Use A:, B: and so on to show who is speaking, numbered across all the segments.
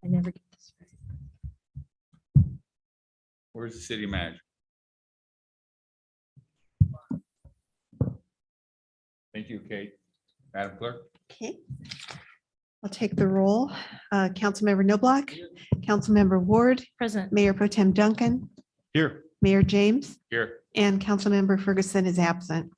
A: I never get this right.
B: Where's the city manager? Thank you, Kate. Madam Clerk?
C: Okay. I'll take the roll. Councilmember Noblock, Councilmember Ward,
A: Present.
C: Mayor Pro Tem Duncan,
B: Here.
C: Mayor James,
B: Here.
C: and Councilmember Ferguson is absent.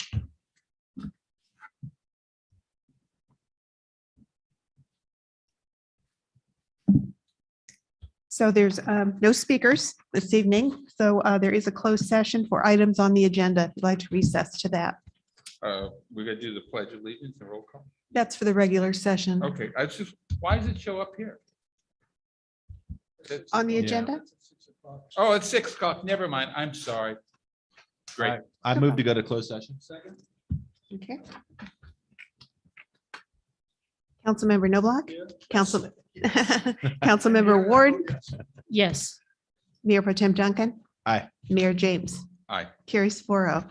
C: So there's no speakers this evening. So there is a closed session for items on the agenda. If you'd like to recess to that.
B: We gotta do the pledge of allegiance and roll call.
C: That's for the regular session.
B: Okay, I just, why does it show up here? It's-
C: On the
B: Yeah.
C: agenda?
B: Oh, it's 6 o'clock. Never mind. I'm sorry. Great.
D: I move to go to closed session.
C: Okay. Councilmember Noblock, Council, Councilmember Ward,
A: Yes.
C: Mayor Pro Tem Duncan.
D: Aye.
C: Mayor James.
B: Aye.
C: Carries 4-0.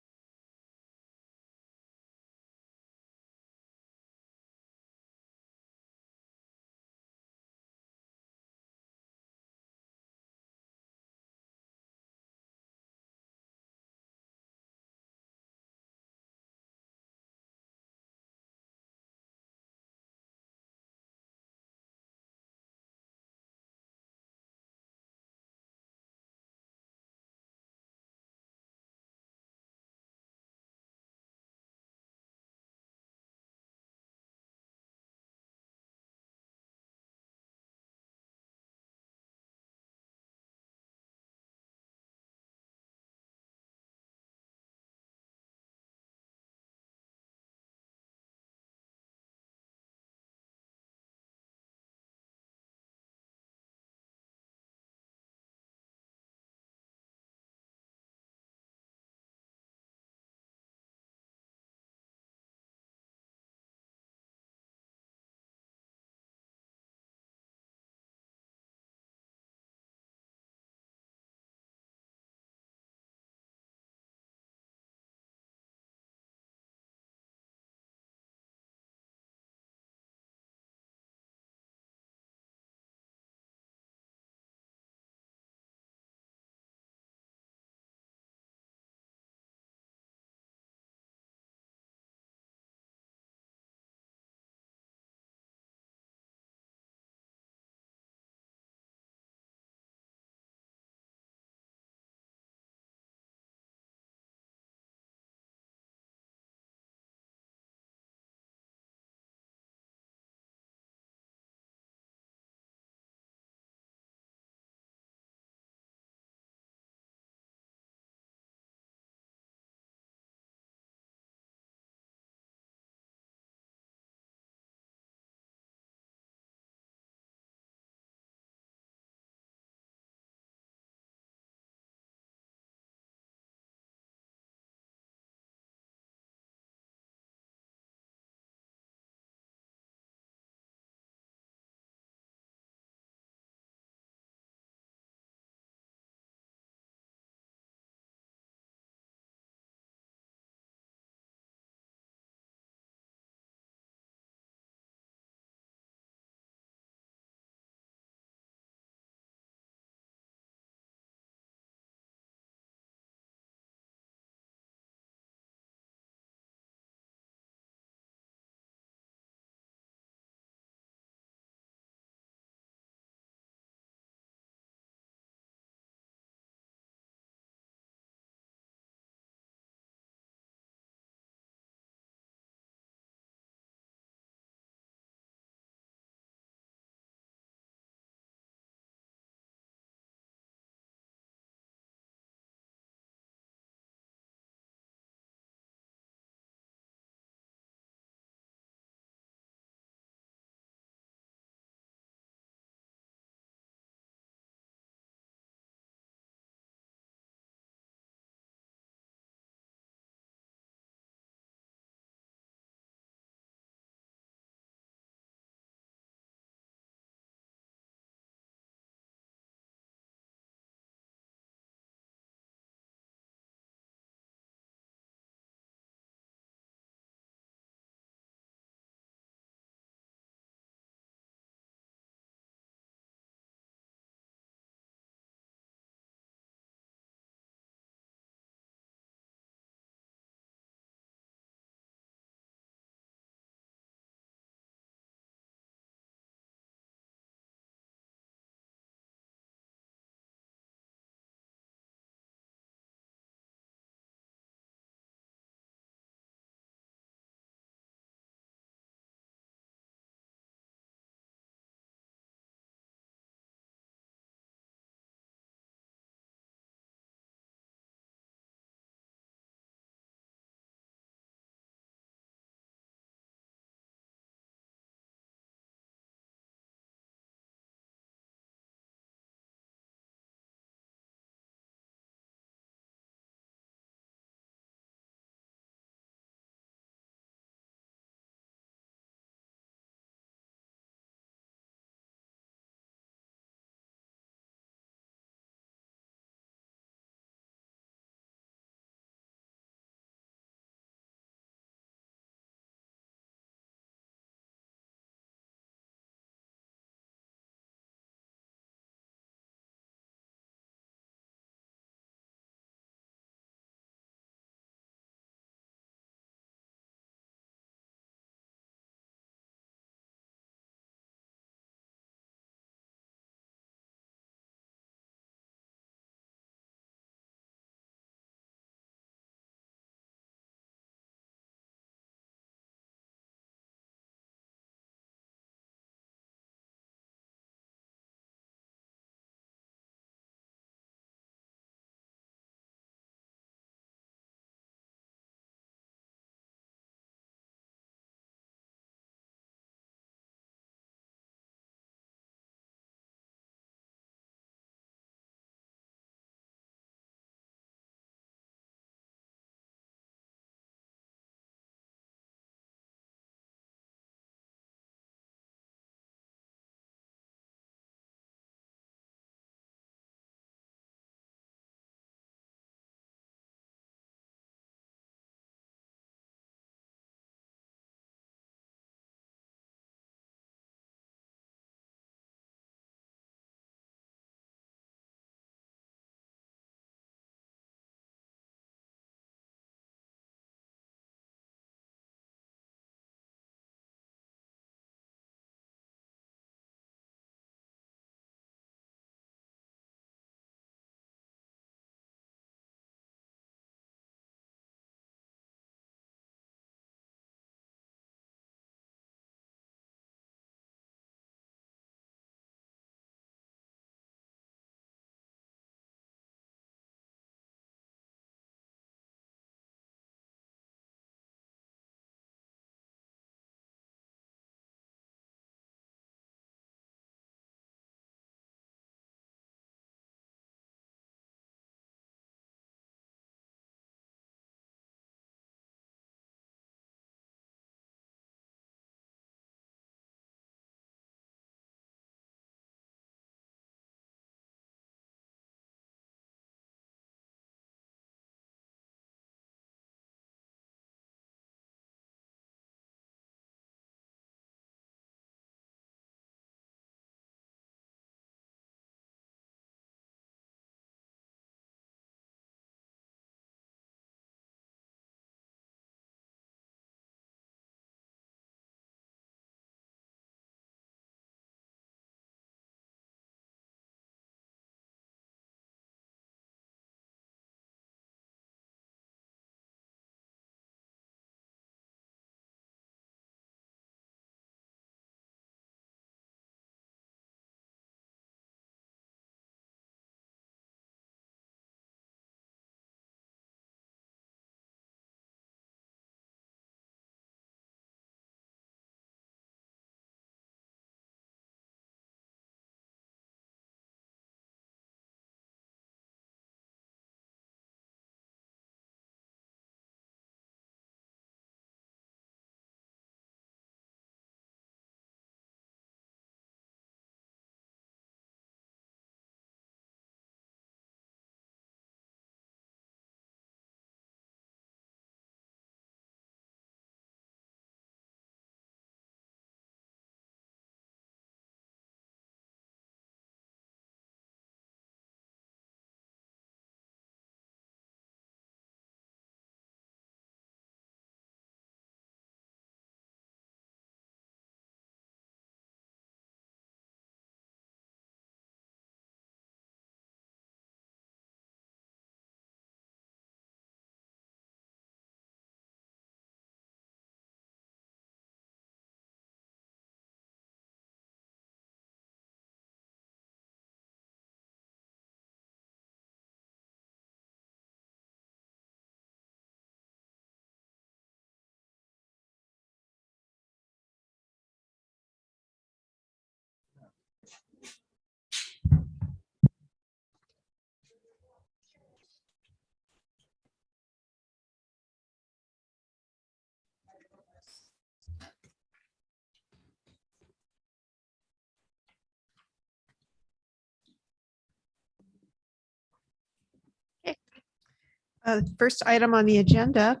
C: First item on the agenda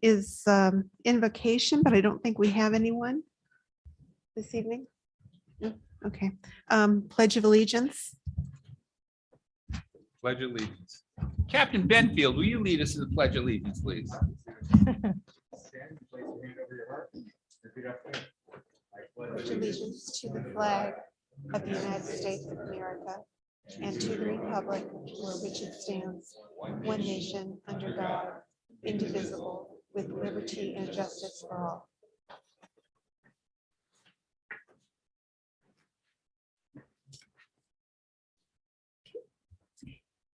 C: is invocation, but I don't think we have anyone this evening. No? Okay. Pledge of Allegiance.
B: Pledge allegiance. Captain Benfield, will you lead us in the Pledge of Allegiance, please?
C: Pledge allegiance to the flag of the United States of America and to the republic for which it stands, one nation, under God, indivisible, with liberty and justice for all.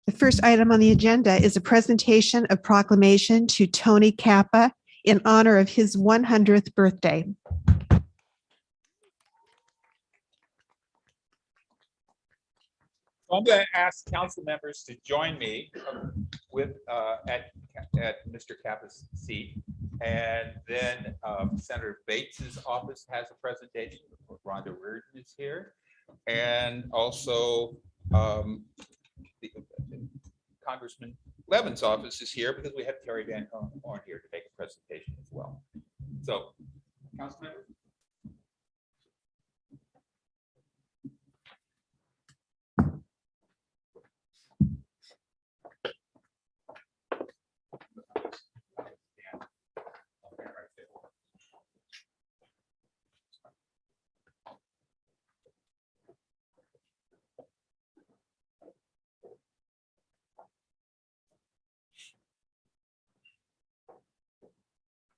C: The first item on the agenda is a presentation of proclamation to Tony Cappa in honor of his 100th birthday.
B: I'm going to ask council members to join me with at Mr. Cappa's seat. And then Senator Bates's office has a presentation. Rhonda Reardon is here. And also Congressman Levin's office is here because we have Terry Van Horn here to make a presentation as well. So, council members.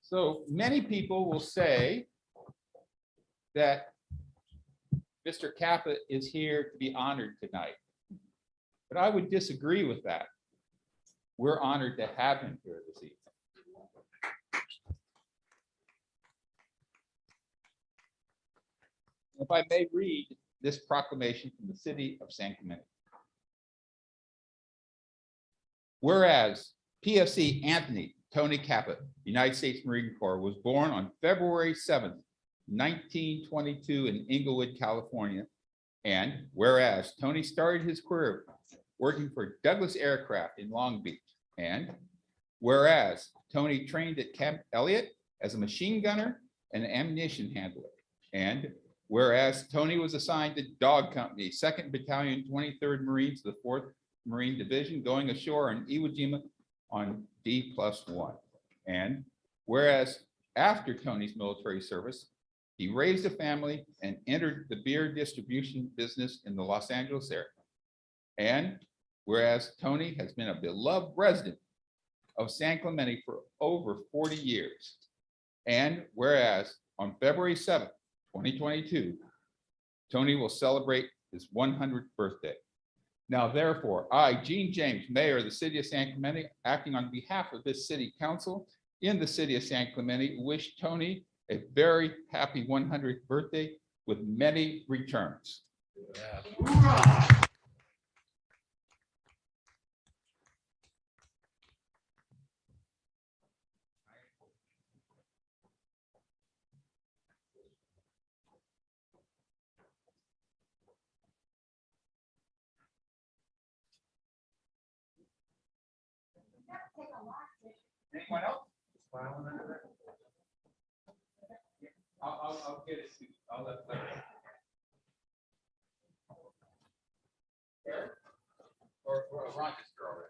B: So many people will say that Mr. Cappa is here to be honored tonight, but I would disagree with that. We're honored to have him here this evening. If I may read this proclamation from the city of San Clemente. Whereas PFC Anthony Tony Cappa, United States Marine Corps, was born on February 7th, 1922 in Inglewood, California. And whereas Tony started his career working for Douglas Aircraft in Long Beach. And whereas Tony trained at Camp Elliott as a machine gunner and ammunition handler. And whereas Tony was assigned to Dog Company, 2nd Battalion, 23rd Marines, the 4th Marine Division, going ashore in Iwo Jima on D+1. And whereas after Tony's military service, he raised a family and entered the beer distribution business in the Los Angeles area. And whereas Tony has been a beloved resident of San Clemente for over 40 years. And whereas on February 7th, 2022, Tony will celebrate his 100th birthday. Now, therefore, I, Gene James, Mayor of the City of San Clemente, acting on behalf of this City Council in the City of San Clemente, wish Tony a very happy 100th birthday with many returns. Yeah. Anyone else? I'll get it to you. I'll let or Ron just draw it.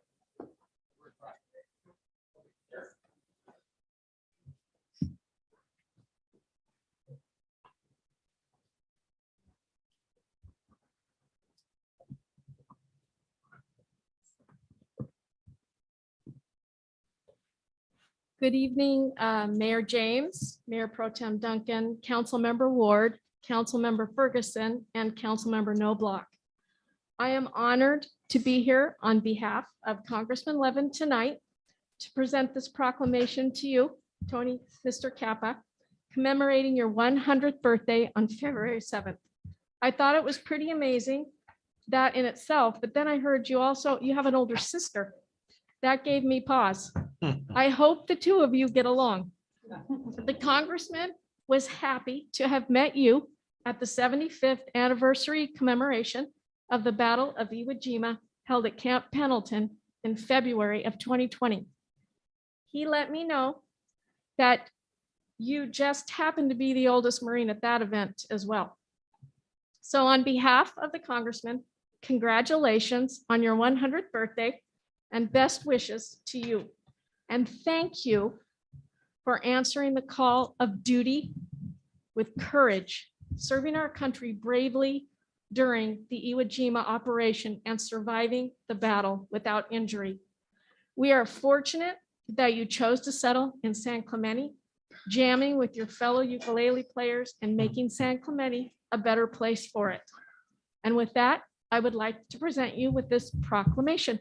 A: Good evening, Mayor James, Mayor Pro Tem Duncan, Councilmember Ward, Councilmember Ferguson, and Councilmember Noblock. I am honored to be here on behalf of Congressman Levin tonight to present this proclamation to you, Tony, Mr. Cappa, commemorating your 100th birthday on February 7th. I thought it was pretty amazing, that in itself, but then I heard you have an older sister. That gave me pause. I hope the two of you get along. The congressman was happy to have met you at the 75th anniversary commemoration of the Battle of Iwo Jima held at Camp Pendleton in February of 2020. He let me know that you just happened to be the oldest Marine at that event as well. So on behalf of the Congressman, congratulations on your 100th birthday and best wishes to you. And thank you for answering the call of duty with courage, serving our country bravely during the Iwo Jima operation and surviving the battle without injury. We are fortunate that you chose to settle in San Clemente, jamming with your fellow ukulele players and making San Clemente a better place for it. And with that, I would like to present you with this proclamation.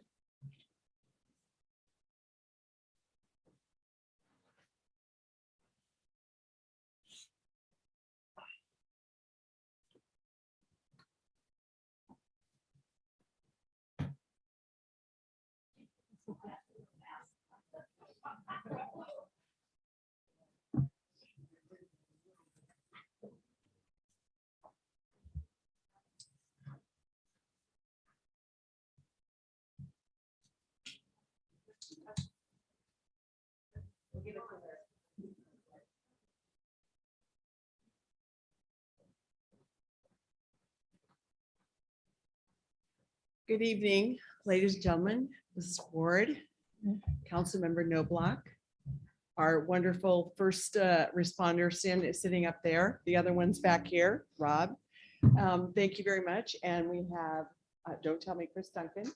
D: Good evening, ladies and gentlemen, Mrs. Ward, Councilmember Knobloch, our wonderful first responder sitting up there. The other one's back here, Rob. Thank you very much. And we have, don't tell me, Chris Duncan,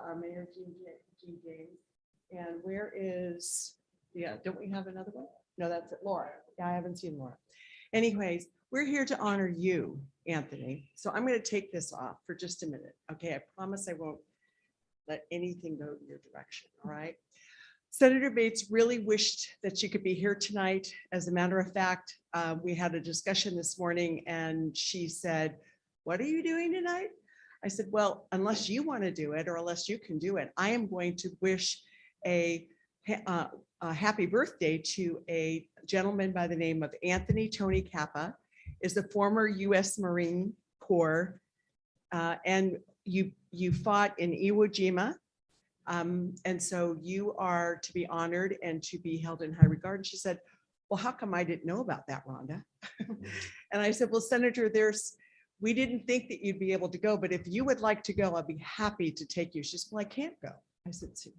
D: our Mayor Gene James. And where is, don't we have another one? No, that's it, Laura. Yeah, I haven't seen Laura. Anyways, we're here to honor you, Anthony. So I'm going to take this off for just a minute. Okay, I promise I won't let anything go your direction. All right. Senator Bates really wished that she could be here tonight. As a matter of fact, we had a discussion this morning and she said, "What are you doing tonight?" I said, "Well, unless you want to do it or unless you can do it, I am going to wish a happy birthday to a gentleman by the name of Anthony Tony Cappa. Is the former U.S. Marine Corps, and you fought in Iwo Jima, and so you are to be honored and to be held in high regard." And she said, "Well, how come I didn't know about that, Rhonda?" And I said, "Well, Senator, we didn't think that you'd be able to go, but if you would like to go, I'll be happy to take you." She said, "Well, I can't go." I said, "See,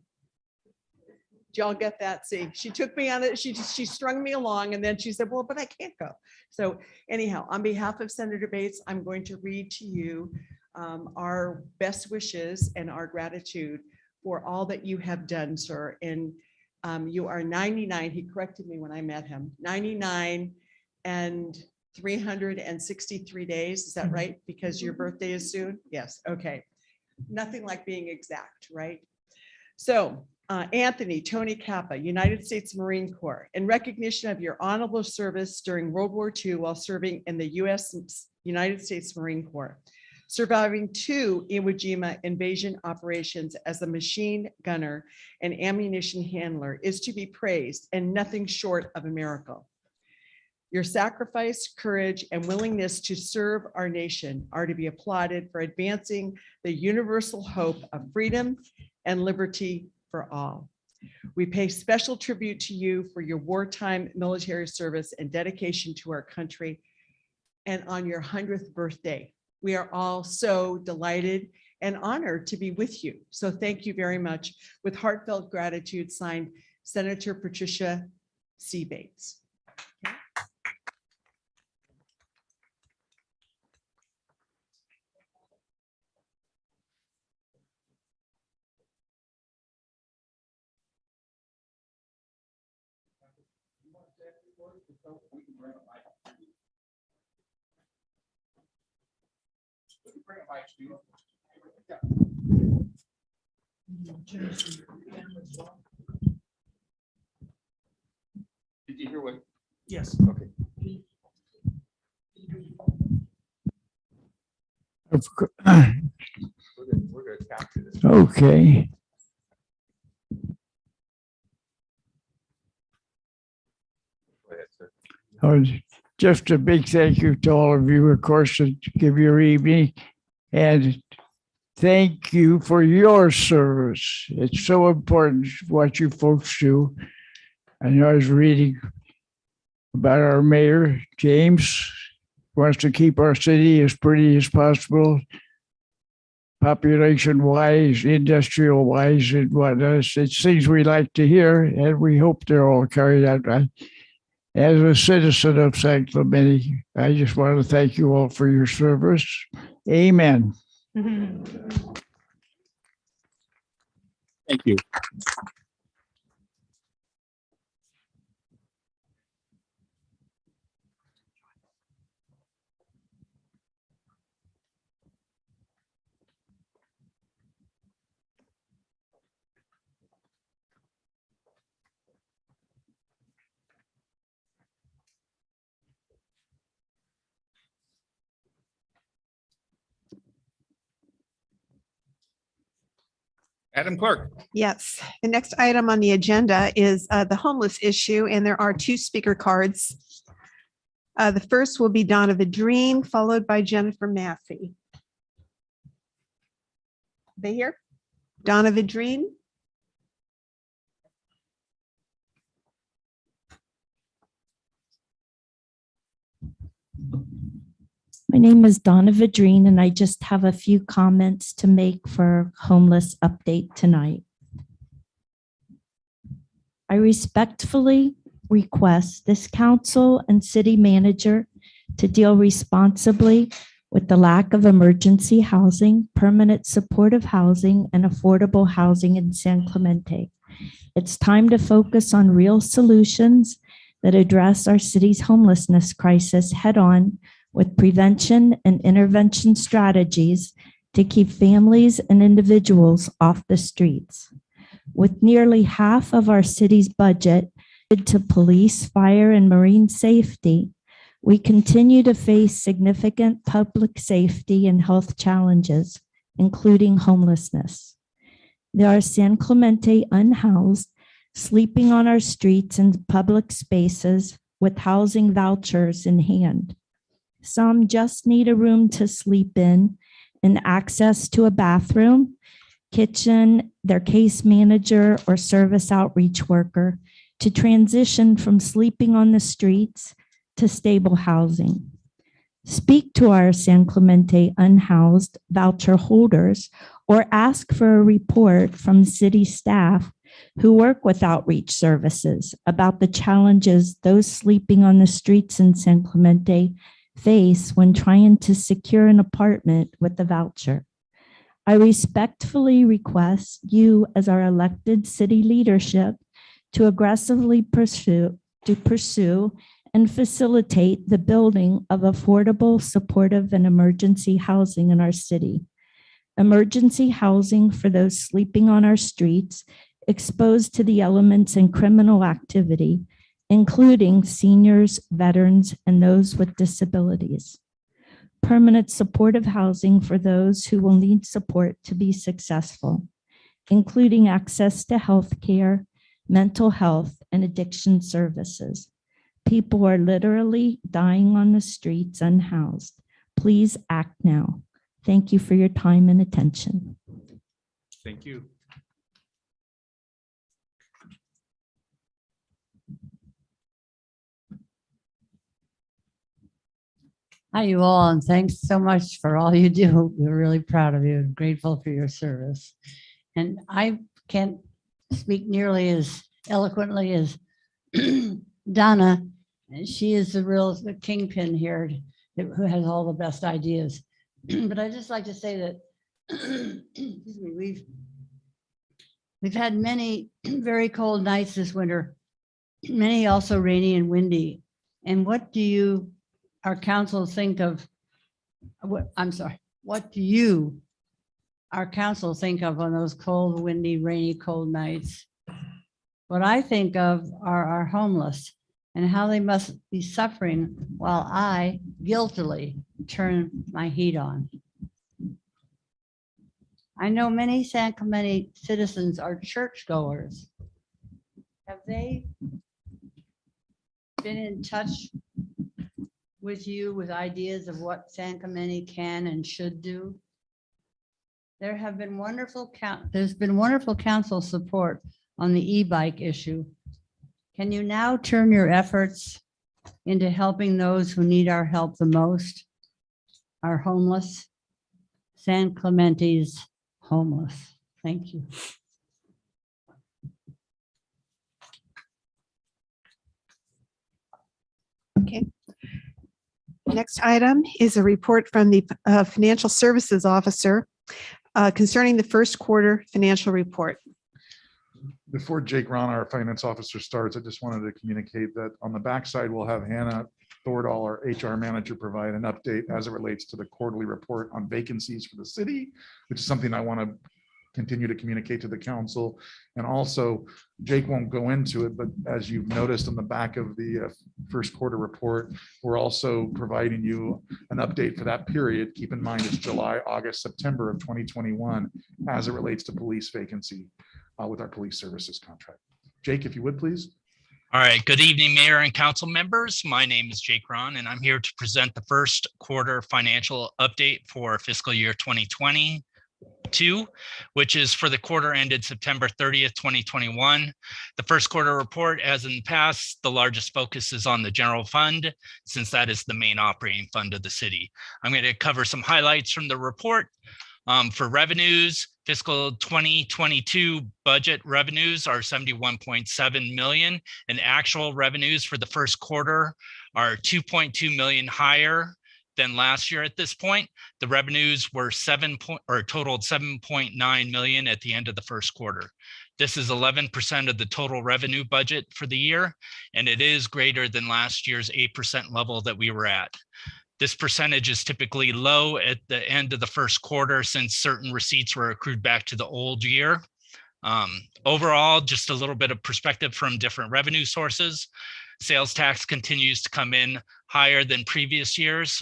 D: did y'all get that? See, she took me on it. She strung me along and then she said, "Well, but I can't go." So anyhow, on behalf of Senator Bates, I'm going to read to you our best wishes and our gratitude for all that you have done, sir. And you are 99. He corrected me when I met him. 99 and 363 days. Is that right? Because your birthday is soon? Yes. Okay. Nothing like being exact, right? So Anthony Tony Cappa, United States Marine Corps, in recognition of your honorable service during World War II while serving in the United States Marine Corps, surviving 2 Iwo Jima invasion operations as a machine gunner and ammunition handler, is to be praised and nothing short of a miracle. Your sacrifice, courage, and willingness to serve our nation are to be applauded for advancing the universal hope of freedom and liberty for all. We pay special tribute to you for your wartime military service and dedication to our country. And on your 100th birthday, we are all so delighted and honored to be with you. So thank you very much. With heartfelt gratitude, signed Senator Patricia C. Bates.
B: Did you hear what?
E: Yes.
B: Okay. We're gonna capture this.
E: Okay.
B: Go ahead, sir.
E: Just a big thank you to all of you, of course, to give your evening. And thank you for your service. It's so important what you folks do. I know I was reading about our mayor, James, wants to keep our city as pretty as possible, population-wise, industrial-wise, and whatnot. It's things we like to hear, and we hope they're all carried out. As a citizen of San Clemente, I just want to thank you all for your service. Amen.
B: Thank you. Madam Clerk.
C: Yes, the next item on the agenda is the homeless issue, and there are 2 speaker cards. The first will be Donna Vidrine, followed by Jennifer Massey. They here? Donna Vidrine?
F: My name is Donna Vidrine, and I just have a few comments to make for homeless update tonight. I respectfully request this council and city manager to deal responsibly with the lack of emergency housing, permanent supportive housing, and affordable housing in San Clemente. It's time to focus on real solutions that address our city's homelessness crisis head-on with prevention and intervention strategies to keep families and individuals off the streets. With nearly half of our city's budget to police, fire, and marine safety, we continue to face significant public safety and health challenges, including homelessness. There are San Clemente unhoused, sleeping on our streets and public spaces with housing vouchers in hand. Some just need a room to sleep in and access to a bathroom, kitchen, their case manager or service outreach worker to transition from sleeping on the streets to stable housing. Speak to our San Clemente unhoused voucher holders or ask for a report from city staff who work with outreach services about the challenges those sleeping on the streets in San Clemente face when trying to secure an apartment with a voucher. I respectfully request you as our elected city leadership to aggressively pursue and facilitate the building of affordable, supportive, and emergency housing in our city. Emergency housing for those sleeping on our streets, exposed to the elements and criminal activity, including seniors, veterans, and those with disabilities. Permanent supportive housing for those who will need support to be successful, including access to health care, mental health, and addiction services. People are literally dying on the streets unhoused. Please act now. Thank you for your time and attention.
B: Thank you.
G: Hi, you all, and thanks so much for all you do. We're really proud of you and grateful for your service. And I can't speak nearly as eloquently as Donna. She is the kingpin here who has all the best ideas. But I'd just like to say that excuse me, we've had many very cold nights this winter, many also rainy and windy. And what do our council think of, what do you, our council, think of on those cold, windy, rainy, cold nights? What I think of are our homeless and how they must be suffering while I guiltily turn my heat on. I know many San Clemente citizens are churchgoers. Have they been in touch with you with ideas of what San Clemente can and should do? there's been wonderful council support on the e-bike issue. Can you now turn your efforts into helping those who need our help the most? Our homeless, San Clemente's homeless. Thank you.
C: Okay. Next item is a report from the Financial Services Officer concerning the first quarter financial report.
H: Before Jake Ron, our finance officer, starts, I just wanted to communicate that on the backside, we'll have Hannah Thordahl, our HR manager, provide an update as it relates to the quarterly report on vacancies for the city, which is something I want to continue to communicate to the council. And also, Jake won't go into it, but as you've noticed on the back of the first quarter report, we're also providing you an update for that period. Keep in mind, it's July, August, September of 2021 as it relates to police vacancy with our police services contract. Jake, if you would, please.
I: All right, good evening, Mayor and council members. My name is Jake Ron, and I'm here to present the first quarter financial update for fiscal year 2022, which is for the quarter ended September 30th, 2021. The first quarter report, as in the past, the largest focus is on the general fund, since that is the main operating fund of the city. I'm going to cover some highlights from the report. For revenues, fiscal 2022 budget revenues are 71.7 million, and actual revenues for the first quarter are 2.2 million higher than last year at this point. The revenues were totaled 7.9 million at the end of the first quarter. This is 11% of the total revenue budget for the year, and it is greater than last year's 8% level that we were at. This percentage is typically low at the end of the first quarter since certain receipts were accrued back to the old year. Overall, just a little bit of perspective from different revenue sources. Sales tax continues to come in higher than previous years.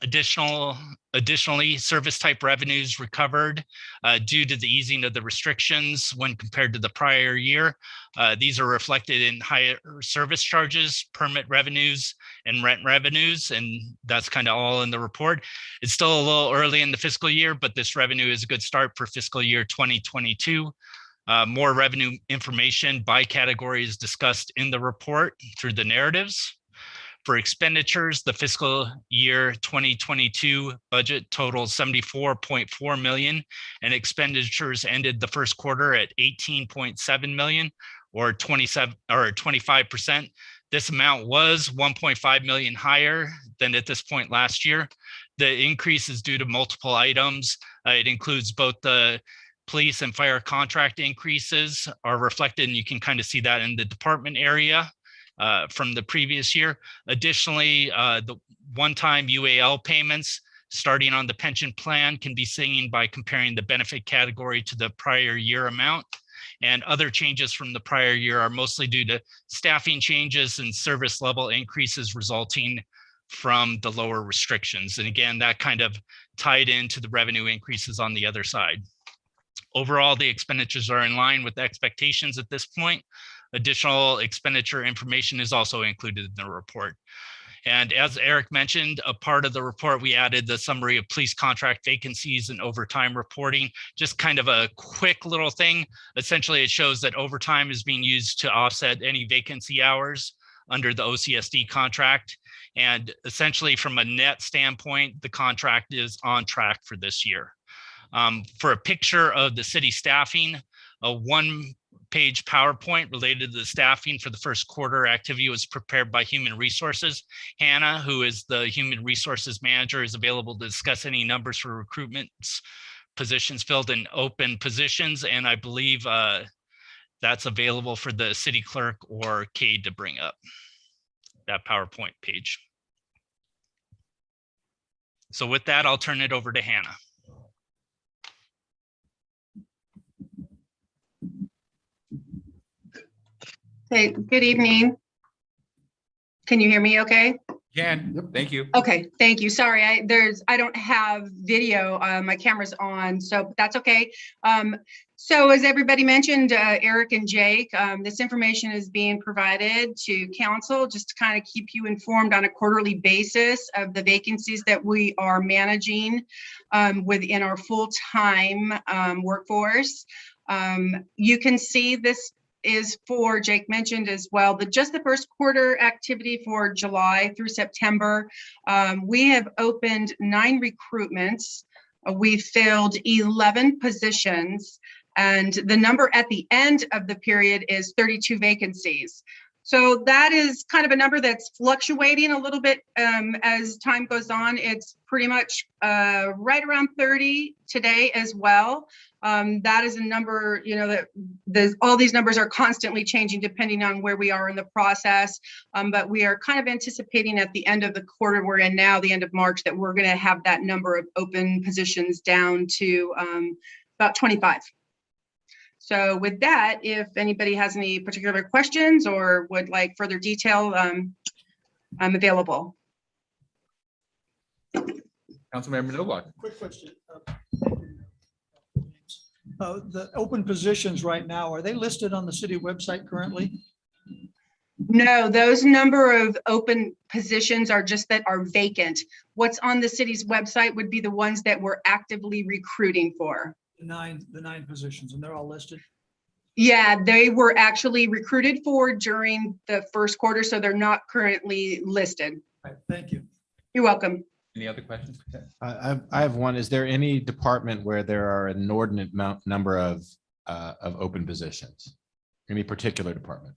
I: Additionally, service type revenues recovered due to the easing of the restrictions when compared to the prior year. These are reflected in higher service charges, permit revenues, and rent revenues, and that's kind of all in the report. It's still a little early in the fiscal year, but this revenue is a good start for fiscal year 2022. More revenue information by category is discussed in the report through the narratives. For expenditures, the fiscal year 2022 budget totals 74.4 million, and expenditures ended the first quarter at 18.7 million, or 25%. This amount was 1.5 million higher than at this point last year. The increase is due to multiple items. It includes both the police and fire contract increases are reflected, and you can kind of see that in the department area from the previous year. Additionally, the one-time UAL payments starting on the pension plan can be seen by comparing the benefit category to the prior year amount. And other changes from the prior year are mostly due to staffing changes and service level increases resulting from the lower restrictions. And again, that kind of tied into the revenue increases on the other side. Overall, the expenditures are in line with expectations at this point. Additional expenditure information is also included in the report. And as Eric mentioned, a part of the report, we added the summary of police contract vacancies and overtime reporting. Just kind of a quick little thing. Essentially, it shows that overtime is being used to offset any vacancy hours under the OCSD contract. And essentially, from a net standpoint, the contract is on track for this year. For a picture of the city staffing, a one-page PowerPoint related to the staffing for the first quarter activity was prepared by Human Resources. Hannah, who is the Human Resources Manager, is available to discuss any numbers for recruitments, positions filled in open positions, and I believe that's available for the city clerk or Cade to bring up that PowerPoint page. So with that, I'll turn it over to Hannah.
J: Hey, good evening. Can you hear me okay?
B: Jan, thank you.
J: Okay, thank you. Sorry, I don't have video. My camera's on, so that's okay. So as everybody mentioned, Eric and Jake, this information is being provided to council just to kind of keep you informed on a quarterly basis of the vacancies that we are managing within our full-time workforce. You can see this is for, Jake mentioned as well, just the first quarter activity for July through September. We have opened 9 recruitments. We filled 11 positions, and the number at the end of the period is 32 vacancies. So that is kind of a number that's fluctuating a little bit as time goes on. It's pretty much right around 30 today as well. That is a number, you know, that all these numbers are constantly changing depending on where we are in the process. But we are kind of anticipating at the end of the quarter we're in now, the end of March, that we're going to have that number of open positions down to about 25. So with that, if anybody has any particular questions or would like further detail, I'm available.
B: Councilmember Noblock.
K: Quick question. The open positions right now, are they listed on the city website currently?
J: No, those number of open positions are just that are vacant. What's on the city's website would be the ones that we're actively recruiting for.
K: The nine positions, and they're all listed?
J: Yeah, they were actually recruited for during the first quarter, so they're not currently listed.
K: All right, thank you.
J: You're welcome.
B: Any other questions?
L: I have one. Is there any department where there are an inordinate number of open positions? Any particular department?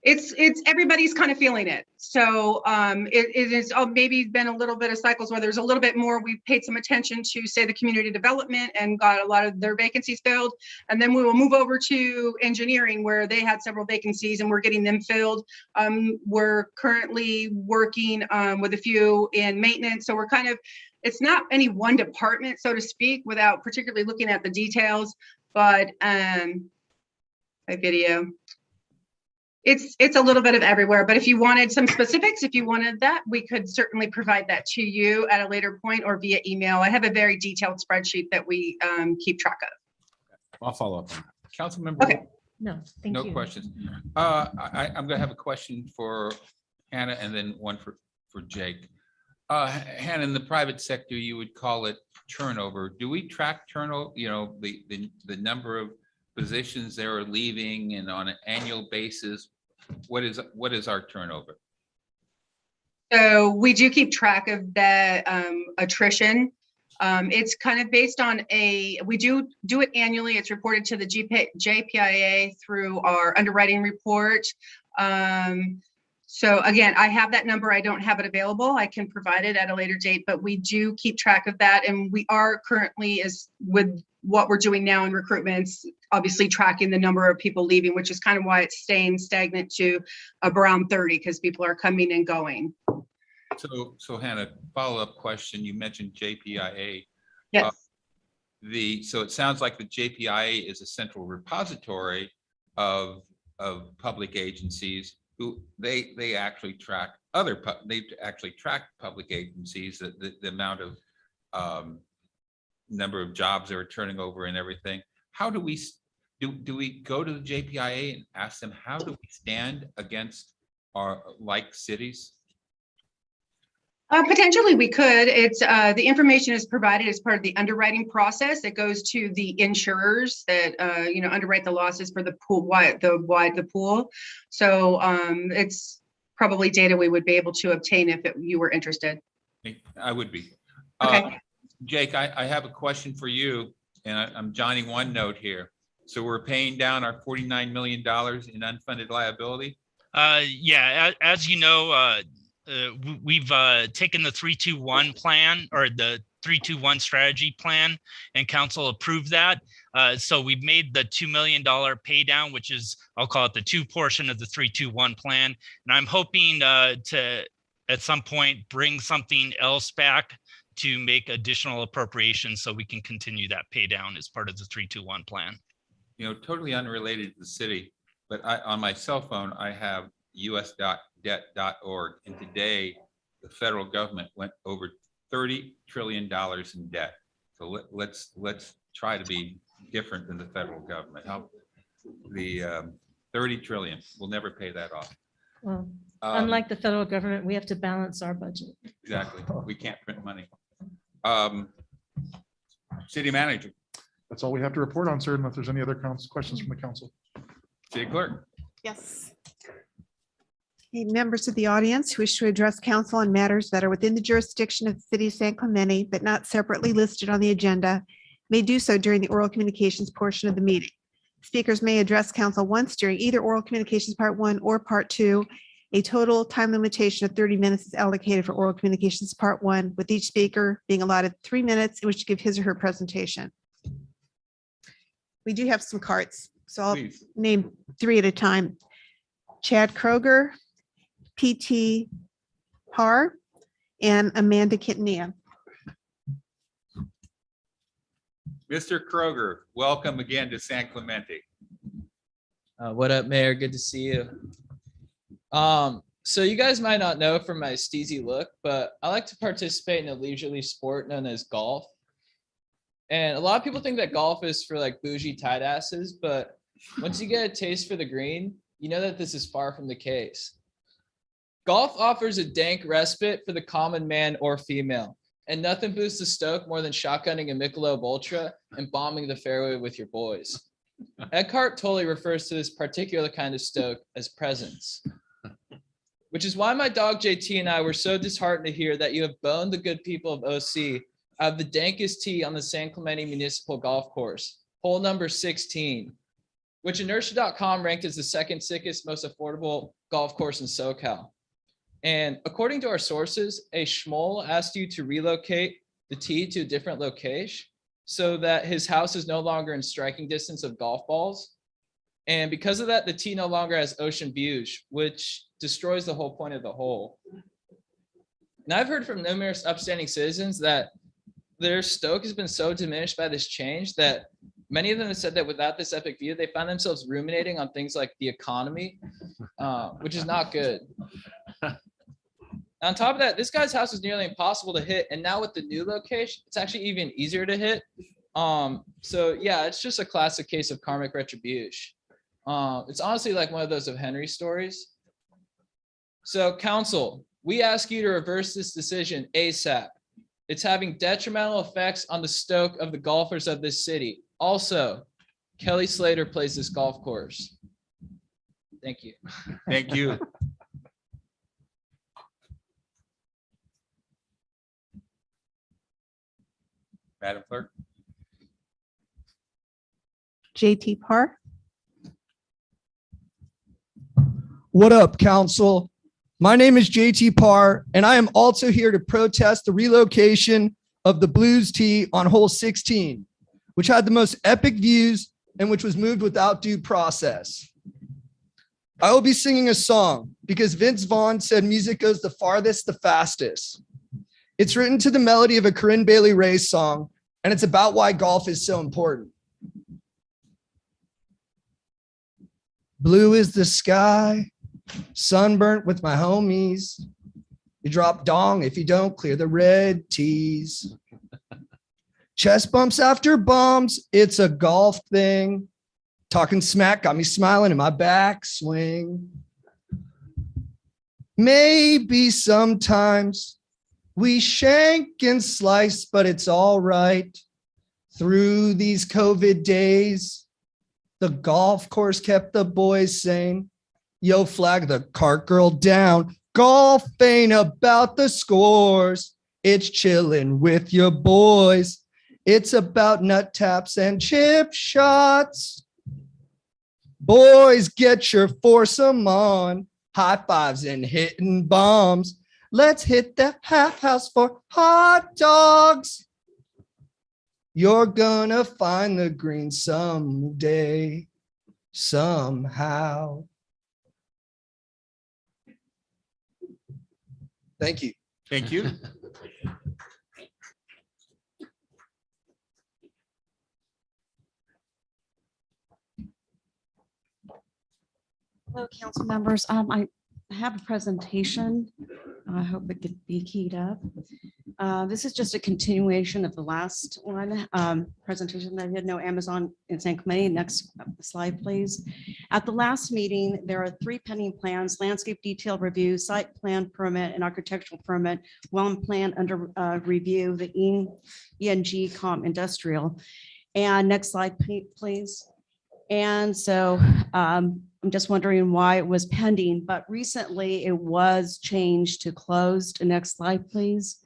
J: It's everybody's kind of feeling it. So it is maybe been a little bit of cycles where there's a little bit more. We've paid some attention to, say, the community development and got a lot of their vacancies filled. And then we will move over to engineering where they had several vacancies and we're getting them filled. We're currently working with a few in maintenance. So we're kind of, it's not any one department, so to speak, without particularly looking at the details, but a video. It's a little bit of everywhere, but if you wanted some specifics, if you wanted that, we could certainly provide that to you at a later point or via email. I have a very detailed spreadsheet that we keep track of.
L: I'll follow up on that.
B: Councilmember.
J: Okay.
F: No, thank
B: No
F: you.
B: questions. I'm going to have a question for Hannah and then one for Jake. Hannah, in the private sector, you would call it turnover. Do we track turnover, you know, the number of positions that are leaving, and on an annual basis, what is our turnover?
J: So we do keep track of that attrition. It's kind of based on we do it annually. It's reported to the JPIA through our underwriting report. So again, I have that number. I don't have it available. I can provide it at a later date, but we do keep track of that. And we are currently, with what we're doing now in recruitments, obviously tracking the number of people leaving, which is kind of why it's staying stagnant to around 30, because people are coming and going.
B: So Hannah, follow-up question. You mentioned JPIA.
J: Yes.
B: So it sounds like the JPIA is a central repository of public agencies who they actually track public agencies, the amount of number of jobs they're turning over and everything. How do we go to the JPIA and ask them, how do we stand against our like cities?
J: Potentially we could. It's the information is provided as part of the underwriting process. It goes to the insurers that underwrite the losses for the pool, the pool. So it's probably data we would be able to obtain if you were interested.
B: I would be.
J: Okay.
B: Jake, I have a question for you, and I'm jotting one note here. So we're paying down our $49 million in unfunded liability?
I: Yeah, as you know, we've taken the 3-2-1 plan, or the 3-2-1 strategy plan, and council approved that. So we've made the $2 million pay down, which is, I'll call it the 2 portion of the 3-2-1 plan. And I'm hoping to, at some point, bring something else back to make additional appropriations so we can continue that pay down as part of the 3-2-1 plan.
B: Totally unrelated to the city, but on my cell phone, I have us.debt.org. And today, the federal government went over $30 trillion in debt. So let's try to be different than the federal government. The 30 trillion, we'll never pay that off.
M: Well,
B: Um,
M: unlike the federal government, we have to balance our budget.
B: Exactly. We can't print money. City manager,
H: That's all we have to report on, sir, unless there's any other questions from the council.
B: city clerk.
C: Yes. Okay, members of the audience who wish to address council on matters that are within the jurisdiction of the city of San Clemente, but not separately listed on the agenda, may do so during the oral communications portion of the meeting. Speakers may address council once during either oral communications part 1 or part 2. A total time limitation of 30 minutes is allocated for oral communications part 1, with each speaker being allotted 3 minutes in which to give his or her presentation. We do have some cards, so I'll
B: Please.
C: name 3 at a time. Chad Kroger, PT Parr, and Amanda Kitania.
B: Mr. Kroger, welcome again to San Clemente.
N: What up, Mayor? Good to see you. So you guys might not know from my steezy look, but I like to participate in a leisurely sport known as golf. And a lot of people think that golf is for like bougie tight asses, but once you get a taste for the green, you know that this is far from the case. Golf offers a dank respite for the common man or female, and nothing boosts the stoke more than shotgunning a Michelob Ultra and bombing the fairway with your boys. Eckhart Tolle refers to this particular kind of stoke as presence, which is why my dog JT and I were so disheartened to hear that you have boned the good people of OC out of the dankest tee on the San Clemente Municipal Golf Course, hole number 16, which inertia.com ranked as the second sickest, most affordable golf course in SoCal. And according to our sources, a schmoll asked you to relocate the tee to a different location so that his house is no longer in striking distance of golf balls. And because of that, the tee no longer has ocean views, which destroys the whole point of the hole. And I've heard from numerous upstanding citizens that their stoke has been so diminished by this change that many of them have said that without this epic view, they find themselves ruminating on things like the economy, which is not good. On top of that, this guy's house is nearly impossible to hit. And now with the new location, it's actually even easier to hit. So yeah, it's just a classic case of karmic retribution. It's honestly like one of those of Henry stories. So council, we ask you to reverse this decision ASAP. It's having detrimental effects on the stoke of the golfers of this city. Also, Kelly Slater plays this golf course. Thank you.
B: Thank you. Madam Clerk.
C: JT Parr.
O: What up, council? My name is JT Parr, and I am also here to protest the relocation of the Blues tee on hole 16, which had the most epic views and which was moved without due process. I will be singing a song because Vince Vaughn said music goes the farthest, the fastest. It's written to the melody of a Corinne Bailey Rae song, and it's about why golf is so important. Blue is the sky, sunburnt with my homies. You drop dong if you don't clear the red tees. Chest bumps after bombs, it's a golf thing. Talking smack got me smiling in my backswing. Maybe sometimes we shank and slice, but it's all right. Through these COVID days, the golf course kept the boys sane. Yo, flag the cart girl down. Golf ain't about the scores. It's chilling with your boys. It's about nut taps and chip shots. Boys, get your foursome on. High fives and hitting bombs. Let's hit the half house for hot dogs. You're gonna find the green someday, somehow. Thank you.
B: Thank you.
P: Hello, council members. I have a presentation. I hope it could be keyed up. This is just a continuation of the last one, presentation that I did. No Amazon in San Clemente. Next slide, please. At the last meeting, there are 3 pending plans: landscape detail review, site plan permit, and architectural permit. One plan under review, the ENG Com Industrial. And next slide, please. And so I'm just wondering why it was pending, but recently it was changed to closed. Next slide, please.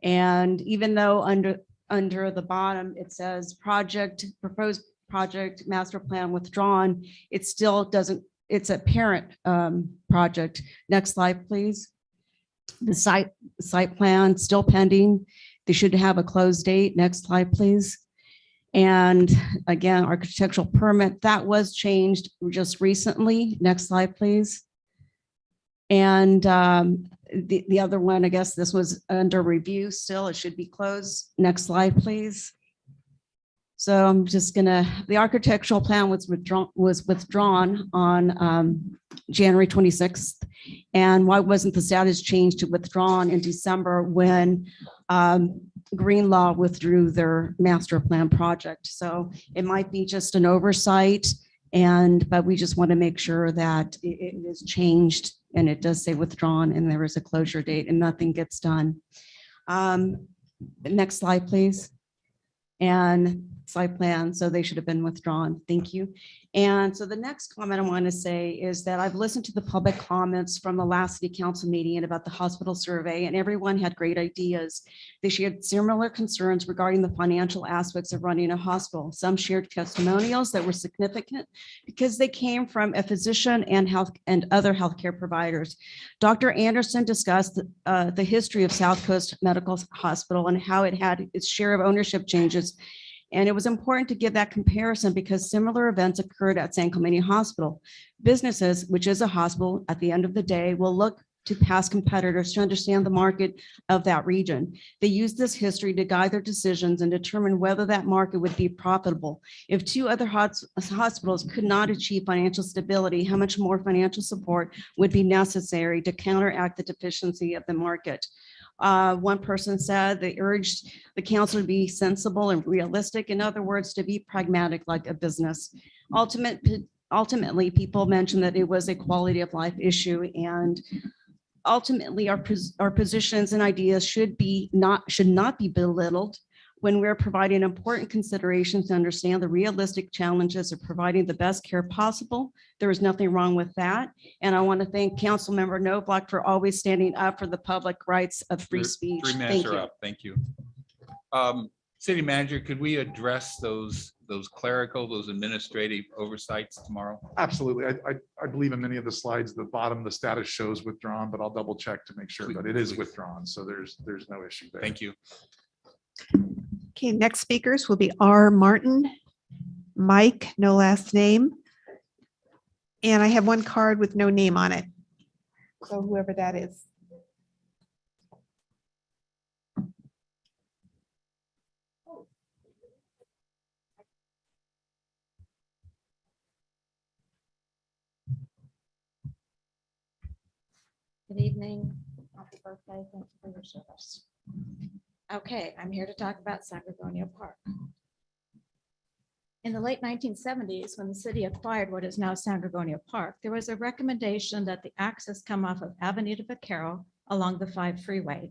P: And even though under the bottom, it says proposed project master plan withdrawn, it still doesn't, it's a parent project. Next slide, please. The site plan still pending. They should have a closed date. Next slide, please. And again, architectural permit, that was changed just recently. Next slide, please. And the other one, I guess this was under review still, it should be closed. Next slide, please. So I'm just the architectural plan was withdrawn on January 26th. And why wasn't the status changed to withdrawn in December when Green Law withdrew their master plan project? So it might be just an oversight, but we just want to make sure that it is changed and it does say withdrawn and there is a closure date and nothing gets done. Next slide, please. And site plan, so they should have been withdrawn. Thank you. And so the next comment I want to say is that I've listened to the public comments from the last city council meeting about the hospital survey, and everyone had great ideas. They shared similar concerns regarding the financial aspects of running a hospital. Some shared testimonials that were significant because they came from a physician and other healthcare providers. Dr. Anderson discussed the history of South Coast Medical Hospital and how it had its share of ownership changes. And it was important to give that comparison because similar events occurred at San Clemente Hospital. Businesses, which is a hospital, at the end of the day, will look to past competitors to understand the market of that region. They use this history to guide their decisions and determine whether that market would be profitable. If 2 other hospitals could not achieve financial stability, how much more financial support would be necessary to counteract the deficiency of the market? One person said they urged the council to be sensible and realistic. In other words, to be pragmatic like a business. Ultimately, people mentioned that it was a quality of life issue, and ultimately our positions and ideas should not be belittled when we're providing important considerations to understand the realistic challenges of providing the best care possible. There is nothing wrong with that. And I want to thank Councilmember Noblock for always standing up for the public rights of free speech.
B: 3 minutes are up. Thank you. City manager, could we address those clerical, those administrative oversights tomorrow?
H: Absolutely. I believe in many of the slides, the bottom, the status shows withdrawn, but I'll double check to make sure that it is withdrawn. So there's no issue there.
B: Thank you.
C: Okay, next speakers will be R. Martin, Mike, no last name. And I have one card with no name on it. So whoever that is.
Q: Good evening. Happy birthday. Thank you for your service. Okay, I'm here to talk about Sangogonio Park. In the late 1970s, when the city acquired what is now Sangogonio Park, there was a recommendation that the access come off of Avenida Vaquero along the 5 freeway.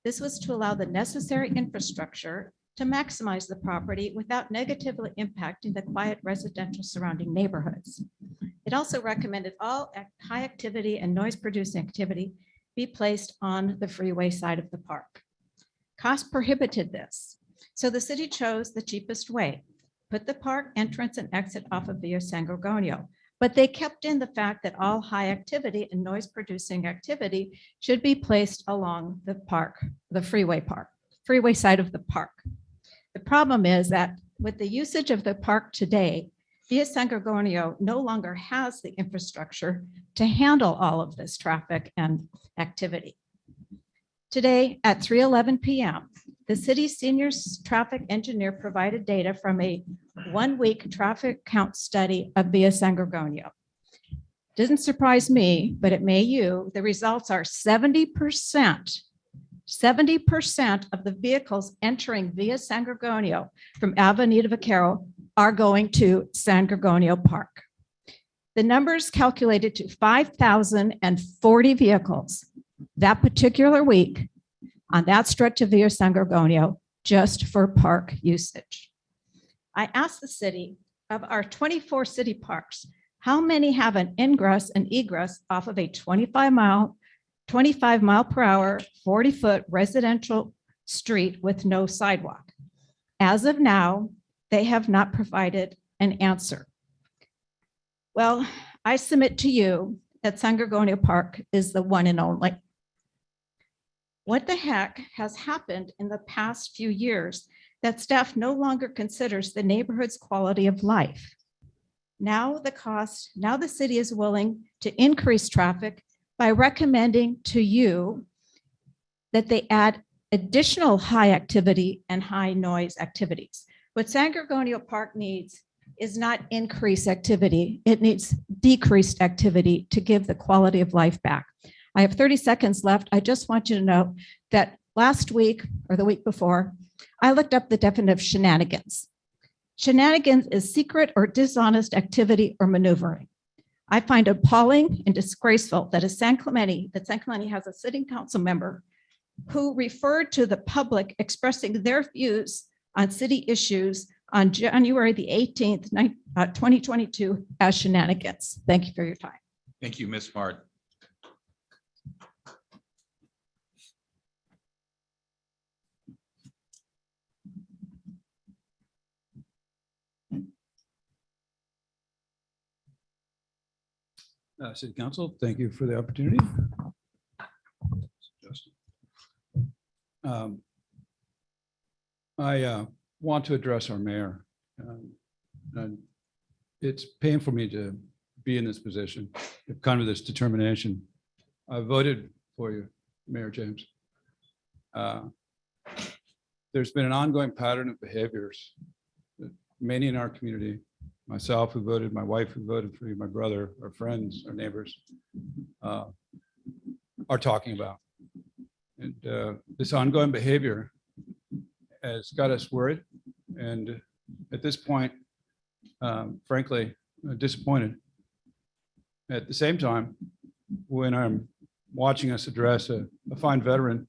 Q: This was to allow the necessary infrastructure to maximize the property without negatively impacting the quiet residential surrounding neighborhoods. It also recommended all high activity and noise producing activity be placed on the freeway side of the park. Cost prohibited this, so the city chose the cheapest way, put the park entrance and exit off of Via Sangogonio, but they kept in the fact that all high activity and noise producing activity should be placed along the park, the freeway side of the park. The problem is that with the usage of the park today, Via Sangogonio no longer has the infrastructure to handle all of this traffic and activity. Today at 3:11 p.m., the city's senior traffic engineer provided data from a 1-week traffic count study of Via Sangogonio. Didn't surprise me, but it may you. The results are 70%. 70% of the vehicles entering via San Gorgonio from Avenida Vaquero are going to San Gorgonio Park. The numbers calculated to 5,040 vehicles that particular week on that stretch of via San Gorgonio just for park usage. I asked the city, of our 24 city parks, how many have an ingress and egress off of a 25 mile per hour, 40-foot residential street with no sidewalk? As of now, they have not provided an answer. Well, I submit to you that San Gorgonio Park is the one and only. What the heck has happened in the past few years that staff no longer considers the neighborhood's quality of life? Now the city is willing to increase traffic by recommending to you that they add additional high activity and high noise activities. What San Gorgonio Park needs is not increased activity. It needs decreased activity to give the quality of life back. I have 30 seconds left. I just want you to know that last week or the week before, I looked up the definition of shenanigans. Shenanigans is secret or dishonest activity or maneuvering. I find appalling and disgraceful that San Clemente has a sitting council member who referred to the public expressing their views on city issues on January the 18th, 2022 as shenanigans. Thank you for your time.
B: Thank you, Ms. Smart.
R: City Council, thank you for the opportunity. I want to address our mayor. And it's painful for me to be in this position, kind of this determination. I voted for you, Mayor James. There's been an ongoing pattern of behaviors that many in our community, myself who voted, my wife who voted for you, my brother, our friends, our neighbors, are talking about. And this ongoing behavior has got us worried. And at this point, frankly, disappointed. At the same time, when I'm watching us address a fine veteran,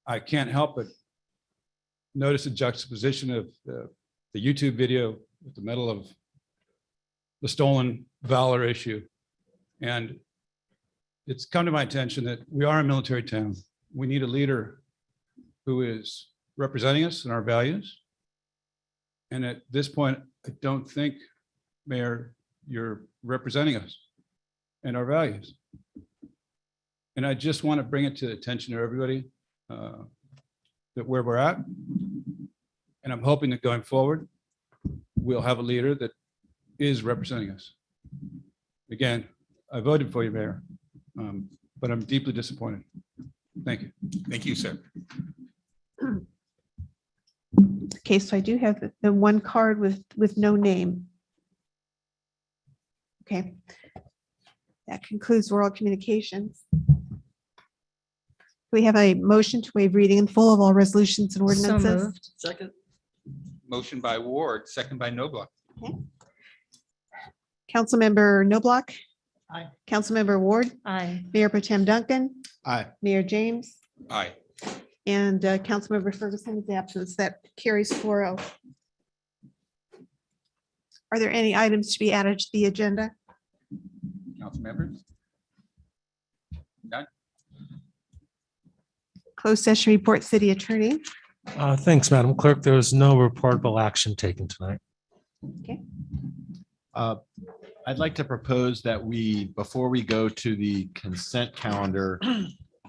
R: I can't help but notice a juxtaposition of the YouTube video with the medal of the stolen valor issue. And it's come to my attention that we are a military town. We need a leader who is representing us and our values. And at this point, I don't think, Mayor, you're representing us and our values. And I just want to bring it to the attention of everybody that where we're at. And I'm hoping that going forward, we'll have a leader that is representing us. Again, I voted for you, Mayor, but I'm deeply disappointed. Thank you.
B: Thank you, sir.
C: Okay, so I do have the one card with no name. Okay. That concludes oral communications. We have a motion to waive reading in full of all resolutions and
M: So
C: ordinances.
M: moved. Second.
B: Motion by Ward, second by Noblock.
C: Councilmember Noblock.
M: Aye.
C: Councilmember Ward.
M: Aye.
C: Mayor Pro Tem Duncan.
L: Aye.
C: Mayor James.
B: Aye.
C: And Councilmember Ferguson is absent. That carries 4-0. Are there any items to be added to the agenda?
B: Council members? None?
C: Closed session report, city attorney.
S: Thanks, Madam Clerk. There was no reportable action taken tonight.
C: Okay.
L: I'd like to propose that before we go to the consent calendar,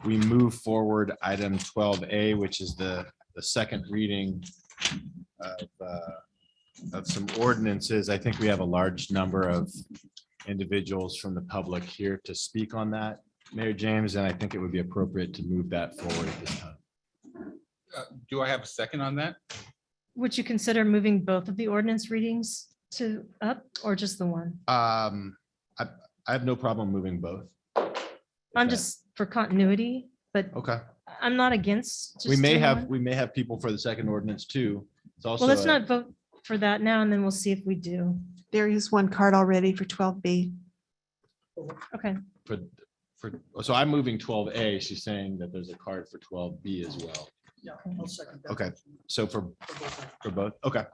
L: we move forward item 12A, which is the second reading of some ordinances. I think we have a large number of individuals from the public here to speak on that, Mayor James, and I think it would be appropriate to move that forward at this time.
B: Do I have a second on that?
M: Would you consider moving both of the ordinance readings to up or just the one?
L: I have no problem moving both.
M: I'm just for continuity, but
L: Okay.
M: I'm not against.
L: We
M: just
L: may
M: doing
L: have,
M: one.
L: we may have people for the second ordinance too. It's also.
M: Well, let's
L: a-
M: not vote for that now, and then we'll see if we do.
C: There is one card already for 12B.
M: Okay.
L: So I'm moving 12A. She's saying that there's a card for 12B as well.
K: Yeah, I'll second that.
L: Okay, so for both, okay.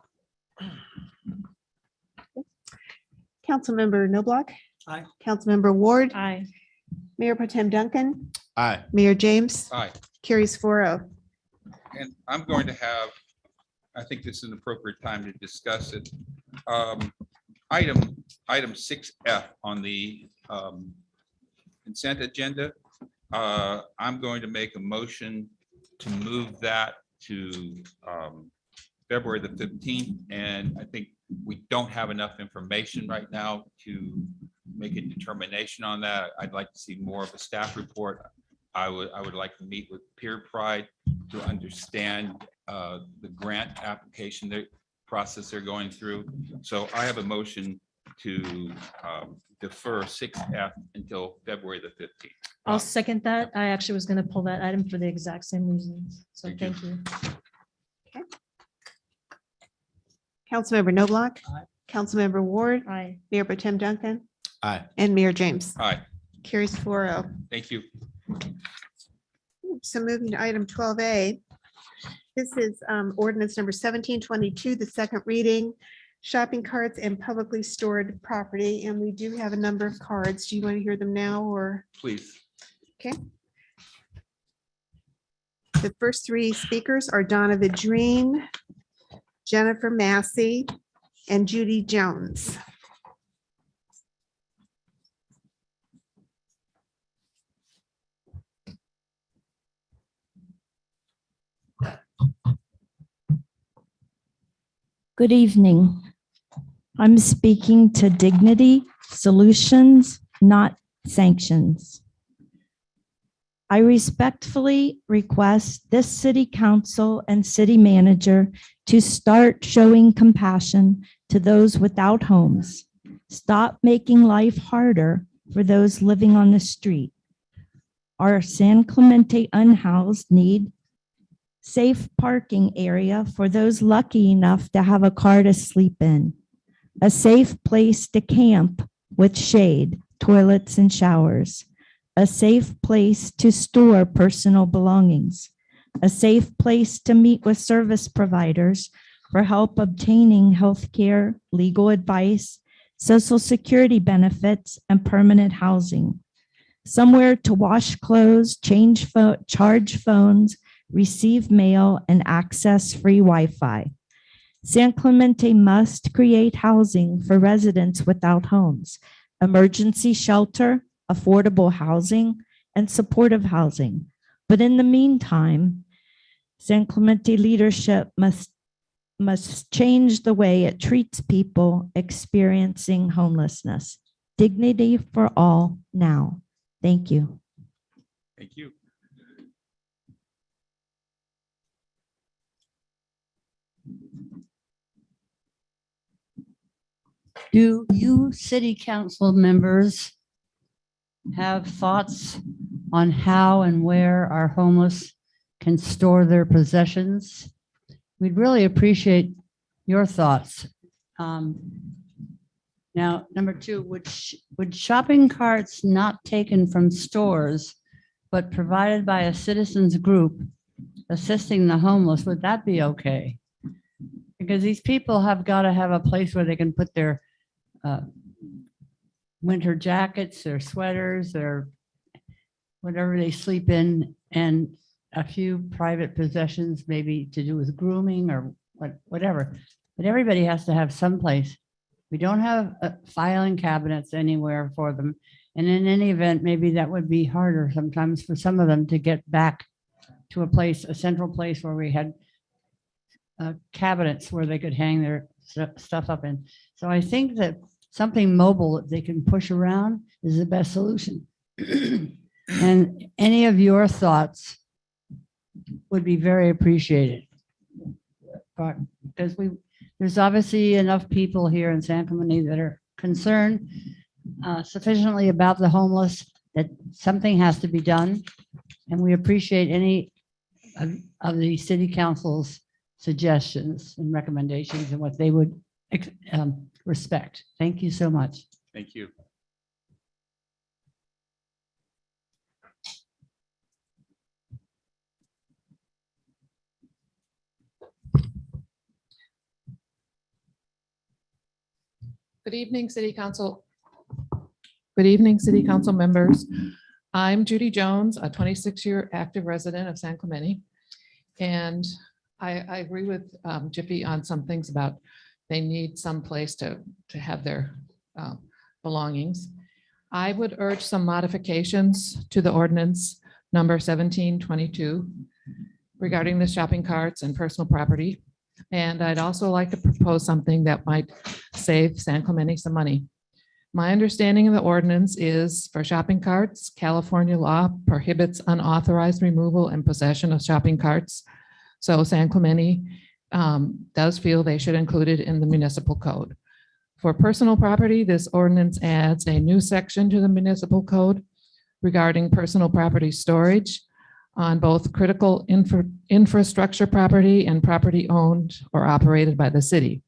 C: Councilmember Noblock.
K: Aye.
C: Councilmember Ward.
M: Aye.
C: Mayor Pro Tem Duncan.
L: Aye.
C: Mayor James.
B: Aye.
C: Carries 4-0.
B: And I'm going to have, I think this is an appropriate time to discuss it. Item 6F on the consent agenda. I'm going to make a motion to move that to February the 15th. And I think we don't have enough information right now to make a determination on that. I'd like to see more of a staff report. I would like to meet with Pier to understand the grant application process they're going through. So I have a motion to defer 6F until February the 15th.
M: I'll second that. I actually was going to pull that item for the exact same reasons. So
B: Thank you.
M: thank you.
C: Councilmember Noblock.
K: Aye.
C: Councilmember Ward.
M: Aye.
C: Mayor Pro Tem Duncan.
L: Aye.
C: And Mayor James.
B: Aye,
C: Carries 4-0.
B: thank you.
C: So moving to item 12A. This is ordinance number 1722, the second reading, shopping carts and publicly stored property. And we do have a number of cards. Do you want to hear them now or?
B: Please.
C: Okay. The first three speakers are Donovan Dream, Jennifer Massey, and Judy Jones.
F: Good evening. I'm speaking to Dignity Solutions, not sanctions. I respectfully request this city council and city manager to start showing compassion to those without homes. Stop making life harder for those living on the street. Our San Clemente unhoused need safe parking area for those lucky enough to have a car to sleep in, a safe place to camp with shade, toilets, and showers, a safe place to store personal belongings, a safe place to meet with service providers for help obtaining health care, legal advice, Social Security benefits, and permanent housing, somewhere to wash clothes, charge phones, receive mail, and access free Wi-Fi. San Clemente must create housing for residents without homes, emergency shelter, affordable housing, and supportive housing. But in the meantime, San Clemente leadership must change the way it treats people experiencing homelessness. Dignity for all now. Thank you.
B: Thank you.
G: Do you city council members have thoughts on how and where our homeless can store their possessions? We'd really appreciate your thoughts. Now, number two, would shopping carts not taken from stores, but provided by a citizens group assisting the homeless, would that be okay? Because these people have got to have a place where they can put their winter jackets, their sweaters, their whatever they sleep in, and a few private possessions, maybe to do with grooming or whatever. But everybody has to have some place. We don't have filing cabinets anywhere for them. And in any event, maybe that would be harder sometimes for some of them to get back to a place, a central place where we had cabinets where they could hang their stuff up in. So I think that something mobile that they can push around is the best solution. And any of your thoughts would be very appreciated. But because there's obviously enough people here in San Clemente that are concerned sufficiently about the homeless that something has to be done. And we appreciate any of the city council's suggestions and recommendations and what they would respect. Thank you so much.
B: Thank you.
T: Good evening, City Council. Good evening, City Council members. I'm Judy Jones, a 26-year active resident of San Clemente. And I agree with Jiffy on some things about they need some place to have their belongings. I would urge some modifications to the ordinance number 1722 regarding the shopping carts and personal property. And I'd also like to propose something that might save San Clemente some money. My understanding of the ordinance is for shopping carts, California law prohibits unauthorized removal and possession of shopping carts. So San Clemente does feel they should include it in the municipal code. For personal property, this ordinance adds a new section to the municipal code regarding personal property storage on both critical infrastructure property and property owned or operated by the city.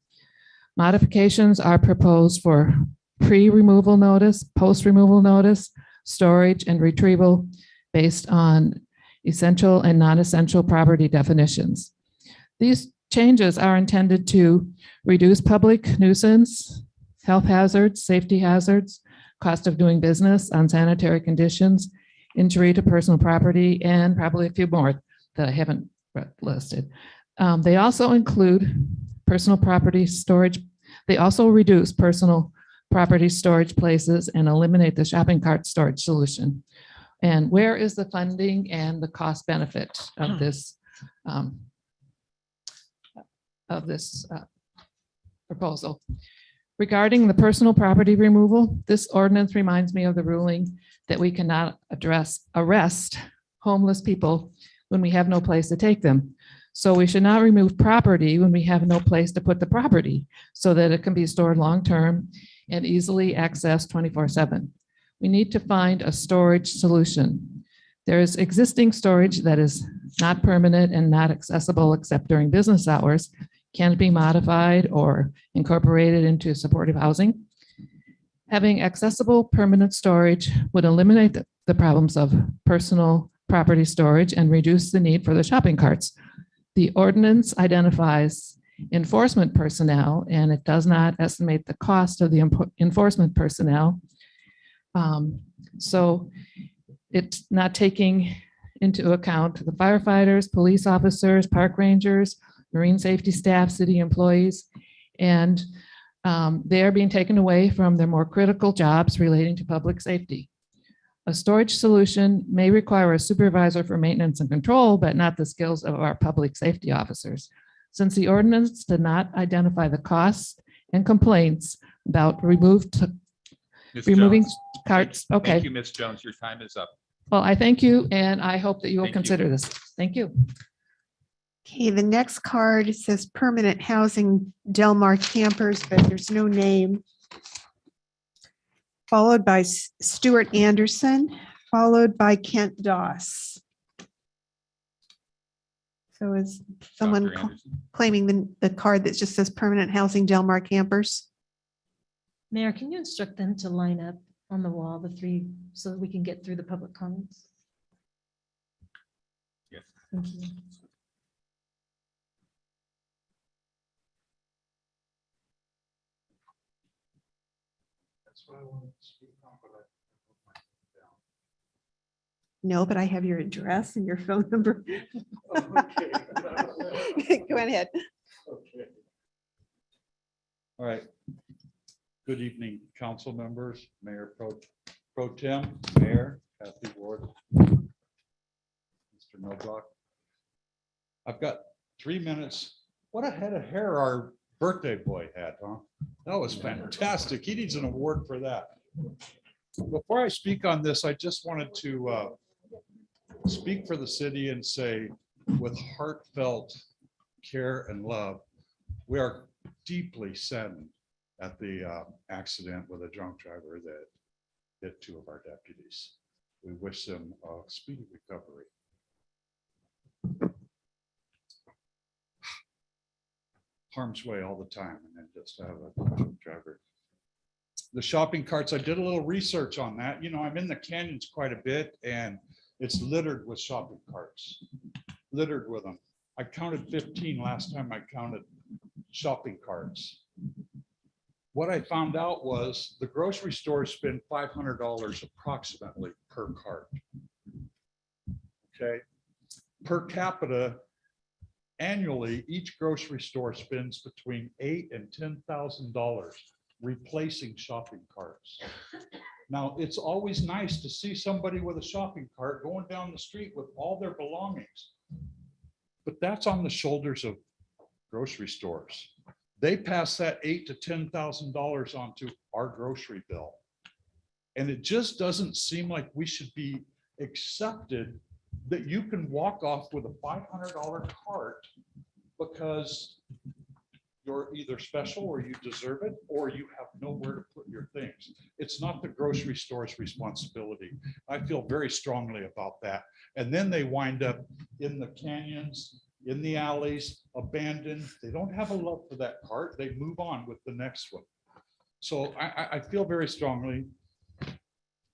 T: Modifications are proposed for pre-removal notice, post-removal notice, storage and retrieval based on essential and non-essential property definitions. These changes are intended to reduce public nuisance, health hazards, safety hazards, cost of doing business, unsanitary conditions, injury to personal property, and probably a few more that I haven't listed. They also include personal property storage. They also reduce personal property storage places and eliminate the shopping cart storage solution. And where is the funding and the cost benefit of this proposal? Regarding the personal property removal, this ordinance reminds me of the ruling that we cannot arrest homeless people when we have no place to take them. So we should not remove property when we have no place to put the property so that it can be stored long-term and easily accessed 24/7. We need to find a storage solution. There is existing storage that is not permanent and not accessible except during business hours, can be modified or incorporated into supportive housing. Having accessible permanent storage would eliminate the problems of personal property storage and reduce the need for the shopping carts. The ordinance identifies enforcement personnel, and it does not estimate the cost of the enforcement personnel. So it's not taking into account the firefighters, police officers, park rangers, marine safety staff, city employees, and they are being taken away from their more critical jobs relating to public safety. A storage solution may require a supervisor for maintenance and control, but not the skills of our public safety officers. Since the ordinance did not identify the costs and complaints about removing
B: Jones.
T: carts. Okay.
B: Thank you, Ms. Jones. Your time is up.
T: Well, I thank you, and I hope that you will
B: Thank you.
T: consider this. Thank you.
C: Okay, the next card says permanent housing Del Mar campers, but there's no name. Followed by Stuart Anderson, followed by Kent Doss. So is someone
B: Dr. Anderson.
C: claiming the card that just says permanent housing Del Mar campers?
M: Mayor, can you instruct them to line up on the wall, the three, so that we can get through the public comments?
B: Yes.
M: Thank you.
H: That's what I wanted to speak on, but I put my phone down.
C: No, but I have your address and your phone number.
H: Okay.
C: Go ahead.
H: Okay. All right. Good evening, council members, Mayor Pro Tem, Mayor, Kathy Ward, Mr. Noblock. I've got 3 minutes. What a head of hair our birthday boy had, huh? That was fantastic. He needs an award for that. Before I speak on this, I just wanted to speak for the city and say, with heartfelt care and love, we are deeply saddened at the accident with a drunk driver that hit 2 of our deputies. We wish them a speedy recovery. Harm's way all the time, and then just to have a drunk driver. The shopping carts, I did a little research on that. You know, I'm in the canyons quite a bit, and it's littered with shopping carts, littered with them. I counted 15 last time I counted shopping carts. What I found out was the grocery stores spend $500 approximately per cart. Okay, per capita, annually, each grocery store spends between $8,000 and $10,000 replacing shopping carts. Now, it's always nice to see somebody with a shopping cart going down the street with all their belongings, but that's on the shoulders of grocery stores. They pass that $8,000 to $10,000 onto our grocery bill. And it just doesn't seem like we should be accepted that you can walk off with a $500 cart because you're either special or you deserve it, or you have nowhere to put your things. It's not the grocery store's responsibility. I feel very strongly about that. And then they wind up in the canyons, in the alleys, abandoned. They don't have a love for that cart. They move on with the next one. So I feel very strongly.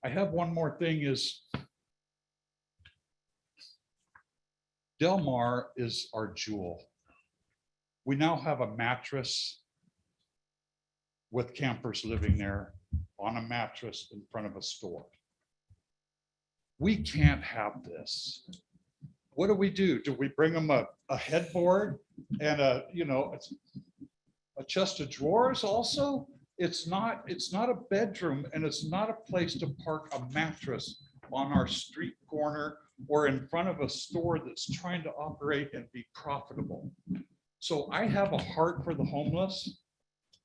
H: I have one more thing is Del Mar is our jewel. We now have a mattress with campers living there on a mattress in front of a store. We can't have this. What do? Do we bring them a headboard and a chest of drawers also? It's not a bedroom, and it's not a place to park a mattress on our street corner or in front of a store that's trying to operate and be profitable. So I have a heart for the homeless.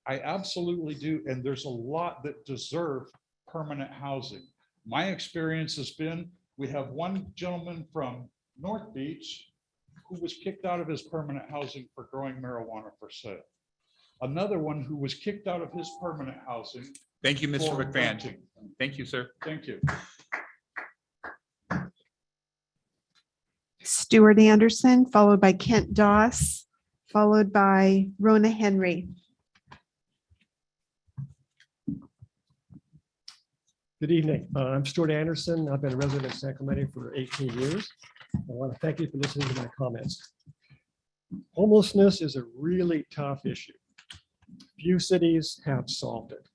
H: I absolutely do. And there's a lot that deserve permanent housing. My experience has been, we have one gentleman from North Beach who was kicked out of his permanent housing for growing marijuana for sale. Another one who was kicked out of his permanent housing.
B: Thank you, Mr.
H: for
B: McFadden.
H: renting.
B: Thank you, sir.
H: Thank you.
C: Stuart Anderson, followed by Kent Doss, followed by Rona Henry.
U: Good evening. I'm Stuart Anderson. I've been a resident of San Clemente for 18 years. I want to thank you for listening to my comments. Homelessness is a really tough issue. Few cities have solved it.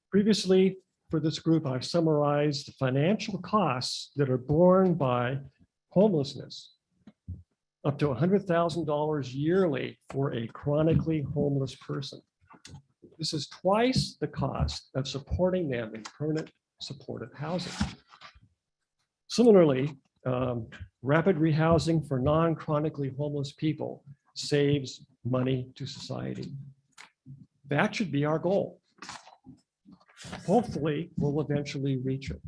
U: Previously, for this group, I've summarized the financial costs that are borne by homelessness, up to $100,000 yearly for a chronically homeless person. This is twice the cost of supporting them in permanent supportive housing. Similarly, rapid rehousing for non-chronically homeless people saves money to society. That should be our goal. Hopefully, we'll eventually reach it.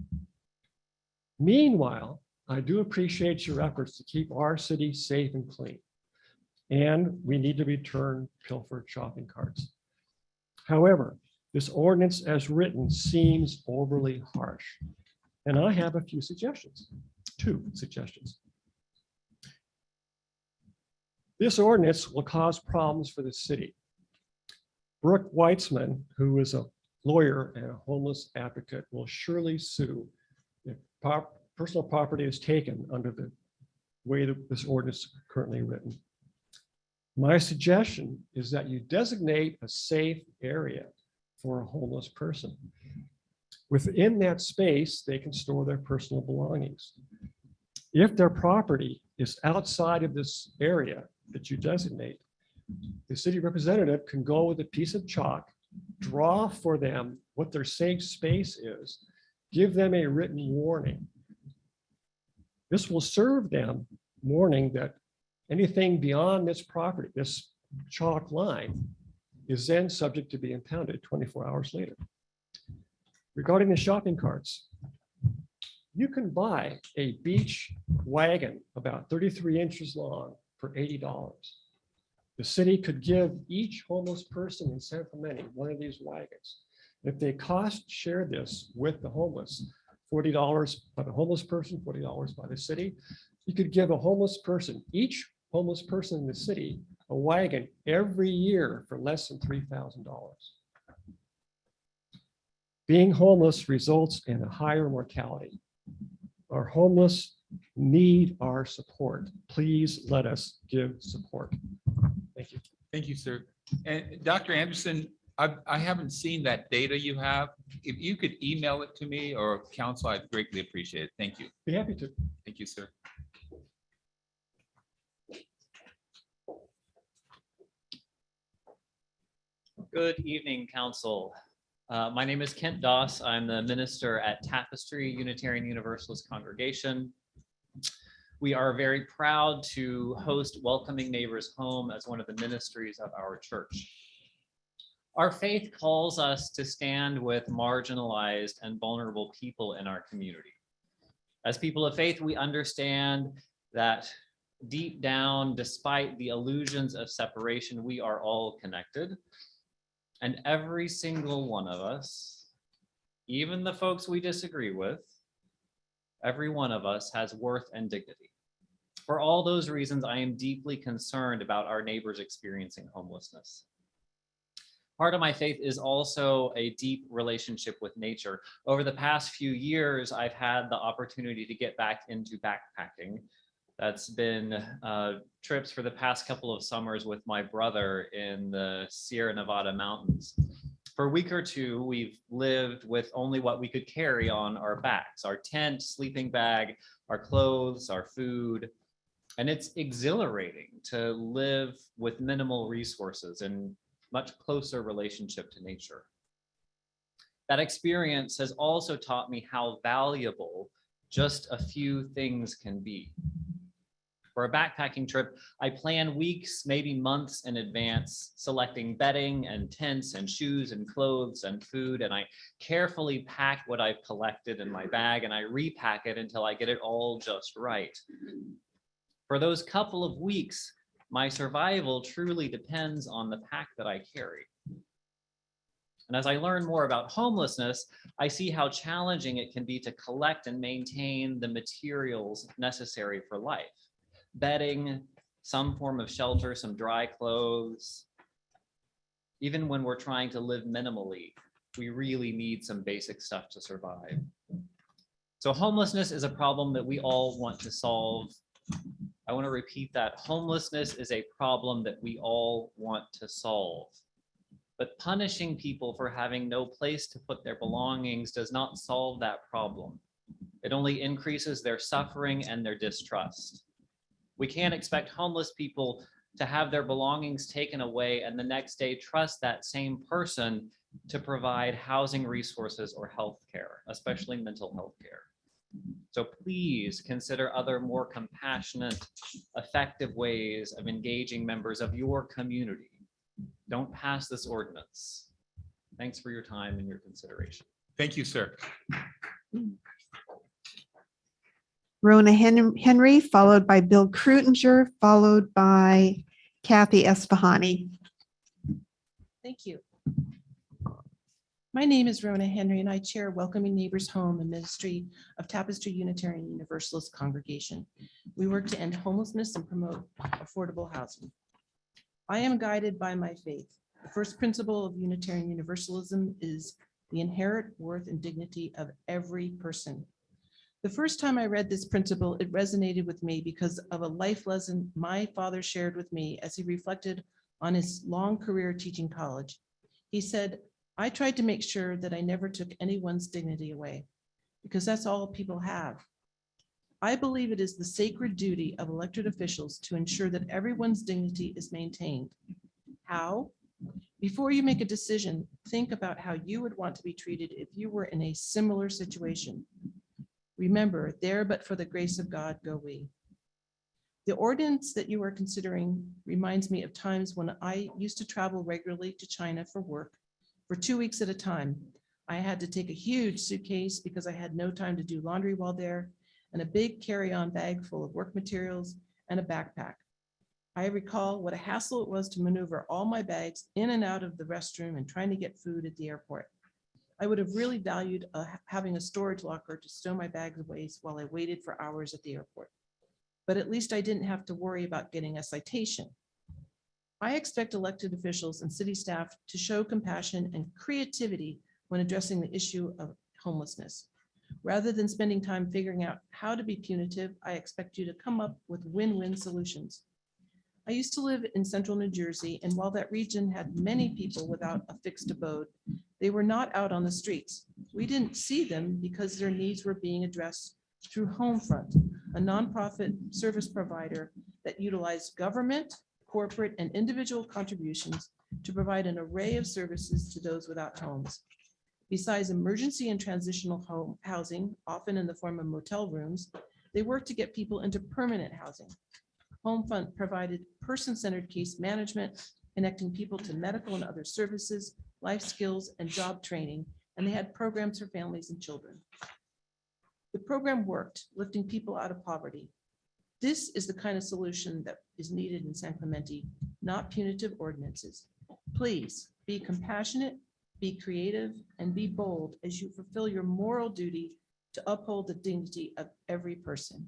U: Meanwhile, I do appreciate your efforts to keep our city safe and clean. And we need to return pilfered shopping carts. However, this ordinance as written seems overly harsh. And I have a few suggestions, 2 suggestions. This ordinance will cause problems for the city. Brooke Weitzman, who is a lawyer and a homeless advocate, will surely sue if personal property is taken under the way that this ordinance is currently written. My suggestion is that you designate a safe area for a homeless person. Within that space, they can store their personal belongings. If their property is outside of this area that you designate, the city representative can go with a piece of chalk, draw for them what their safe space is, give them a written warning. This will serve them warning that anything beyond this property, this chalk line, is then subject to be impounded 24 hours later. Regarding the shopping carts, you can buy a beach wagon about 33 inches long for $80. The city could give each homeless person in San Clemente one of these wagons. If they cost share this with the homeless, $40 by the homeless person, $40 by the city, you could give a homeless person, each homeless person in the city, a wagon every year for less than $3,000. Being homeless results in a higher mortality. Our homeless need our support. Please let us give support. Thank you.
B: Thank you, sir. And Dr. Anderson, I haven't seen that data you have. If you could email it to me or council, I'd greatly appreciate it. Thank you.
U: Be happy to.
B: Thank you, sir.
A: Good evening, council. My name is Kent Doss. I'm the minister at Tapestry Unitarian Universalist Congregation. We are very proud to host Welcoming Neighbors Home as one of the ministries of our church. Our faith calls us to stand with marginalized and vulnerable people in our community. As people of faith, we understand that deep down, despite the illusions of separation, we are all connected. And every single one of us, even the folks we disagree with, every one of us has worth and dignity. For all those reasons, I am deeply concerned about our neighbors experiencing homelessness. Part of my faith is also a deep relationship with nature. Over the past few years, I've had the opportunity to get back into backpacking. That's been trips for the past couple of summers with my brother in the Sierra Nevada mountains. For a week or two, we've lived with only what we could carry on our backs, our tent, sleeping bag, our clothes, our food. And it's exhilarating to live with minimal resources and much closer relationship to nature. That experience has also taught me how valuable just a few things can be. For a backpacking trip, I plan weeks, maybe months in advance, selecting bedding and tents and shoes and clothes and food, and I carefully pack what I've collected in my bag and I repack it until I get it all just right. For those couple of weeks, my survival truly depends on the pack that I carry. And as I learn more about homelessness, I see how challenging it can be to collect and maintain the materials necessary for life. Bedding, some form of shelter, some dry clothes. Even when we're trying to live minimally, we really need some basic stuff to survive. So homelessness is a problem that we all want to solve. I want to repeat that. Homelessness is a problem that we all want to solve. But punishing people for having no place to put their belongings does not solve that problem. It only increases their suffering and their distrust. We can't expect homeless people to have their belongings taken away and the next day trust that same person to provide housing resources or health care, especially mental health care. So please consider other more compassionate, effective ways of engaging members of your community. Don't pass this ordinance. Thanks for your time and your consideration.
B: Thank you, sir.
C: Rona Henry, followed by Bill Krutinger, followed by Kathy Espahani.
V: Thank you. My name is Rona Henry and I chair Welcoming Neighbors Home and Ministry of Tapestry Unitarian Universalist Congregation. We work to end homelessness and promote affordable housing. I am guided by my faith. The first principle of Unitarian Universalism is the inherent worth and dignity of every person. The first time I read this principle, it resonated with me because of a life lesson my father shared with me as he reflected on his long career teaching college. He said, I tried to make sure that I never took anyone's dignity away because that's all people have. I believe it is the sacred duty of elected officials to ensure that everyone's dignity is maintained. How? Before you make a decision, think about how you would want to be treated if you were in a similar situation. Remember, there but for the grace of God go we. The ordinance that you are considering reminds me of times when I used to travel regularly to China for work for 2 weeks at a time. I had to take a huge suitcase because I had no time to do laundry while there, and a big carry-on bag full of work materials and a backpack. I recall what a hassle it was to maneuver all my bags in and out of the restroom and trying to get food at the airport. I would have really valued having a storage locker to stow my bags away while I waited for hours at the airport. But at least I didn't have to worry about getting a citation. I expect elected officials and city staff to show compassion and creativity when addressing the issue of homelessness. Rather than spending time figuring out how to be punitive, I expect you to come up with win-win solutions. I used to live in central New Jersey, and while that region had many people without a fixed abode, they were not out on the streets. We didn't see them because their needs were being addressed through Homefront, a nonprofit service provider that utilized government, corporate, and individual contributions to provide an array of services to those without homes. Besides emergency and transitional home housing, often in the form of motel rooms, they work to get people into permanent housing. Homefront provided person-centered case management, connecting people to medical and other services, life skills, and job training, and they had programs for families and children. The program worked, lifting people out of poverty. This is the kind of solution that is needed in San Clemente, not punitive ordinances. Please be compassionate, be creative, and be bold as you fulfill your moral duty to uphold the dignity of every person.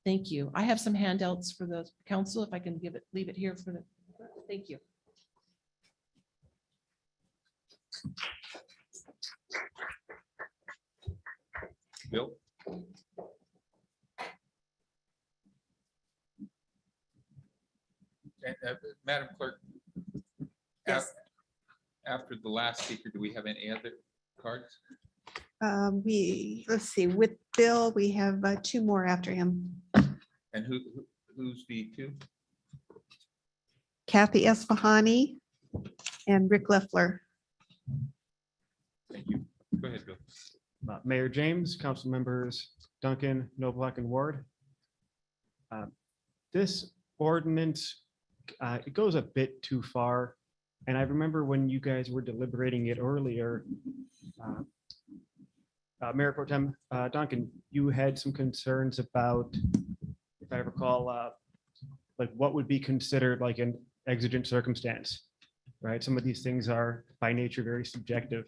V: Thank you. I have some handouts for the council, if I can leave it here for the, thank you.
B: Bill? And, Madam Clerk,
C: Yes.
B: after the last speaker, do we have any other cards?
C: Let's see, with Bill, we have two more after him.
B: And who's the two?
C: Kathy Esfahani and Rick Leffler.
B: Thank you. Go ahead, Bill.
D: Mayor James, council members Duncan, Noblock, and Ward. This ordinance, it goes a bit too far. And I remember when you guys were deliberating it earlier, Mayor Pro Tem Duncan, you had some concerns about, if I recall, like what would be considered like an exigent circumstance, right? Some of these things are by nature very subjective.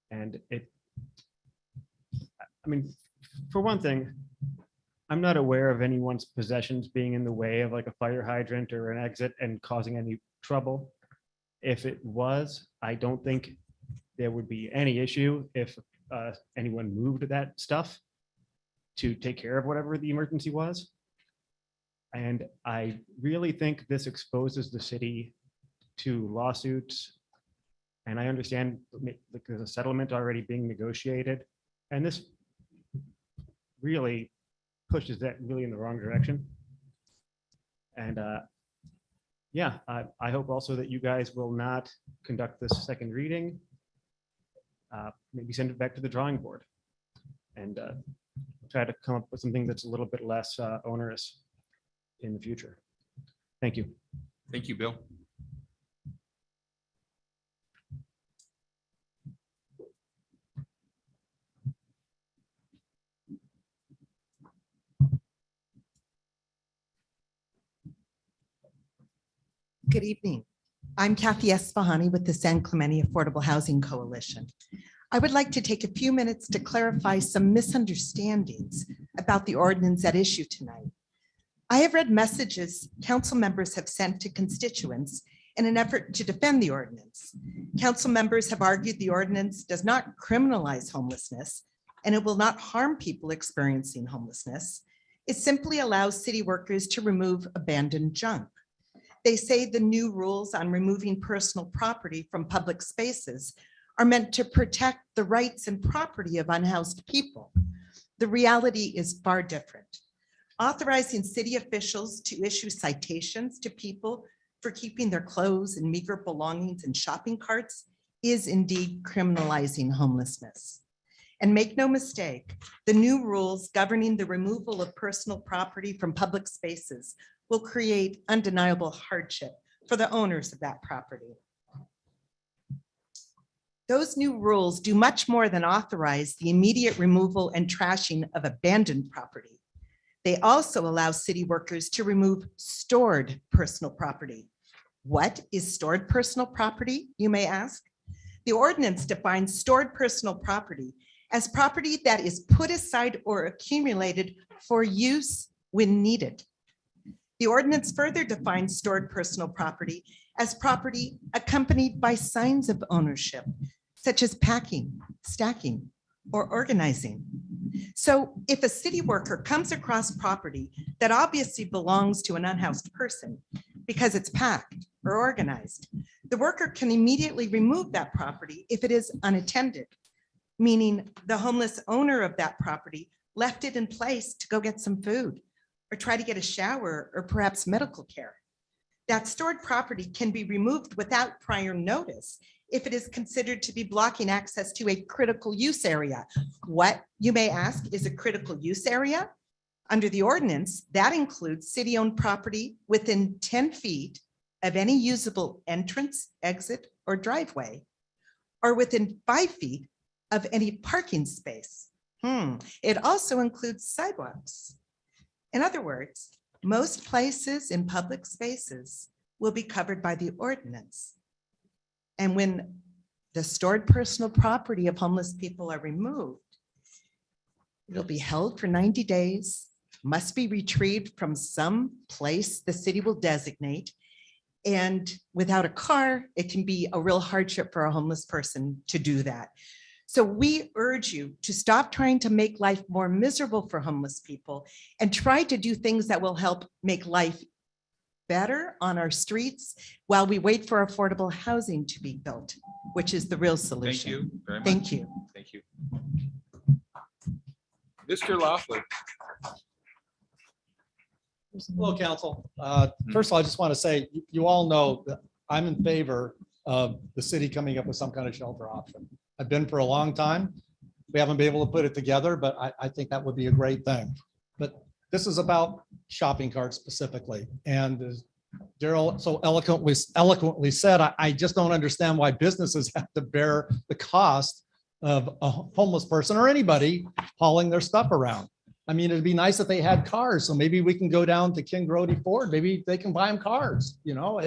D: And I mean, for one thing, I'm not aware of anyone's possessions being in the way of like a fire hydrant or an exit and causing any trouble. If it was, I don't think there would be any issue if anyone moved that stuff to take care of whatever the emergency was. And I really think this exposes the city to lawsuits. And I understand there's a settlement already being negotiated. And this really pushes that really in the wrong direction. And yeah, I hope also that you guys will not conduct this second reading. Maybe send it back to the drawing board and try to come up with something that's a little bit less onerous in the future. Thank you.
B: Thank you, Bill.
E: Good evening. I'm Kathy Esfahani with the San Clemente Affordable Housing Coalition. I would like to take a few minutes to clarify some misunderstandings about the ordinance at issue tonight. I have read messages council members have sent to constituents in an effort to defend the ordinance. Council members have argued the ordinance does not criminalize homelessness and it will not harm people experiencing homelessness. It simply allows city workers to remove abandoned junk. They say the new rules on removing personal property from public spaces are meant to protect the rights and property of unhoused people. The reality is far different. Authorizing city officials to issue citations to people for keeping their clothes and meager belongings in shopping carts is indeed criminalizing homelessness. And make no mistake, the new rules governing the removal of personal property from public spaces will create undeniable hardship for the owners of that property. Those new rules do much more than authorize the immediate removal and trashing of abandoned property. They also allow city workers to remove stored personal property. What is stored personal property, you may ask? The ordinance defines stored personal property as property that is put aside or accumulated for use when needed. The ordinance further defines stored personal property as property accompanied by signs of ownership, such as packing, stacking, or organizing. So if a city worker comes across property that obviously belongs to an unhoused person because it's packed or organized, the worker can immediately remove that property if it is unattended, meaning the homeless owner of that property left it in place to go get some food or try to get a shower or perhaps medical care. That stored property can be removed without prior notice if it is considered to be blocking access to a critical use area. What, you may ask, is a critical use area? Under the ordinance, that includes city-owned property within 10 feet of any usable entrance, exit, or driveway, or within 5 feet of any parking space. It also includes sidewalks. In other words, most places in public spaces will be covered by the ordinance. And when the stored personal property of homeless people are removed, it'll be held for 90 days, must be retrieved from some place the city will designate. And without a car, it can be a real hardship for a homeless person to do that. So we urge you to stop trying to make life more miserable for homeless people and try to do things that will help make life better on our streets while we wait for affordable housing to be built, which is the real
B: Thank
E: solution.
B: you very much.
E: Thank you.
B: Thank you. Mr. Loeffler.
I: Hello, council. First of all, I just want to say, you all know that I'm in favor of the city coming up with some kind of shelter option. I've been for a long time. We haven't been able to put it together, but I think that would be a great thing. But this is about shopping carts specifically. And as Daryl so eloquently said, I just don't understand why businesses have to bear the cost of a homeless person or anybody hauling their stuff around. I mean, it'd be nice if they had cars. So maybe we can go down to King Grody Ford. Maybe they can buy them cars, you know,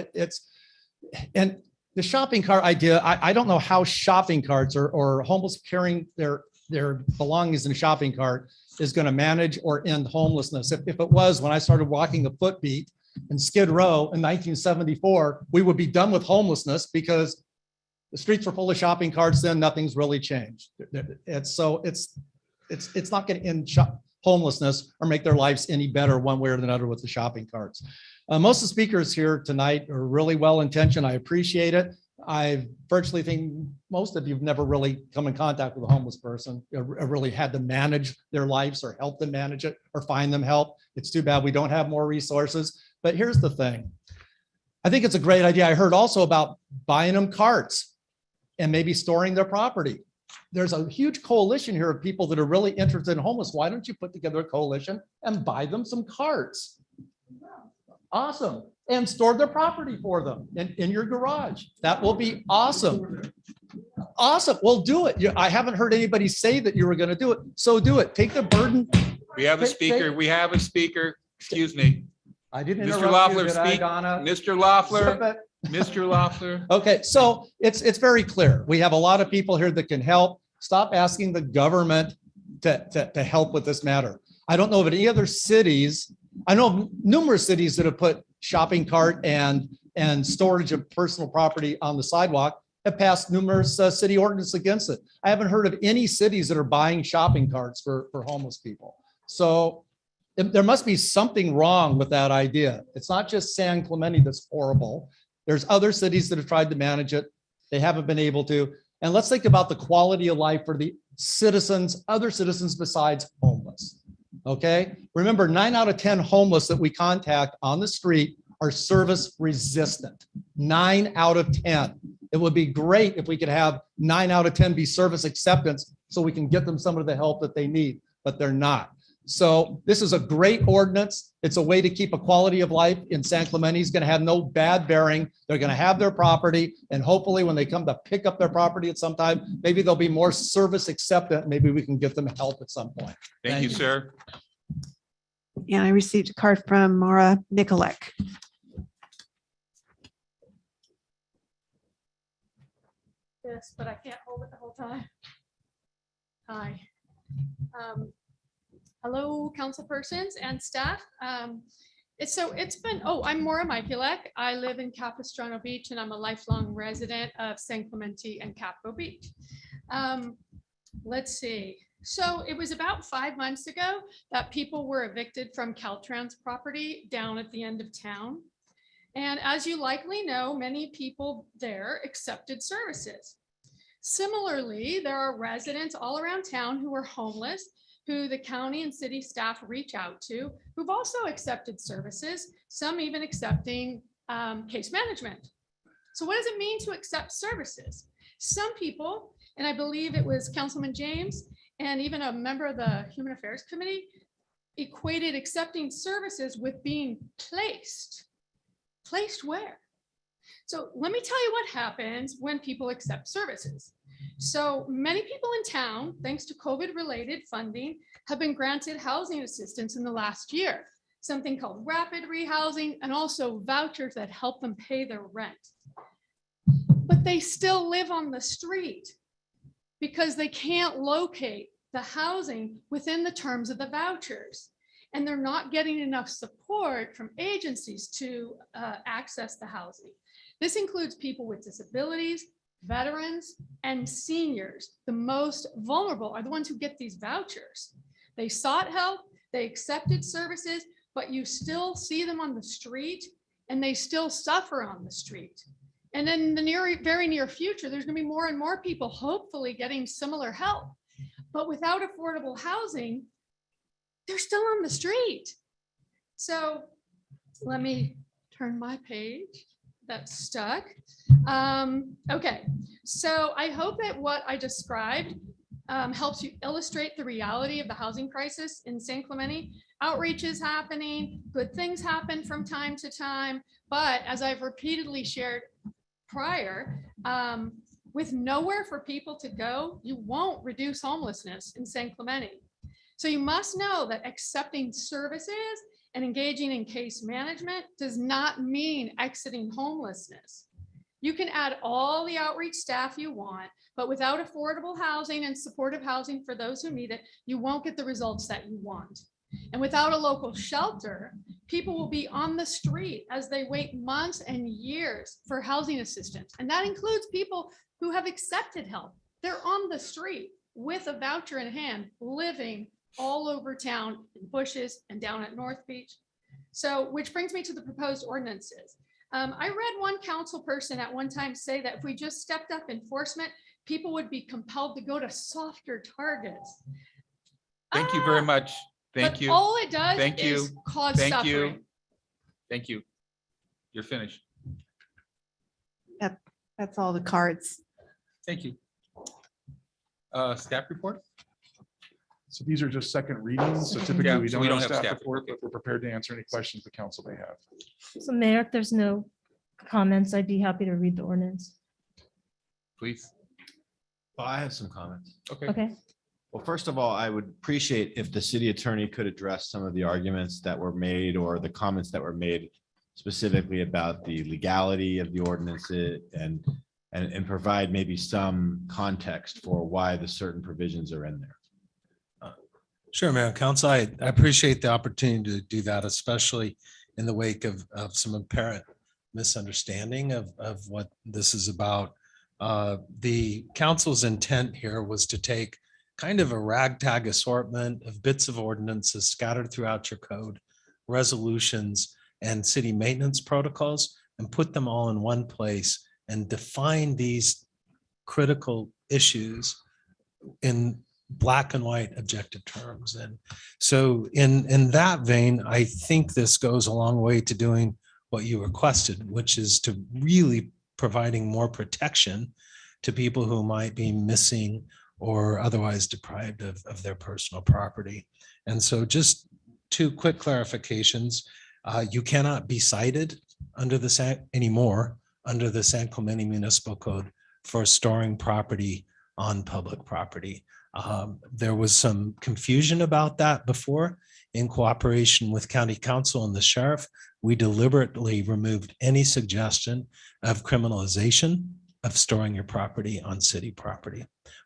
I: and the shopping cart idea, I don't know how shopping carts or homeless carrying their belongings in a shopping cart is going to manage or end homelessness. If it was, when I started walking the footbeat in Skid Row in 1974, we would be done with homelessness because the streets were full of shopping carts. Then nothing's really changed. It's not going to end homelessness or make their lives any better one way or another with the shopping carts. Most of the speakers here tonight are really well-intentioned. I appreciate it. I virtually think most of you have never really come in contact with a homeless person, or really had to manage their lives or help them manage it or find them help. It's too bad we don't have more resources. But here's the thing. I think it's a great idea. I heard also about buying them carts and maybe storing their property. There's a huge coalition here of people that are really interested in homeless. Why don't you put together a coalition and buy them some carts? Awesome. And store their property for them in your garage. That will be awesome. Awesome. Well, do it. I haven't heard anybody say that you were going to do it. So do it. Take the burden.
B: We have a speaker. We have a speaker. Excuse me.
I: I didn't
B: Mr.
I: interrupt
B: Loeffler,
I: you, did I,
B: speak.
I: Donna?
B: Mr. Loeffler. Mr. Loeffler.
I: Okay, so it's very clear. We have a lot of people here that can help. Stop asking the government to help with this matter. I don't know of any other cities. I know of numerous cities that have put shopping cart and storage of personal property on the sidewalk, have passed numerous city ordinances against it. I haven't heard of any cities that are buying shopping carts for homeless people. So there must be something wrong with that idea. It's not just San Clemente that's horrible. There's other cities that have tried to manage it. They haven't been able to. And let's think about the quality of life for the citizens, other citizens besides homeless. Okay. Remember, 9 out of 10 homeless that we contact on the street are service resistant. 9 out of 10. It would be great if we could have 9 out of 10 be service acceptance so we can get them some of the help that they need, but they're not. So this is a great ordinance. It's a way to keep a quality of life in San Clemente. It's going to have no bad bearing. They're going to have their property. And hopefully when they come to pick up their property at some time, maybe they'll be more service acceptant. Maybe we can get them help at some point.
B: Thank you, sir.
C: And I received a card from Mara Nikolek.
J: Yes, but I can't hold it the whole time. Hi. Hello, council persons and staff. It's been, I'm Maura Mikulek. I live in Capistrano Beach and I'm a lifelong resident of San Clemente and Cappa Beach. Let's see. So it was about 5 months ago that people were evicted from Caltrans property down at the end of town. And as you likely know, many people there accepted services. Similarly, there are residents all around town who are homeless, who the county and city staff reach out to, who've also accepted services, some even accepting case management. So what does it mean to accept services? Some people, and I believe it was Councilman James and even a member of the Human Affairs Committee, equated accepting services with being placed. Placed where? So let me tell you what happens when people accept services. So many people in town, thanks to COVID-related funding, have been granted housing assistance in the last year, something called rapid rehousing and also vouchers that help them pay their rent. But they still live on the street because they can't locate the housing within the terms of the vouchers. And they're not getting enough support from agencies to access the housing. This includes people with disabilities, veterans, and seniors. The most vulnerable are the ones who get these vouchers. They sought help, they accepted services, but you still see them on the street and they still suffer on the street. And in the very near future, there's gonna be more and more people hopefully getting similar help. But without affordable housing, they're still on the street. So let me turn my page. That's stuck. Okay, so I hope that what I described helps you illustrate the reality of the housing crisis in San Clemente. Outreach is happening, good things happen from time to time, but as I've repeatedly shared prior, with nowhere for people to go, you won't reduce homelessness in San Clemente. So you must know that accepting services and engaging in case management does not mean exiting homelessness. You can add all the outreach staff you want, but without affordable housing and supportive housing for those who need it, you won't get the results that you want. And without a local shelter, people will be on the street as they wait months and years for housing assistance. And that includes people who have accepted help. They're on the street with a voucher in hand, living all over town in Bushes and down at North Beach. So, which brings me to the proposed ordinances. I read one council person at one time say that if we just stepped up enforcement, people would be compelled to go to softer targets.
B: Thank you very much. Thank
J: But
B: you.
J: all it does
B: Thank you.
J: is cause
B: Thank
J: suffering.
B: you. Thank you. You're finished.
C: Yep, that's all the cards.
B: Thank you. Staff report?
H: So these are just second readings. So typically
B: Yeah,
H: we
B: so
H: don't have staff report, but we're prepared to answer any questions the council may have.
M: So Mayor, if there's no comments, I'd be happy to read the ordinance.
B: Please.
L: Well, I have some comments.
M: Okay.
L: Well, first of all, I would appreciate if the city attorney could address some of the arguments that were made or the comments that were made specifically about the legality of the ordinance and provide maybe some context for why the certain provisions are in there.
S: Sure, Mayor and Council. I appreciate the opportunity to do that, especially in the wake of some apparent misunderstanding of what this is about. The council's intent here was to take kind of a ragtag assortment of bits of ordinances scattered throughout your code, resolutions, and city maintenance protocols, and put them all in one place and define these critical issues in black and white objective terms. And so in that vein, I think this goes a long way to doing what you requested, which is to really providing more protection to people who might be missing or otherwise deprived of their personal property. And so just two quick clarifications. You cannot be cited under the anymore under the San Clemente Municipal Code for storing property on public property. There was some confusion about that before. In cooperation with county council and the sheriff, we deliberately removed any suggestion of criminalization of storing your property on city property,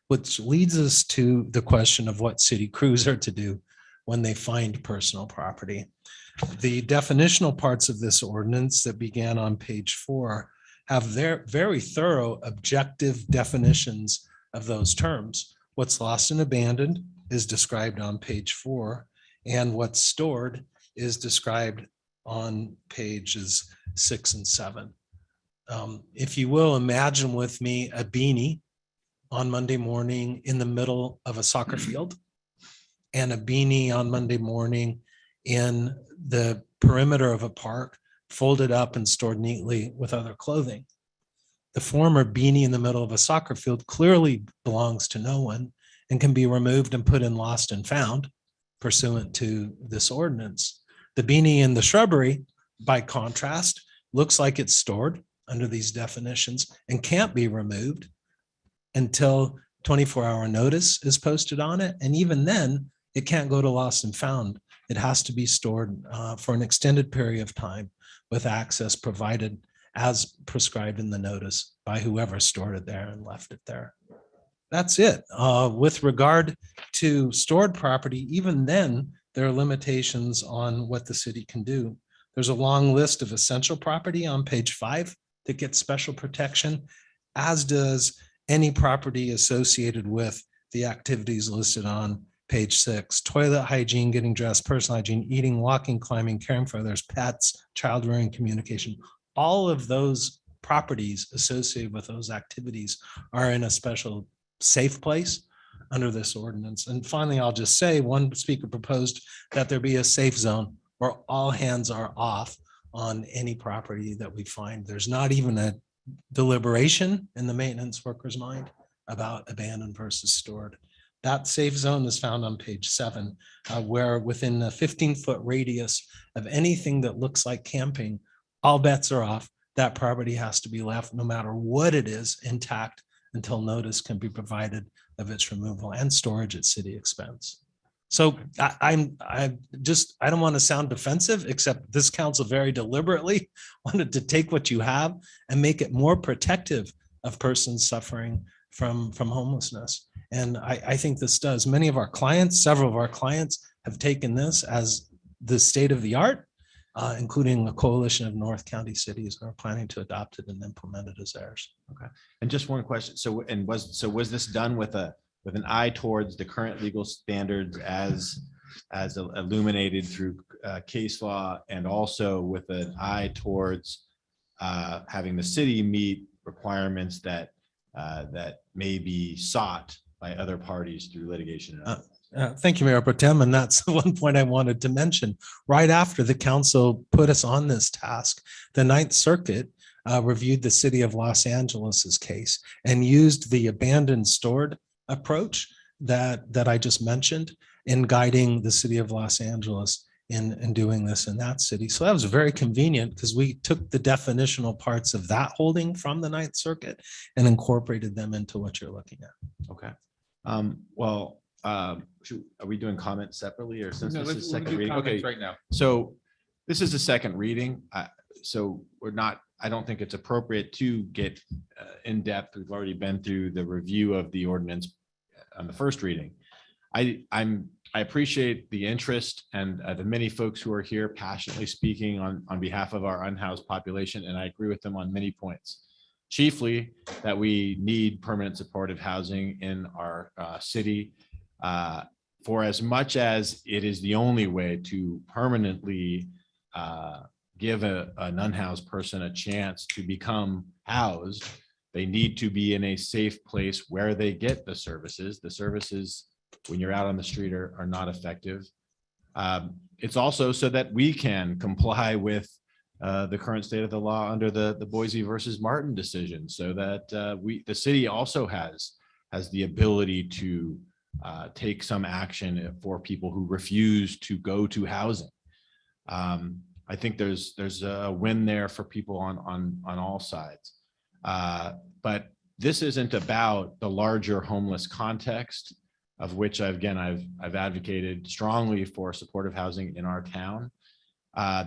S: which leads us to the question of what city crews are to do when they find personal property. The definitional parts of this ordinance that began on page 4 have their very thorough objective definitions of those terms. What's lost and abandoned is described on page 4, and what's stored is described on pages 6 and 7. If you will, imagine with me a beanie on Monday morning in the middle of a soccer field, and a beanie on Monday morning in the perimeter of a park, folded up and stored neatly with other clothing. The former beanie in the middle of a soccer field clearly belongs to no one and can be removed and put in lost and found pursuant to this ordinance. The beanie in the shrubbery, by contrast, looks like it's stored under these definitions and can't be removed until 24-hour notice is posted on it. And even then, it can't go to lost and found. It has to be stored for an extended period of time with access provided as prescribed in the notice by whoever stored it there and left it there. That's it. With regard to stored property, even then, there are limitations on what the city can do. There's a long list of essential property on page 5 that gets special protection, as does any property associated with the activities listed on page 6: toilet hygiene, getting dressed, personal hygiene, eating, walking, climbing, caring for others, pets, child rearing, communication. All of those properties associated with those activities are in a special safe place under this ordinance. And finally, I'll just say, one speaker proposed that there be a safe zone where all hands are off on any property that we find. There's not even a deliberation in the maintenance worker's mind about abandoned versus stored. That safe zone is found on page 7, where within a 15-foot radius of anything that looks like camping, all bets are off. That property has to be left, no matter what it is, intact until notice can be provided of its removal and storage at city expense. So I don't want to sound defensive, except this council very deliberately wanted to take what you have and make it more protective of persons suffering from homelessness. And I think this does. Many of our clients, several of our clients have taken this as the state of the art, including a coalition of North County cities are planning to adopt it and implement it as theirs.
L: Okay. And just one question. So was this done with an eye towards the current legal standards as illuminated through case law, and also with an eye towards having the city meet requirements that may be sought by other parties through litigation?
S: Thank you, Mayor Pro Tem. And that's the one point I wanted to mention. Right after the council put us on this task, the Ninth Circuit reviewed the city of Los Angeles's case and used the abandoned stored approach that I just mentioned in guiding the city of Los Angeles in doing this in that city. So that was very convenient because we took the definitional parts of that holding from the Ninth Circuit and incorporated them into what you're looking at.
L: Okay. Are we doing comments separately, or since
B: No,
L: this is
B: let's
L: second
B: do
L: reading?
B: comments
L: Okay,
B: right now.
L: so this is the second reading. So I don't think it's appropriate to get in depth. We've already been through the review of the ordinance on the first reading. I appreciate the interest and the many folks who are here passionately speaking on behalf of our unhoused population, and I agree with them on many points. Chiefly that we need permanent supportive housing in our city, for as much as it is the only way to permanently give an unhoused person a chance to become housed. They need to be in a safe place where they get the services. The services, when you're out on the street, are not effective. It's also so that we can comply with the current state of the law under the Boise versus Martin decision, so that the city also has the ability to take some action for people who refuse to go to housing. I think there's a win there for people on all sides. But this isn't about the larger homeless context. of which I've advocated strongly for supportive housing in our town.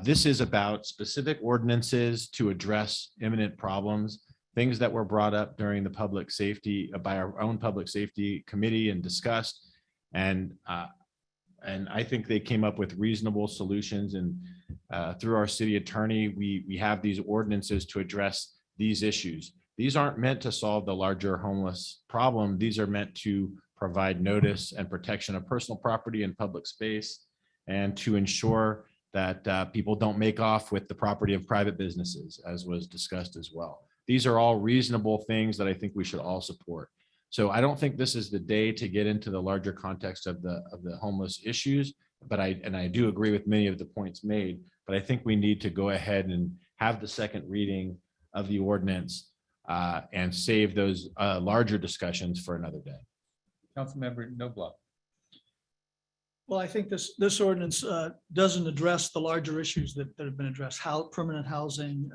L: This is about specific ordinances to address imminent problems, things that were brought up during the public safety, by our own public safety committee and discussed. And I think they came up with reasonable solutions. And through our city attorney, we have these ordinances to address these issues. These aren't meant to solve the larger homeless problem. These are meant to provide notice and protection of personal property and public space, and to ensure that people don't make off with the property of private businesses, as was discussed as well. These are all reasonable things that I think we should all support. So I don't think this is the day to get into the larger context of the homeless issues, but I do agree with many of the points made, but I think we need to go ahead and have the second reading of the ordinance and save those larger discussions for another day.
B: Councilmember Noblock.
K: Well, I think this ordinance doesn't address the larger issues that have been addressed, how permanent housing.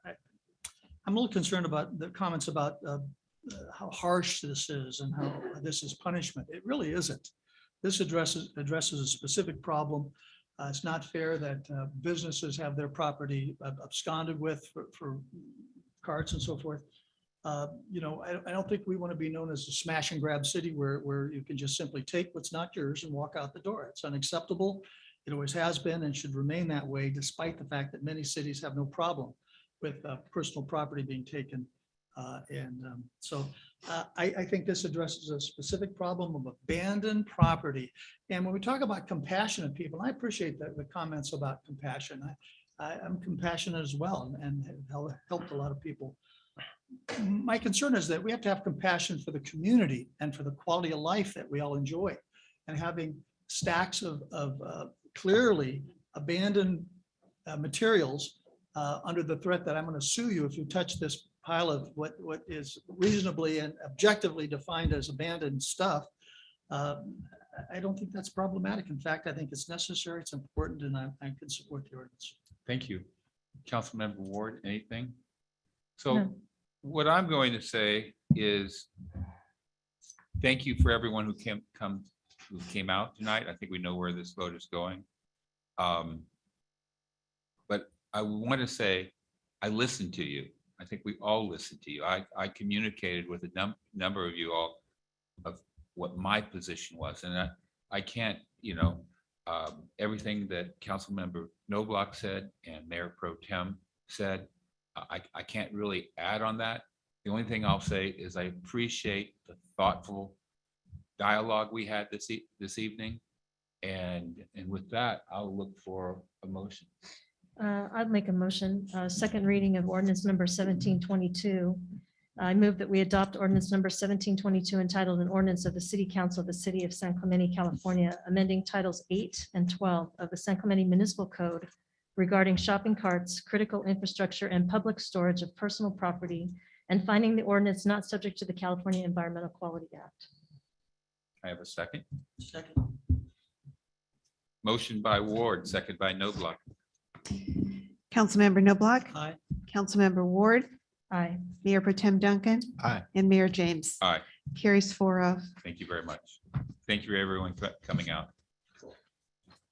K: I'm a little concerned about the comments about how harsh this is and how this is punishment. It really isn't. This addresses a specific problem. It's not fair that businesses have their property absconded with for carts and so forth. You know, I don't think we want to be known as a smash and grab city where you can just simply take what's not yours and walk out the door. It's unacceptable. It always has been and should remain that way, despite the fact that many cities have no problem with personal property being taken. I think this addresses a specific problem of abandoned property. And when we talk about compassionate people, I appreciate the comments about compassion. I'm compassionate as well and have helped a lot of people. My concern is that we have to have compassion for the community and for the quality of life that we all enjoy. And having stacks of clearly abandoned materials under the threat that I'm going to sue you if you touch this pile of what is reasonably and objectively defined as abandoned stuff. I don't think that's problematic. In fact, I think it's necessary, it's important, and I can support the ordinance.
B: Thank you. Councilmember Ward, anything? So
M: No.
B: What I'm going to say is thank you for everyone who came out tonight. I think we know where this vote is going. But I want to say I listened to you. I think we all listened to you. I communicated with a number of you all of what my position was, and I can't, everything that Councilmember Noblock said and Mayor Pro Tem said, I can't really add on that. The only thing I'll say is I appreciate the thoughtful dialogue we had this evening, and with that, I'll look for a motion.
M: I'd make a motion, second reading of ordinance number 1722. I move that we adopt ordinance number 1722 entitled an ordinance of the City Council of the City of San Clemente, California, amending titles 8 and 12 of the San Clemente Municipal Code regarding shopping carts, critical infrastructure, and public storage of personal property, and finding the ordinance not subject to the California Environmental Quality Act.
B: I have a second.
K: Second.
B: Motion by Ward, second by Noblock.
C: Councilmember Noblock.
K: Aye.
C: Councilmember Ward.
M: Aye.
C: Mayor Pro Tem Duncan.
L: Aye.
C: And Mayor James.
B: Aye.
C: Carries 4-0.
B: Thank you very much. Thank you, everyone, for coming out.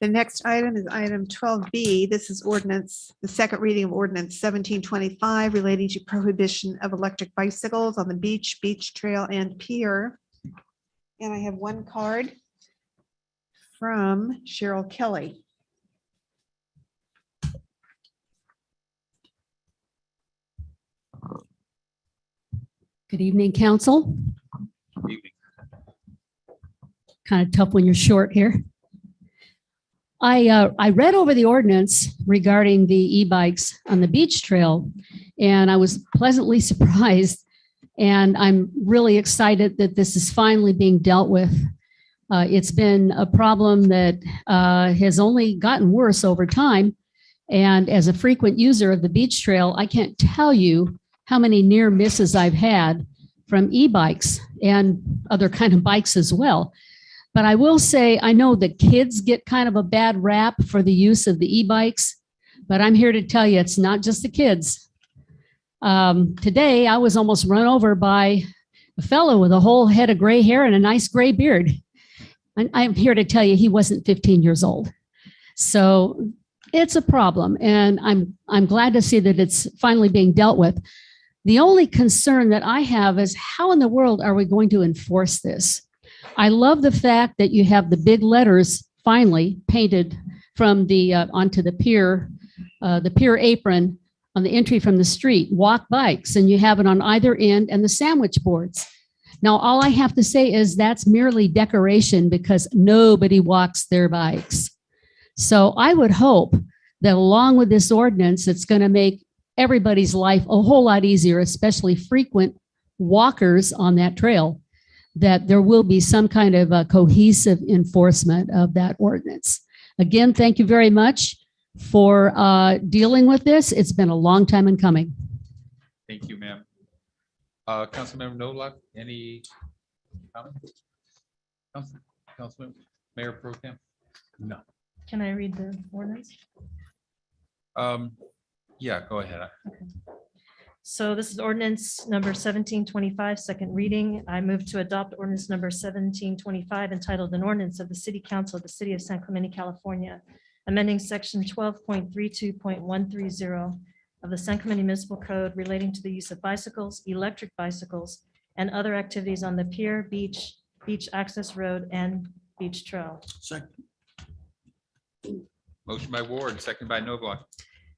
C: The next item is item 12B. This is ordinance, the second reading of ordinance 1725 relating to prohibition of electric bicycles on the beach, beach trail, and pier. And I have one card from Cheryl Kelly.
N: Good evening, council.
B: Good evening.
N: Kind of tough when you're short here. I read over the ordinance regarding the e-bikes on the beach trail, and I was pleasantly surprised. And I'm really excited that this is finally being dealt with. It's been a problem that has only gotten worse over time. And as a frequent user of the beach trail, I can't tell you how many near misses I've had from e-bikes and other kind of bikes as well. But I will say, I know the kids get kind of a bad rap for the use of the e-bikes, but I'm here to tell you, it's not just the kids. Today, I was almost run over by a fellow with a whole head of gray hair and a nice gray beard. I'm here to tell you, he wasn't 15 years old. So it's a problem, and I'm glad to see that it's finally being dealt with. The only concern that I have is how in the world are we going to enforce this? I love the fact that you have the big letters finally painted from the onto the pier apron on the entry from the street, walk bikes, and you have it on either end and the sandwich boards. Now, all I have to say is that's merely decoration because nobody walks their bikes. So I would hope that along with this ordinance, it's going to make everybody's life a whole lot easier, especially frequent walkers on that trail, that there will be some kind of a cohesive enforcement of that ordinance. Again, thank you very much for dealing with this. It's been a long time in coming.
B: Thank you, ma'am. Councilmember Nolak, any comments? Councilmember, Mayor Pro Tem? No.
M: Can I read the ordinance?
B: Yeah, go ahead.
M: So this is ordinance number 1725, second reading. I move to adopt ordinance number 1725 entitled an ordinance of the City Council of the City of San Clemente, California, amending section 12.32.130 of the San Clemente Municipal Code relating to the use of bicycles, electric bicycles, and other activities on the pier, beach access road, and beach trail.
K: Second.
B: Motion by Ward, second by Noblock.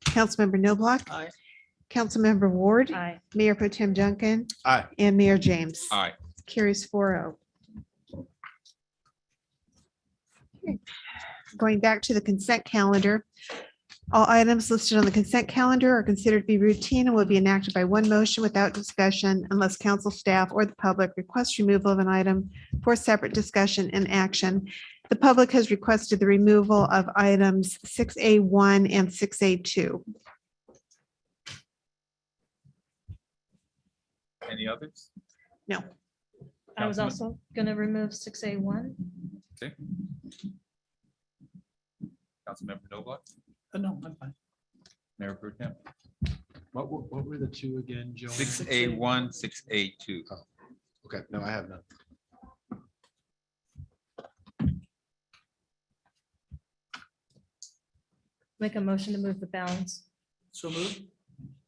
C: Councilmember Noblock.
K: Aye.
C: Councilmember Ward.
M: Aye.
C: Mayor Pro Tem Duncan.
L: Aye.
C: And Mayor James.
B: Aye.
C: Carries 4-0. Okay. Going back to the consent calendar. All items listed on the consent calendar are considered to be routine and will be enacted by one motion without discussion unless council staff or the public requests removal of an item for separate discussion and action. The public has requested the removal of items 6A1 and 6A2.
B: Any others?
C: No.
M: I was also going to remove 6A1.
B: Okay. Councilmember Noblock,
K: No, I'm fine.
B: Mayor Pro Tem.
L: What were the two again, Joe?
B: 6A1, 6A2.
L: Okay, no, I have none.
M: Make a motion to move the balance.
K: So moved.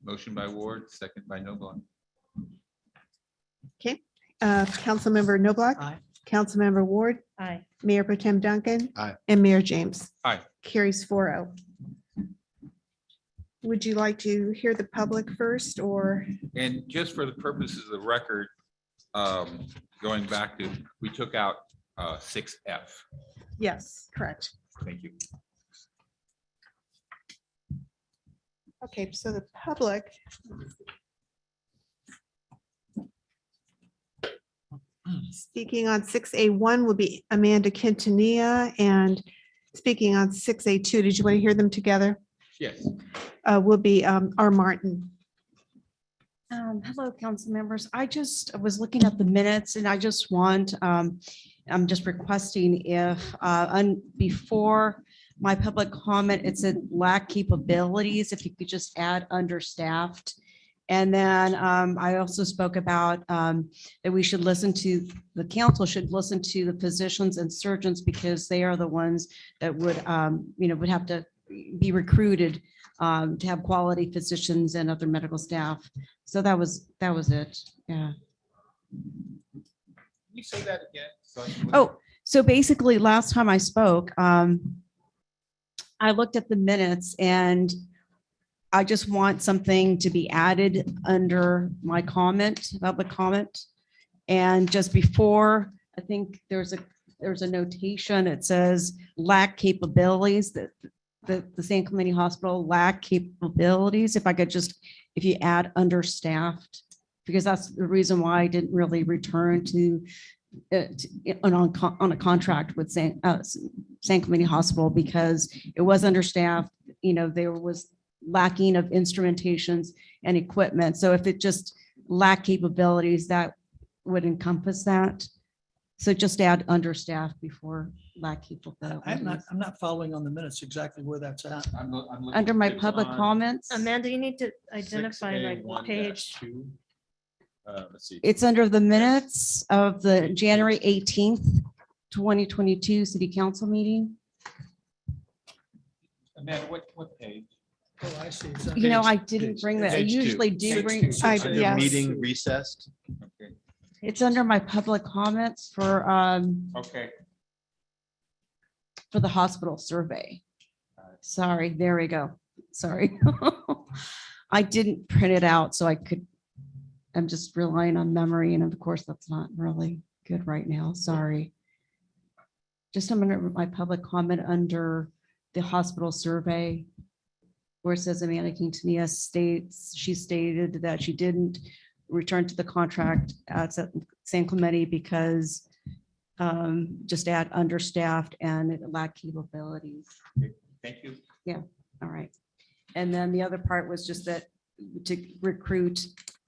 B: Motion by Ward, second by Noblock.
C: Okay. Councilmember Noblock.
K: Aye.
C: Councilmember Ward.
M: Aye.
C: Mayor Pro Tem Duncan.
L: Aye.
C: And Mayor James.
B: Aye.
C: Carries 4-0. Would you like to hear the public first or?
B: And just for the purposes of the record, going back to, we took out 6F.
C: Yes, correct.
B: Thank you.
C: Okay, so the public. Speaking on 6A1 will be Amanda Quintanilla, and speaking on 6A2, did you want to hear them together?
B: Yes.
C: Will be R. Martin.
O: Hello, council members. I just was looking at the minutes and I just want, I'm just requesting if before my public comment, it said lack capabilities, if you could just add understaffed. And then I also spoke about that we should listen to, the council should listen to the physicians and surgeons because they are the ones that would, would have to be recruited to have quality physicians and other medical staff. So that was it. Yeah.
B: Can you say that again?
O: Oh, so basically last time I spoke, I looked at the minutes and I just want something to be added under my comment, public comment. And just before, I think there's a notation, it says lack capabilities, that the San Clemente Hospital lack capabilities. If I could just, if you add understaffed, because that's the reason why I didn't really return to on a contract with San Clemente Hospital, because it was understaffed. There was lacking of instrumentations and equipment. So if it just lack capabilities, that would encompass that. So just add understaffed before lack capabilities.
K: I'm not following on the minutes exactly where that's at.
O: Under my public comments.
M: Amanda, you need to identify like page.
L: Let's see.
O: It's under the minutes of the January 18th 2022 city council meeting.
B: Amanda, what page?
K: Oh, I see.
O: You know, I didn't bring that. I
L: Page two.
O: usually do
L: Page
O: bring.
L: two. Under
C: yes.
L: meeting recessed.
B: Okay.
O: It's under my public comments for
B: Okay.
O: the hospital survey. Sorry, there we go. Sorry. I didn't print it out, so I'm just relying on memory, and of course, that's not really good right now. Sorry. Just I'm gonna my public comment under the hospital survey, where it says Amanda Quintanilla states, she stated that she didn't return to the contract at San Clemente because just add understaffed and it lacked capabilities.
B: Thank you.
O: Yeah, all right. And then the other part was just that to recruit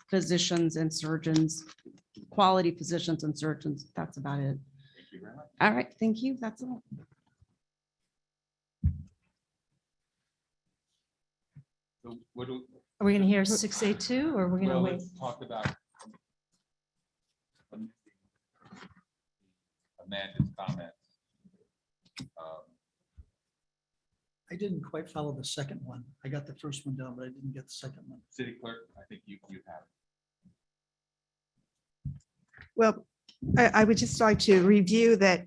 O: physicians and surgeons, quality physicians and surgeons. That's about it.
B: Thank you very much.
O: All right, thank you. That's all.
B: So what do,
M: Are we going to hear 6A2 or we're going to
B: well,
M: wait?
B: let's talk about Amanda's comments.
K: I didn't quite follow the second one. I got the first one down, but I didn't get the second one.
B: City clerk, I think you have it.
C: Well, I would just like to review that.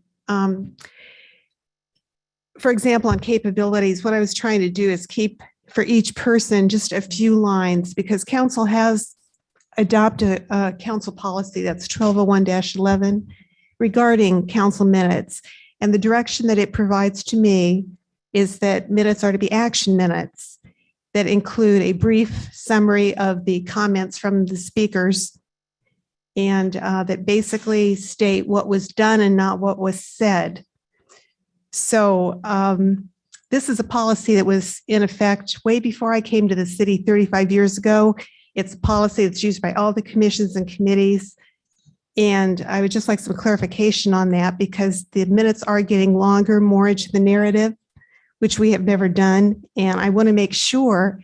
C: For example, on capabilities, what I was trying to do is keep for each person just a few lines, because council has adopted a council policy that's 1201-11 regarding council minutes. And the direction that it provides to me is that minutes are to be action minutes that include a brief summary of the comments from the speakers and that basically state what was done and not what was said. So this is a policy that was in effect way before I came to the city 35 years ago. It's a policy that's used by all the commissions and committees. And I would just like some clarification on that, because the minutes are getting longer, more into the narrative, which we have never done. And I want to make sure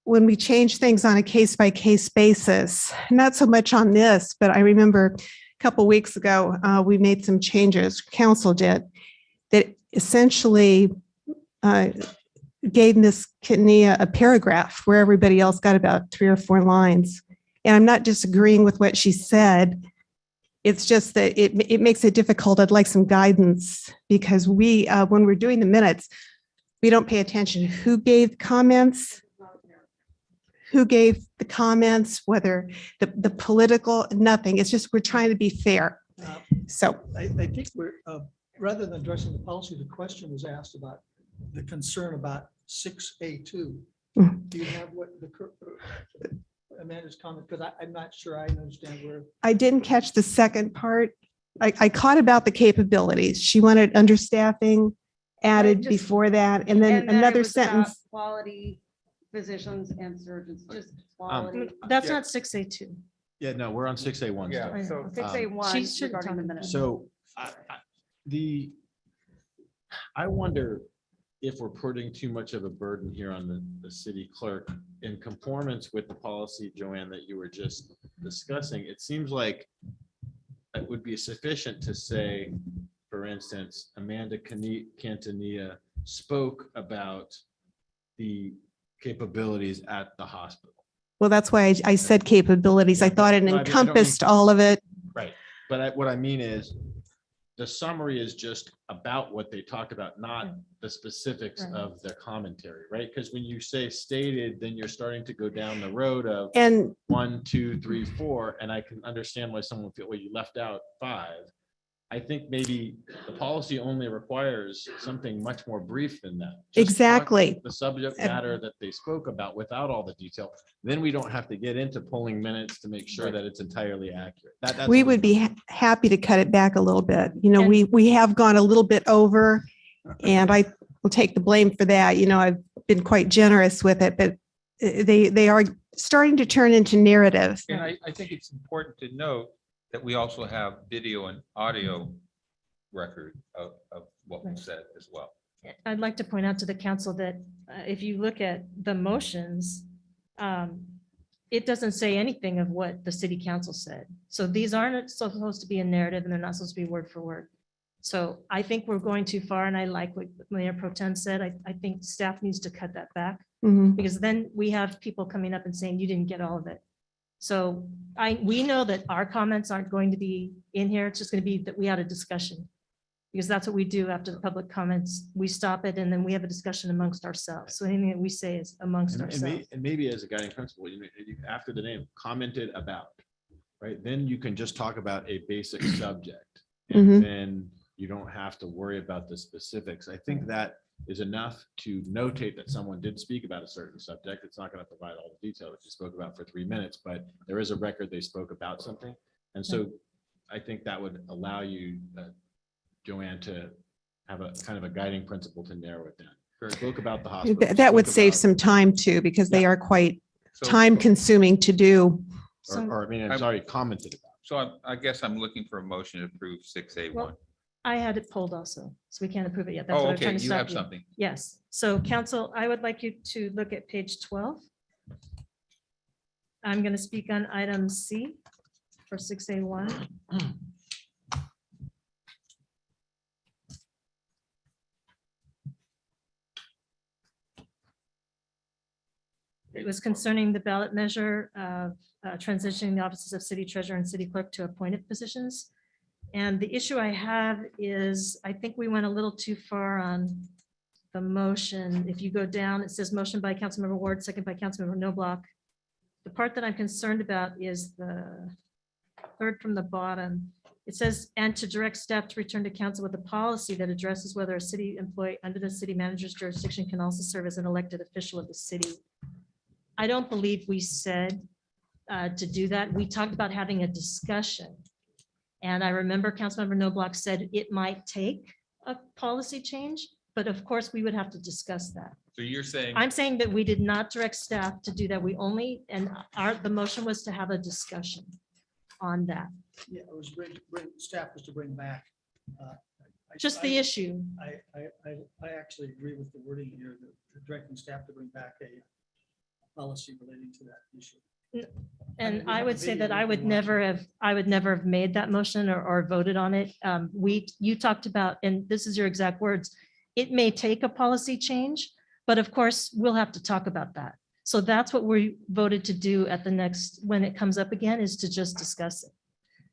C: when we change things on a case-by-case basis, not so much on this, but I remember a couple weeks ago, we made some changes, council did, that essentially gave Ms. Quintanilla a paragraph where everybody else got about 3 or 4 lines. And I'm not disagreeing with what she said. It's just that it makes it difficult. I'd like some guidance, because we, when we're doing the minutes, we don't pay attention to who gave comments, whether the political, nothing. It's just we're trying to be fair. So
K: I think we're, rather than addressing the policy, the question was asked about the concern about 6A2. Do you have what the Amanda's comment? Because I'm not sure I understand where.
C: I didn't catch the second part. I caught about the capabilities. She wanted understaffing added before that. And then another sentence.
O: Quality physicians and surgeons, just quality.
M: That's not 6A2.
L: Yeah, no, we're on 6A1.
B: Yeah,
L: still.
B: so
O: 6A1
M: She shouldn't
O: regarding the
M: talk
O: minutes.
L: So I wonder if we're putting too much of a burden here on the city clerk in conformance with the policy, Joanne, that you were just discussing. It seems like it would be sufficient to say, for instance, Amanda Quintanilla spoke about the capabilities at the hospital.
C: Well, that's why I said capabilities. I thought it
L: No, I mean, I don't mean-
C: encompassed all of it.
L: Right. But what I mean is, the summary is just about what they talked about, not the specifics
M: Right.
L: of their commentary, right? Because when you say stated, then you're starting to go down the road of
C: And
L: 1, 2, 3, 4, and I can understand why someone feel, well, you left out 5. I think maybe the policy only requires something much more brief than that. Just talk
C: Exactly.
L: The subject matter that they spoke about without all the detail. Then we don't have to get into pulling minutes to make sure that it's entirely accurate. That's
C: we
L: all.
C: would be happy to cut it back a little bit. You know,
M: And-
C: we have gone a little bit over, and I will take the blame for that. You know, I've been quite generous with it, but they are starting to turn into narrative.
B: And I think it's important to note that we also have video and audio record of what was said as well.
M: I'd like to point out to the council that if you look at the motions, it doesn't say anything of what the city council said. So these aren't supposed to be a narrative, and they're not supposed to be word for word. So I think we're going too far, and I like what Mayor Pro Tem said. I think staff needs to cut that back,
V: Mhm.
M: because then we have people coming up and saying, you didn't get all of it. So we know that our comments aren't going to be in here. It's just going to be that we had a discussion. Because that's what we do after the public comments. We stop it and then we have a discussion amongst ourselves. So anything that we say is amongst ourselves.
L: And maybe as a guiding principle, after the name commented about, right? Then you can just talk about a basic subject. And
V: Mhm.
L: then you don't have to worry about the specifics. I think that is enough to notate that someone did speak about a certain subject. It's not going to provide all the detail that you spoke about for 3 minutes, but there is a record they spoke about something. And so I think that would allow you, Joanne, to have a kind of a guiding principle to narrow it down. Spoke about the hospital.
V: That would
L: spoke
V: save
L: about-
V: some time too, because they are quite
B: So-
V: time consuming to do.
L: Or, I mean, I'm sorry, commented about.
B: So I guess I'm looking for a motion to approve 6A1.
M: Well, I had it pulled also, so we can't approve it yet. That's
B: Oh,
M: what I was
B: okay,
M: trying to
B: you
M: stop
B: have something.
M: Yes. So council, I would like you to look at page 12. I'm going to speak on item C for 6A1. It was concerning the ballot measure of transitioning the offices of city treasurer and city clerk to appointed positions. And the issue I have is, I think we went a little too far on the motion. If you go down, it says motion by Councilmember Ward, second by Councilmember Noblock. The part that I'm concerned about is the third from the bottom. It says, and to direct staff to return to council with a policy that addresses whether a city employee under the city manager's jurisdiction can also serve as an elected official of the city. I don't believe we said to do that. We talked about having a discussion. And I remember Councilmember Noblock said it might take a policy change, but of course we would have to discuss that.
B: So you're saying.
M: I'm saying that we did not direct staff to do that. We only, and the motion was to have a discussion on that.
K: Yeah, it was staff was to bring back.
M: Just the issue.
K: I actually agree with the wording here, that directing staff to bring back a policy relating to that issue.
M: And
K: we
M: I
K: have a
M: would say
K: video
M: that
K: we can watch.
M: I would never have made that motion or voted on it. You talked about, and this is your exact words, it may take a policy change, but of course, we'll have to talk about that. So that's what we voted to do at the next, when it comes up again, is to just discuss it,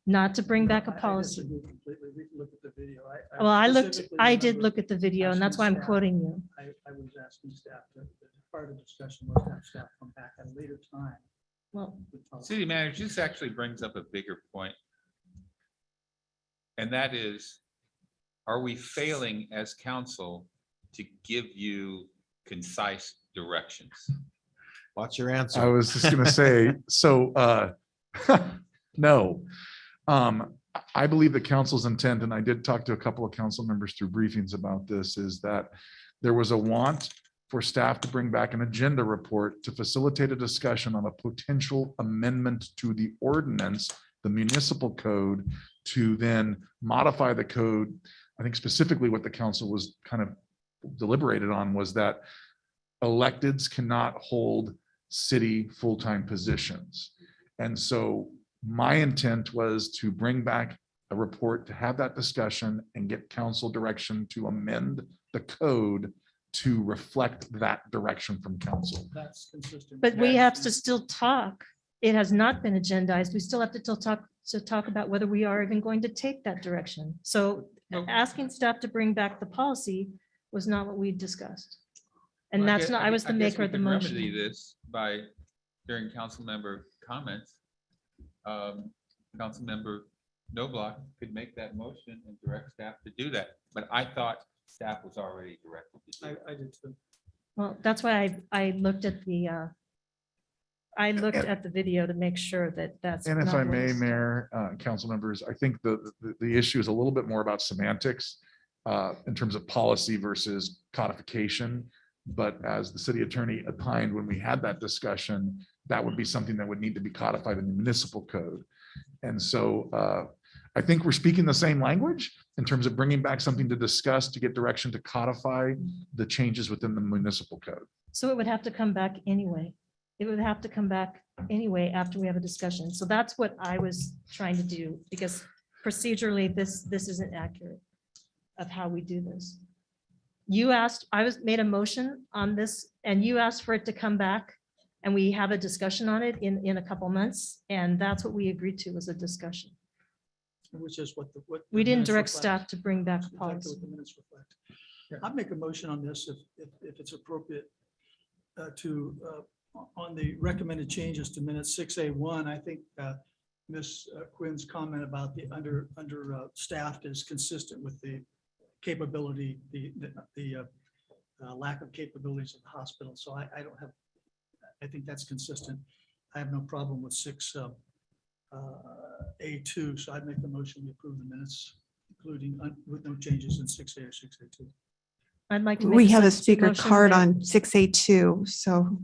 M: not to bring back a policy.
K: disagree completely. We can look at the video.
M: Well,
K: specifically
M: I did
K: remember
M: look at the video, and that's why I'm
K: asking staff-
M: quoting you.
K: I was asking staff, part of the discussion was to have staff come back at a later time.
M: Well,
K: with policy.
B: City manager, this actually brings up a bigger point. And that is, are we failing as council to give you concise directions?
L: What's your answer?
H: I was just gonna say, so, no. I believe the council's intent, and I did talk to a couple of council members through briefings about this, is that there was a want for staff to bring back an agenda report to facilitate a discussion on a potential amendment to the ordinance, the municipal code, to then modify the code. I think specifically what the council was kind of deliberated on was that electeds cannot hold city full-time positions. And so my intent was to bring back a report to have that discussion and get council direction to amend the code to reflect that direction from council.
K: That's consistent.
M: But we have to still talk. It has not been agendized. We still have to talk about whether we are even going to take that direction. So asking staff to bring back the policy was not what we discussed. And
B: Well,
M: that's not, I was the
B: guess
M: maker
B: we
M: of the
B: can
M: motion.
B: remedy this by, during council member comments, Councilmember Noblock could make that motion and direct staff to do that. But I thought staff was already directed to do that.
K: I did too.
M: Well, that's why I looked at the video to make sure that that's.
H: And if
M: not
H: I
M: what
H: may,
M: was-
H: Mayor, council members, I think the issue is a little bit more about semantics in terms of policy versus codification. But as the city attorney opined when we had that discussion, that would be something that would need to be codified in the municipal code. And so I think we're speaking the same language in terms of bringing back something to discuss, to get direction to codify the changes within the municipal code.
M: So it would have to come back anyway. It would have to come back anyway after we have a discussion. So that's what I was trying to do, because procedurally, this isn't accurate. of how we do this. You asked, made a motion on this and you asked for it to come back and we have a discussion on it in a couple months. And that's what we agreed to, was a discussion.
K: Which is what what.
M: We
K: the
M: didn't
K: minutes
M: direct
K: reflect.
M: staff to bring back a
K: Exactly
M: policy.
K: what the minutes reflect. I'd make a motion on this if it's appropriate on the recommended changes to minutes 6A1. I think Ms. Quinn's comment about the staffed is consistent with the capability, the lack of capabilities of the hospital. So I don't have, I think that's consistent. I have no problem with 6A2. So I'd make the motion to approve the minutes, including with no changes in 6A or 6A2.
M: I'd like to. make
C: We have a
M: substitute
C: speaker
M: motion
C: card
M: that-
C: on 6A2, so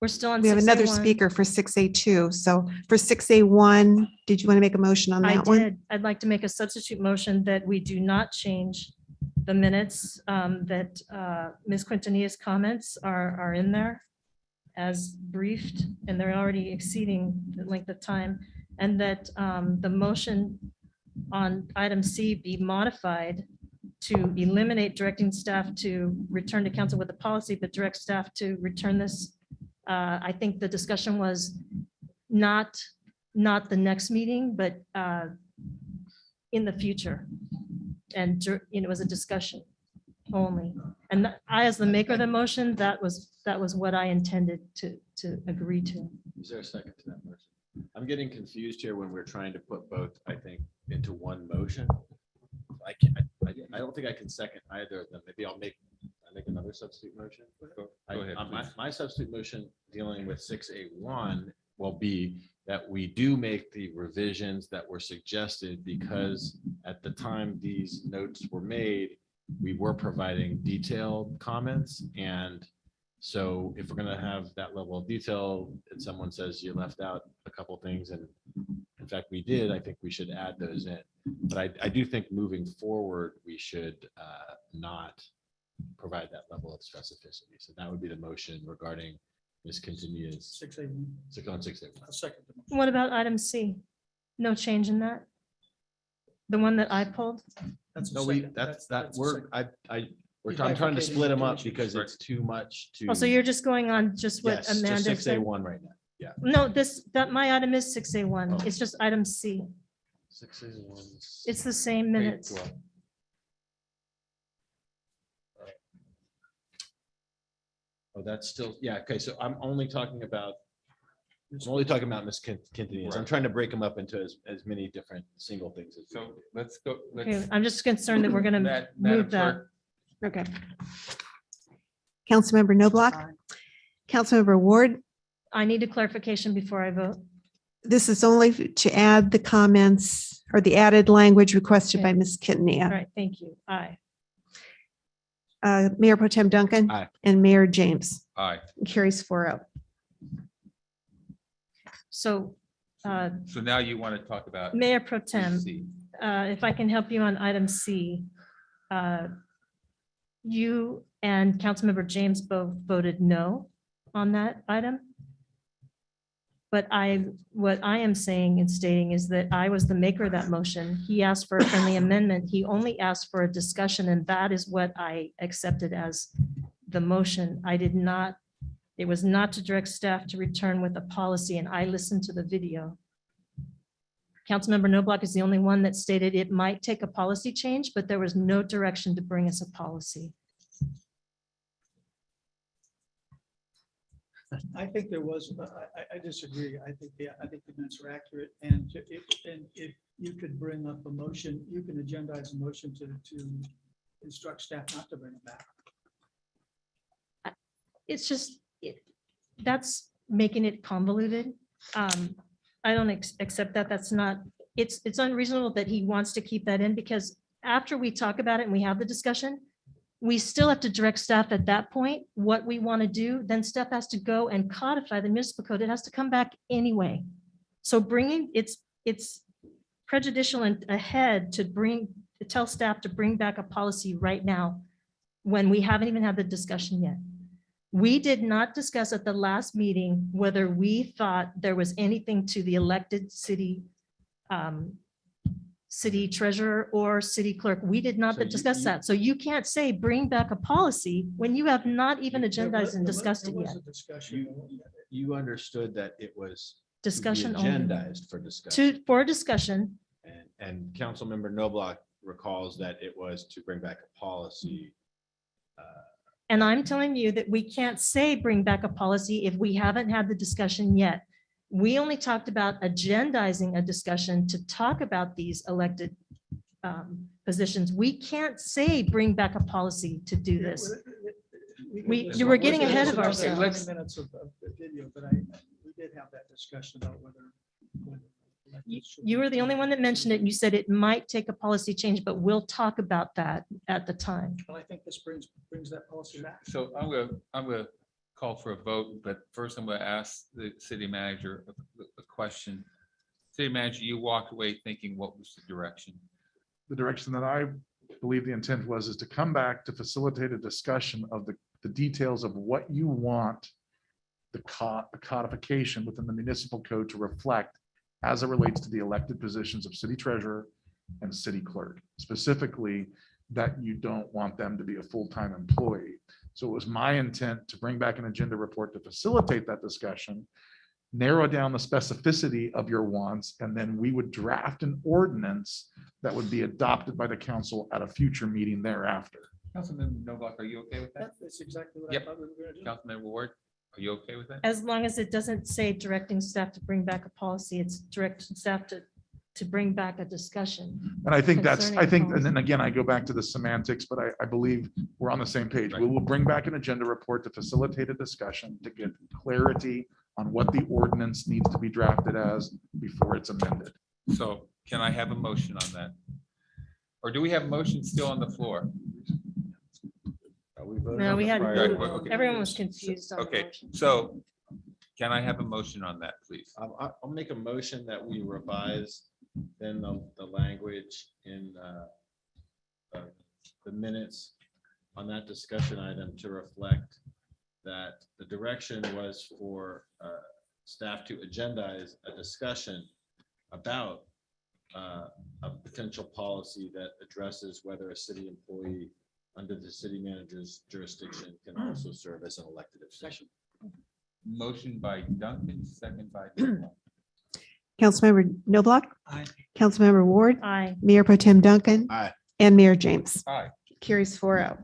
M: We're still on.
C: we have another
M: 6A1.
C: speaker for 6A2. So for 6A1, did you want to make a motion on
M: I
C: that one?
M: did. I'd like to make a substitute motion that we do not change the minutes, that Ms. Quintanilla's comments are in there as briefed, and they're already exceeding the length of time, and that the motion on item C be modified to eliminate directing staff to return to council with a policy, but direct staff to return this. I think the discussion was not the next meeting, but in the future. And it was a discussion only. And I, as the maker of the motion, that was what I intended to agree to.
L: Is there a second to that motion? I'm getting confused here when we're trying to put both, I think, into one motion. I don't think I can second either of them. Maybe I'll make another substitute motion.
B: Go ahead,
L: My substitute motion dealing with 6A1 will be that we do make the revisions that were suggested, because at the time these notes were made, we were providing detailed comments. And so if we're going to have that level of detail and someone says you left out a couple things, and in fact we did, I think we should add those in. But I do think moving forward, we should not provide that level of specificity. So that would be the motion regarding Ms. Quintanilla's
K: 6A1.
L: 6A1.
K: I'll second the motion.
M: What about item C? No change in that? The one that I pulled?
K: That's a
L: No,
K: second.
L: that's
K: a
L: we're,
K: second.
L: I'm trying to
K: bifurcating
L: split them up
K: definitions.
L: because it's too much to.
M: Oh, so you're just going on just what
L: Yes, just
M: Amanda said?
L: 6A1 right now. Yeah.
M: No, my item is 6A1.
L: Oh.
M: It's just item C.
L: 6A1.
M: It's the same minutes.
L: Oh, that's still, yeah, okay, so I'm only talking about Ms. Quintanilla's. I'm
B: Right.
L: trying to break them up into as many different single things as.
B: So let's go.
M: Okay, I'm just concerned that we're gonna
B: Madam
M: move that.
B: Clerk.
M: Okay.
C: Councilmember Noblock, Councilmember Ward,
M: I need a clarification before I vote.
C: this is only to add the comments or the added language requested by
M: Okay.
C: Ms.
M: All
C: Quintanilla.
M: right, thank you. Aye.
C: Mayor Pro Tem Duncan.
L: Aye.
C: And Mayor James.
B: Aye.
C: Carries 4-0.
M: So,
B: So now you want to talk about.
M: Mayor Pro Tem,
B: C.
M: if I can help you on item C. You and Councilmember James both voted no on that item. But what I am saying and stating is that I was the maker of that motion. He asked for a friendly amendment. He only asked for a discussion, and that is what I accepted as the motion. I did not, it was not to direct staff to return with a policy, and I listened to the video. Councilmember Noblock is the only one that stated it might take a policy change, but there was no direction to bring us a policy.
K: I think there was, I disagree. I think the minutes are accurate. And if you could bring up a motion, you can agendize a motion to instruct staff not to bring it back.
M: It's just, that's making it convoluted. I don't accept that. That's not, it's unreasonable that he wants to keep that in, because after we talk about it and we have the discussion, we still have to direct staff at that point what we want to do. Then staff has to go and codify the municipal code. It has to come back anyway. So bringing, it's prejudicial and ahead to tell staff to bring back a policy right now when we haven't even had the discussion yet. We did not discuss at the last meeting whether we thought there was anything to the elected city city treasurer or city clerk. We did not
L: So
M: discuss that. So you can't say bring back a policy when you have not even agendized and discussed it yet.
L: You understood that it was to be
M: Discussion only.
L: agendized for discussion.
M: For discussion.
L: And Councilmember Noblock recalls that it was to bring back a policy.
M: And I'm telling you that we can't say bring back a policy if we haven't had the discussion yet. We only talked about agendizing a discussion to talk about these elected positions. We can't say bring back a policy to do this. You were getting ahead of ourselves.
K: Minutes of the video, but we did have that discussion about whether.
M: You were the only one that mentioned it. And you said it might take a policy change, but we'll talk about that at the time.
K: Well, I think this brings that policy back.
B: So I'm gonna call for a vote, but first I'm gonna ask the city manager a question. City manager, you walked away thinking, what was the direction?
H: The direction that I believe the intent was is to come back to facilitate a discussion of the details of what you want the codification within the municipal code to reflect as it relates to the elected positions of city treasurer and city clerk, specifically that you don't want them to be a full-time employee. So it was my intent to bring back an agenda report to facilitate that discussion, narrow down the specificity of your wants, and then we would draft an ordinance that would be adopted by the council at a future meeting thereafter.
B: Councilman Noblock, are you okay with that?
K: That's exactly what I
B: Yep.
K: thought we were going to do.
B: Councilman Ward, are you okay with that?
M: As long as it doesn't say directing staff to bring back a policy, it's directing staff to bring back a discussion.
H: And I think that's,
M: concerning
H: I think,
M: policy.
H: and then again, I go back to the semantics, but I believe we're on the same page. We will bring back an agenda report to facilitate a discussion to get clarity on what the ordinance needs to be drafted as before it's amended.
B: So can I have a motion on that? Or do we have motion still on the floor?
M: No, we had,
B: Okay.
M: everyone was confused. on the
B: Okay,
M: motion.
B: so can I have a motion on that, please?
L: I'll make a motion that we revise then the language in the minutes on that discussion item to reflect that the direction was for staff to agendize a discussion about a potential policy that addresses whether a city employee under the city manager's jurisdiction can also serve as an elected official.
B: Motion by Duncan, second by Noblock.
C: Councilmember Noblock.
K: Aye.
C: Councilmember Ward.
M: Aye.
C: Mayor Pro Tem Duncan.
L: Aye.
C: And Mayor James.
B: Aye.
C: Carries 4-0.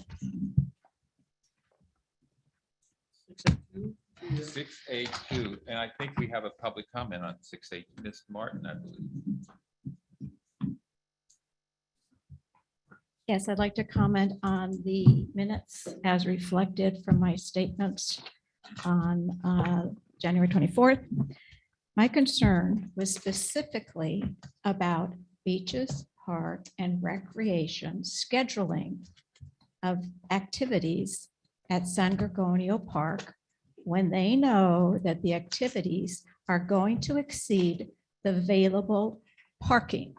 B: 6A2, and I think we have a public comment on 6A. Ms. Martin, I believe.
F: Yes, I'd like to comment on the minutes as reflected from my statements on January 24th. My concern was specifically about beaches, park, and recreation scheduling of activities at San Gorgonio Park when they know that the activities are going to exceed the available parking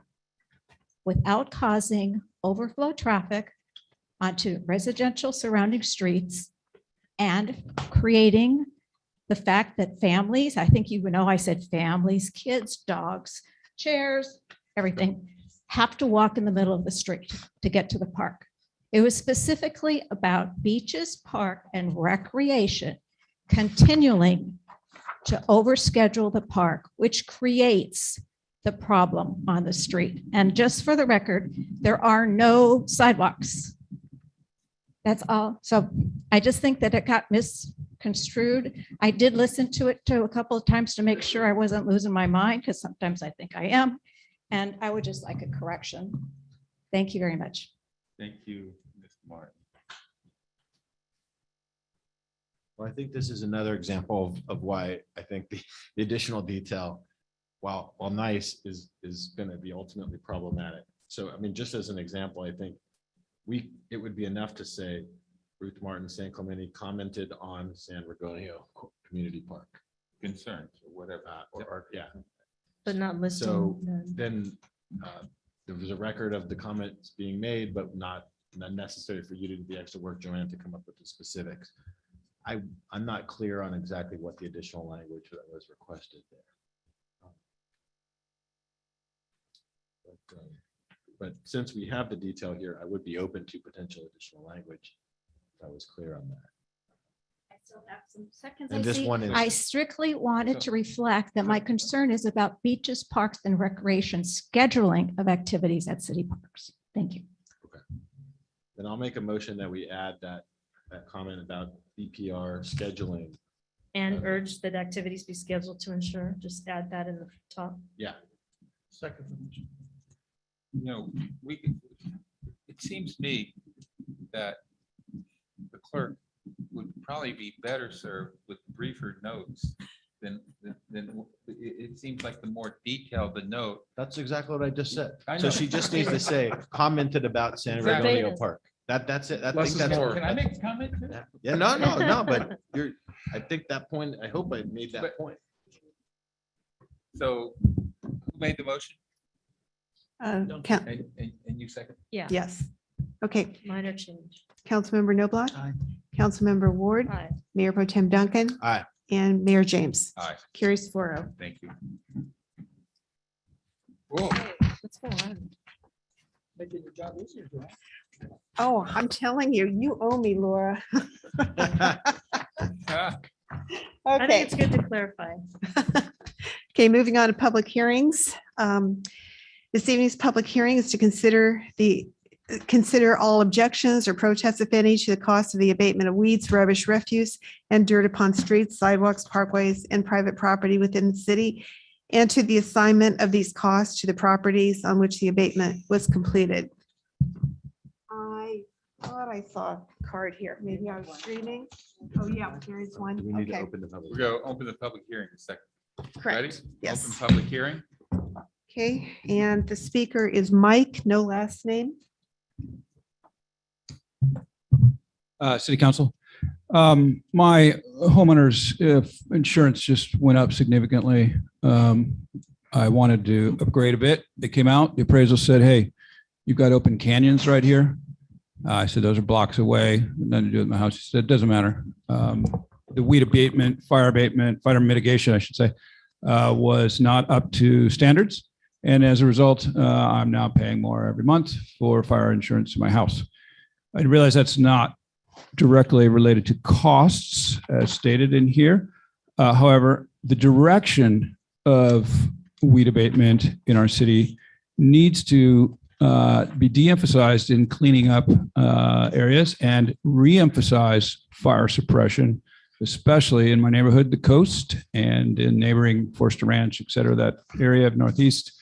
F: without causing overflow traffic onto residential surrounding streets and creating the fact that families, I think you know, I said families, kids, dogs, chairs, everything, have to walk in the middle of the street to get to the park. It was specifically about beaches, park, and recreation continuing to overschedule the park, which creates the problem on the street. And just for the record, there are no sidewalks. That's all. So I just think that it got misconstrued. I did listen to it a couple of times to make sure I wasn't losing my mind, because sometimes I think I am. And I would just like a correction. Thank you very much.
B: Thank you, Ms. Martin.
L: Well, I think this is another example of why I think the additional detail, while nice, is going to be ultimately problematic. So, I mean, just as an example, I think it would be enough to say Ruth Martin San Clemente commented on San Gorgonio Community Park.
B: Concerns or whatever.
L: Yeah.
M: But not listing.
L: So then there was a record of the comments being made, but not necessary for you to do the extra work, Joanne, to come up with the specifics. I'm not clear on exactly what the additional language that was requested there. But since we have the detail here, I would be open to potential additional language. That was clear on that.
P: I still have some seconds.
L: And
P: I
L: this
P: see.
L: one is-
P: I strictly wanted to reflect that my concern is about beaches, parks, and recreation scheduling of activities at city parks. Thank you.
L: Then I'll make a motion that we add that comment about BPR scheduling.
M: And urge that activities be scheduled to ensure, just add that in the top.
L: Yeah.
K: Second.
B: You know, we could, it seems to me that the clerk would probably be better served with briefer notes than it seems like the more detailed the note.
L: That's exactly what I just said.
B: I
L: So
B: know.
L: she just needs to say commented about San
B: Exactly.
L: Antonio Park. That's it. I
B: Less
L: think
B: is
L: that's
B: more. Can I make a comment?
L: Yeah, no, but I think that point, I hope I made that point.
B: So who made the motion?
C: Count-
B: And you second?
M: Yeah.
C: Yes. Okay.
M: Minor change.
C: Councilmember Noblock.
K: Aye.
C: Councilmember Ward.
M: Aye.
C: Mayor Pro Tem Duncan.
L: Aye.
C: And Mayor James.
B: Aye.
C: Carries 4-0.
B: Thank you.
M: What's going on?
K: Making your job easier, Joanne.
C: Oh, I'm telling you, you owe me, Laura.
M: I
C: Okay.
M: think it's good to clarify.
C: Okay, moving on to public hearings. This evening's public hearing is to consider all objections or protests, if any, to the cost of the abatement of weeds, rubbish, refuse, and dirt upon streets, sidewalks, parkways, and private property within the city, and to the assignment of these costs to the properties on which the abatement was completed. I thought I saw a card here. Maybe I was dreaming. Oh, yeah, here's one.
L: Do we need to
C: Okay,
L: open the public?
B: We're going to open the public hearing in a second. Ready?
C: correct. Yes.
B: Open public hearing.
C: Okay, and the speaker is Mike, no last name.
R: City Council. My homeowner's insurance just went up significantly. I wanted to upgrade a bit. They came out, the appraisal said, hey, you've got open canyons right here. I said, those are blocks away, nothing to do with my house. He said, it doesn't matter. The weed abatement, fire mitigation, I should say, was not up to standards. And as a result, I'm now paying more every month for fire insurance in my house. I realize that's not directly related to costs as stated in here. However, the direction of weed abatement in our city needs to be de-emphasized in cleaning up areas and re-emphasize fire suppression, especially in my neighborhood, the coast, and in neighboring Forster Ranch, et cetera, that area of Northeast.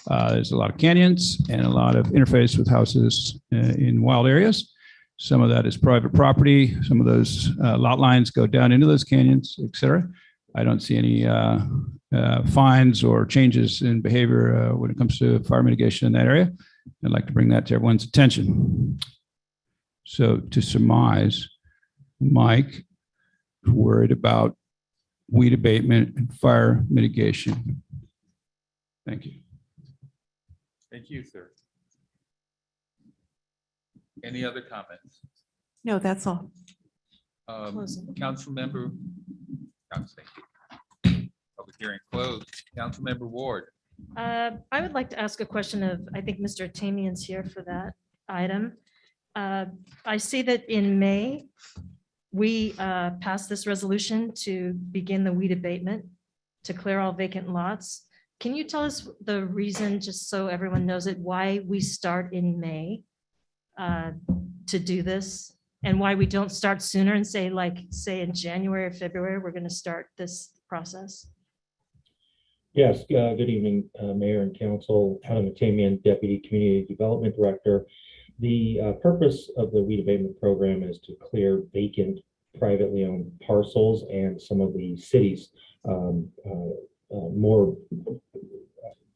R: There's a lot of canyons and a lot of interface with houses in wild areas. Some of that is private property. Some of those lot lines go down into those canyons, et cetera. I don't see any fines or changes in behavior when it comes to fire mitigation in that area. I'd like to bring that to everyone's attention. So to surmise, Mike is worried about weed abatement and fire mitigation. Thank you.
B: Thank you, sir. Any other comments?
C: No, that's all.
B: Council member. Thank you. Public hearing closed. Council member Ward.
M: I would like to ask a question of, I think Mr. Tamian's here for that item. I see that in May, we passed this resolution to begin the weed abatement to clear all vacant lots. Can you tell us the reason, just so everyone knows it, why we start in May to do this? And why we don't start sooner and say in January or February, we're going to start this process?
Q: Yes, good evening, Mayor and Council. Adam Matamian, Deputy Community Development Director. The purpose of the weed abatement program is to clear vacant privately owned parcels and some of the city's more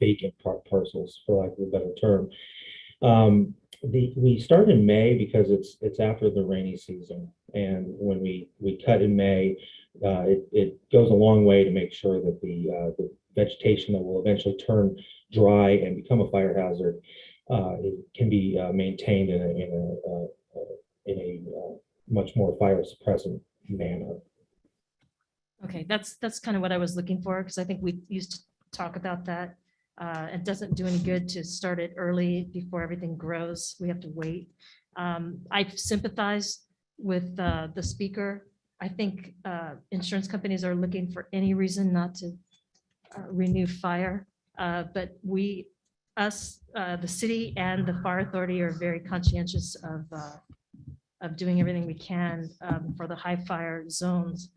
Q: vacant parcels, for lack of a better term. We start in May because it's after the rainy season, and when we cut in May, it goes a long way to make sure that the vegetation that will eventually turn dry and become a fire hazard it can be maintained in a much more fire suppressant manner.
M: Okay, that's kind of what I was looking for, because I think we used to talk about that It doesn't do any good to start it early before everything grows. We have to wait. I sympathize with the speaker. I think insurance companies are looking for any reason not to renew fire. But the city and the fire authority are very conscientious of doing everything we can for the high fire zones.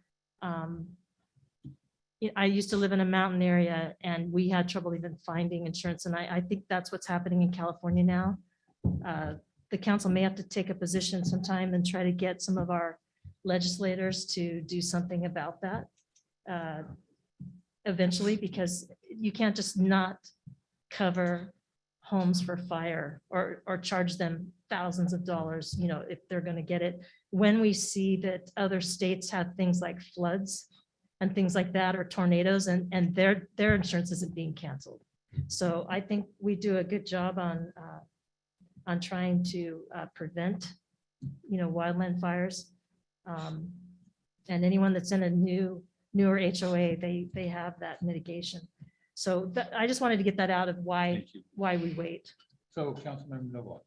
M: I used to live in a mountain area and we had trouble even finding insurance. And I think that's what's happening in California now. The council may have to take a position sometime and try to get some of our legislators to do something about that eventually, because you can't just not cover homes for fire or charge them thousands of dollars, if they're going to get it. When we see that other states have things like floods and things like that, or tornadoes, and their insurance isn't being canceled. So I think we do a good job on trying to prevent, wildland fires. And anyone that's in a newer HOA, they have that mitigation. So I just wanted to get that out of why we wait.
B: So Councilmember Noble.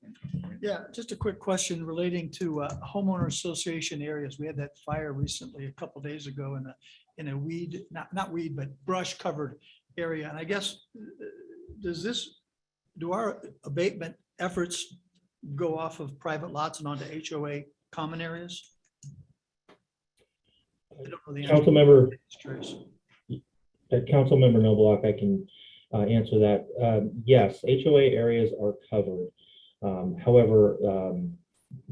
K: Yeah, just a quick question relating to homeowner association areas. We had that fire recently, a couple days ago in a weed, not weed, but brush covered area. And I guess, do our abatement efforts go off of private lots and onto HOA common areas? I don't know the answer.
Q: Councilmember Noblock, I can answer that. Yes, HOA areas are covered. However,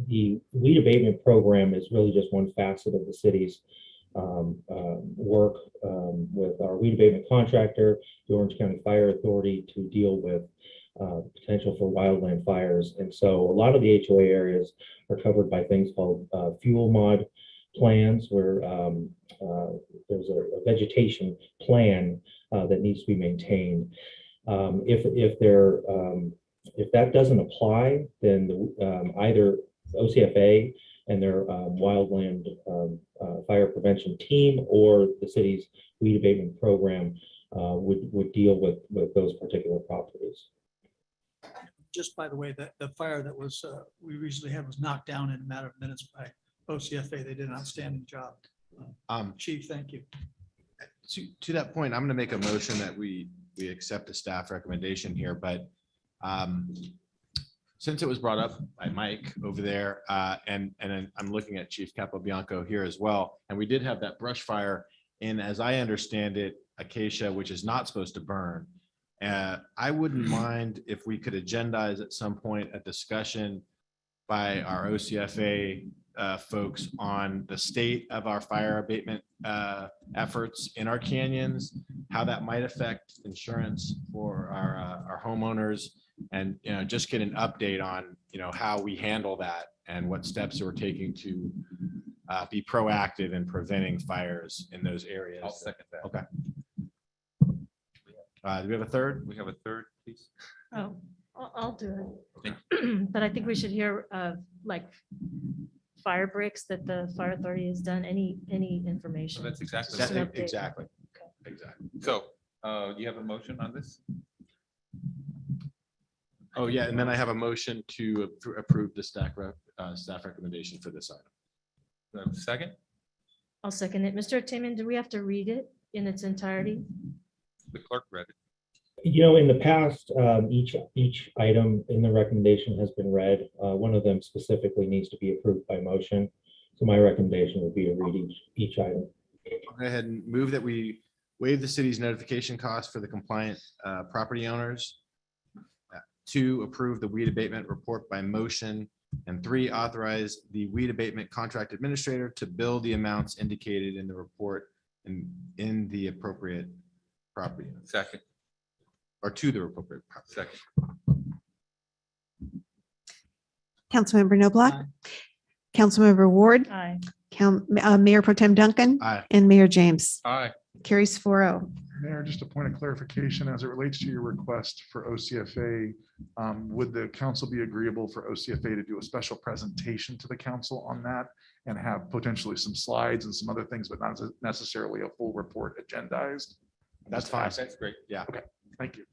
Q: the weed abatement program is really just one facet of the city's work with our weed abatement contractor, the Orange County Fire Authority, to deal with potential for wildland fires. And so a lot of the HOA areas are covered by things called fuel mod plans, where there's a vegetation plan that needs to be maintained. If that doesn't apply, then either OCFA and their wildland fire prevention team or the city's weed abatement program would deal with those particular properties.
K: Just by the way, the fire that was we recently had was knocked down in a matter of minutes by OCFA. They did an outstanding job. Chief, thank you.
L: To that point, I'm going to make a motion that we accept the staff recommendation here, but since it was brought up by Mike over there, and I'm looking at Chief Capobianco here as well, and we did have that brush fire in, as I understand it, acacia, which is not supposed to burn. I wouldn't mind if we could agendize at some point a discussion by our OCFA folks on the state of our fire abatement efforts in our canyons, how that might affect insurance for our homeowners, and just get an update on how we handle that and what steps we're taking to be proactive in preventing fires in those areas.
B: I'll second that.
L: Okay. Do we have a third?
B: We have a third, please.
M: Oh, I'll do it. But I think we should hear like fire breaks that the fire authority has done, any information.
B: So that's exactly.
M: Just an update.
L: Exactly.
B: So you have a motion on this?
L: Oh, yeah, and then I have a motion to approve the staff recommendation for this item.
B: Do I have a second?
M: I'll second it. Mr. Taman, do we have to read it in its entirety?
B: The clerk read it.
Q: In the past, each item in the recommendation has been read. One of them specifically needs to be approved by motion. So my recommendation would be to read each item.
L: I'll go ahead and move that we waive the city's notification costs for the compliant property owners. 2, approve the weed abatement report by motion. And 3, authorize the weed abatement contract administrator to bill the amounts indicated in the report and in the appropriate property.
B: Second.
L: Or to the appropriate property.
B: Second.
C: Councilmember Noblock. Councilmember Ward.
M: Aye.
C: Mayor Pro Tem Duncan.
L: Aye.
C: And Mayor James.
B: Aye.
C: Carries 4-0.
H: Mayor, just a point of clarification as it relates to your request for OCFA. Would the council be agreeable for OCFA to do a special presentation to the council on that and have potentially some slides and some other things, but not necessarily a full report agendized?
L: That's fine.
B: That's great.
L: Yeah.
H: Okay, thank you.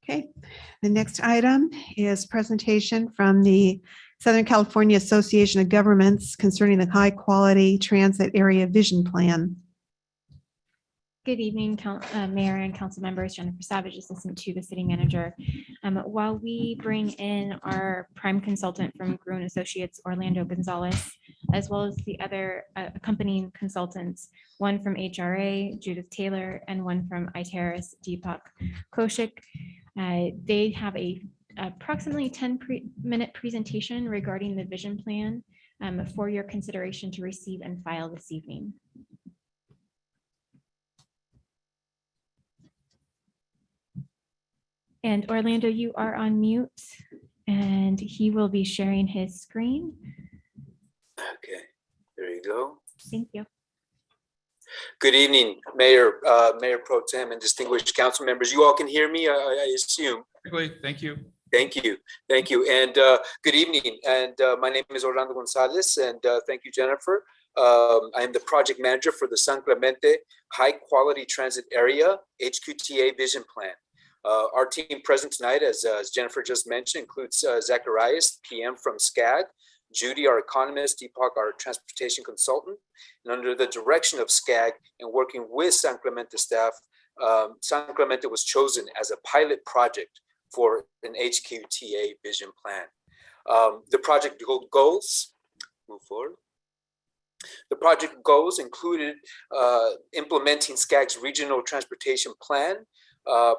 C: Okay, the next item is presentation from the Southern California Association of Governments concerning the high-quality transit area vision plan.
G: Good evening, Mayor and council members. Jennifer Savage, Assistant to the City Manager. While we bring in our prime consultant from Gruen Associates, Orlando Gonzalez, as well as the other accompanying consultants, one from HRA, Judith Taylor, and one from ITERIS, Deepak Kaushik. They have a approximately 10-minute presentation regarding the vision plan for your consideration to receive and file this evening. And Orlando, you are on mute, and he will be sharing his screen.
T: Okay, there you go.
G: Thank you.
T: Good evening, Mayor Pro Tem and distinguished council members. You all can hear me, I assume.
B: Thank you.
T: Thank you. Thank you. And good evening. And my name is Orlando Gonzalez, and thank you, Jennifer. I am the project manager for the San Clemente High Quality Transit Area HQTA Vision Plan. Our team present tonight, as Jennifer just mentioned, includes Zacharias, PM from SCAG, Judy, our economist, Deepak, our transportation consultant, and under the direction of SCAG and working with San Clemente staff, San Clemente was chosen as a pilot project for an HQTA vision plan. The project goals, move forward. The project goals included implementing SCAG's regional transportation plan,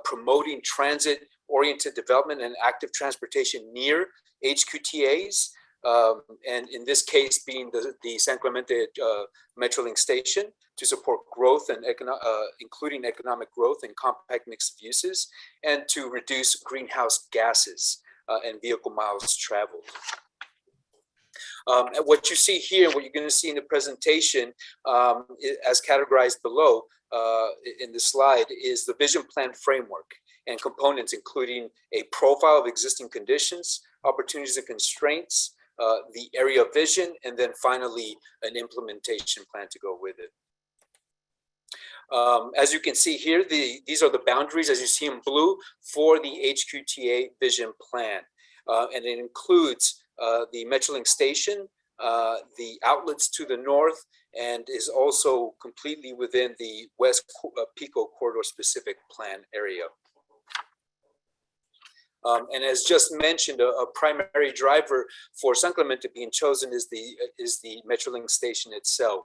T: promoting transit-oriented development and active transportation near HQTAs, and in this case being the San Clemente Metrolink station to support growth and including economic growth and compact mix of uses, and to reduce greenhouse gases and vehicle miles traveled. And what you see here, what you're going to see in the presentation as categorized below in the slide is the vision plan framework and components, including a profile of existing conditions, opportunities and constraints, the area of vision, and then finally an implementation plan to go with it. As you can see here, these are the boundaries, as you see in blue, for the HQTA vision plan. And it includes the Metrolink station, the outlets to the north, and is also completely within the West Pico corridor specific plan area. And as just mentioned, a primary driver for San Clemente being chosen is the Metrolink station itself.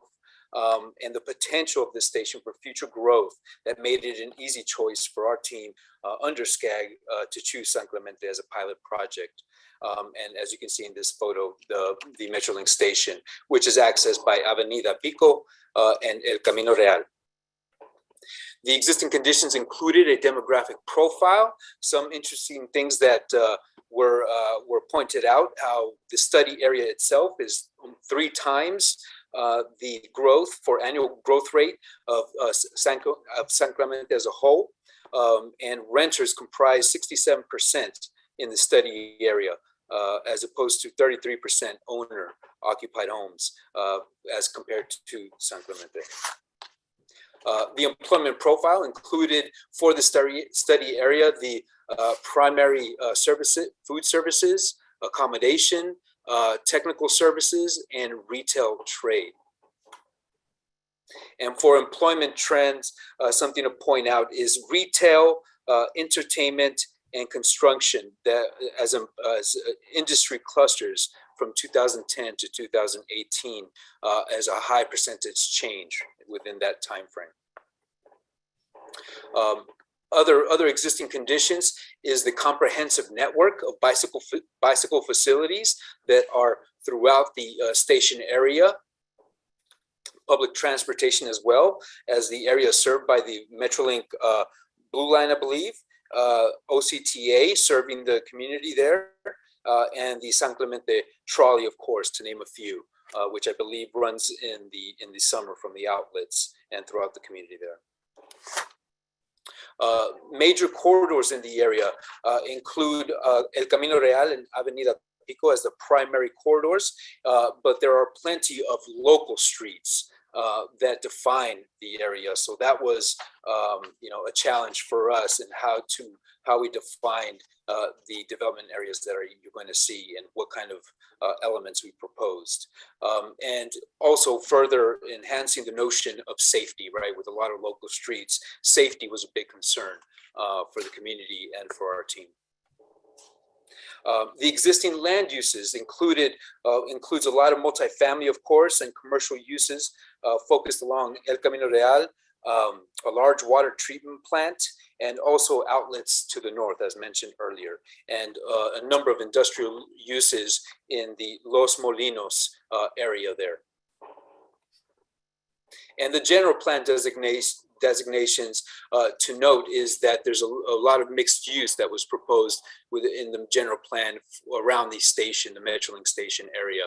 T: And the potential of this station for future growth that made it an easy choice for our team under SCAG to choose San Clemente as a pilot project. And as you can see in this photo, the Metrolink station, which is accessed by Avenida Pico and El Camino Real. The existing conditions included a demographic profile, some interesting things that were pointed out, how the study area itself is 3 times the growth for annual growth rate of San Clemente as a whole, and renters comprise 67% in the study area, as opposed to 33% owner occupied homes as compared to San Clemente. The employment profile included for the study area the primary services, food services, accommodation, technical services, and retail trade. And for employment trends, something to point out is retail, entertainment, and construction that as industry clusters from 2010 to 2018 as a high percentage change within that time frame. Other existing conditions is the comprehensive network of bicycle facilities that are throughout the station area, public transportation as well as the area served by the Metrolink Blue Line, I believe, OCTA serving the community there, and the San Clemente trolley, of course, to name a few, which I believe runs in the summer from the outlets and throughout the community there. Major corridors in the area include El Camino Real and Avenida Pico as the primary corridors, but there are plenty of local streets that define the area. So that was, a challenge for us in how we defined the development areas that you're going to see and what kind of elements we proposed. And also further enhancing the notion of safety, right? With a lot of local streets, safety was a big concern for the community and for our team. The existing land uses includes a lot of multifamily, of course, and commercial uses focused along El Camino Real, a large water treatment plant, and also outlets to the north, as mentioned earlier, and a number of industrial uses in the Los Molinos area there. And the general plan designations to note is that there's a lot of mixed use that was proposed within the general plan around the station, the Metrolink station area,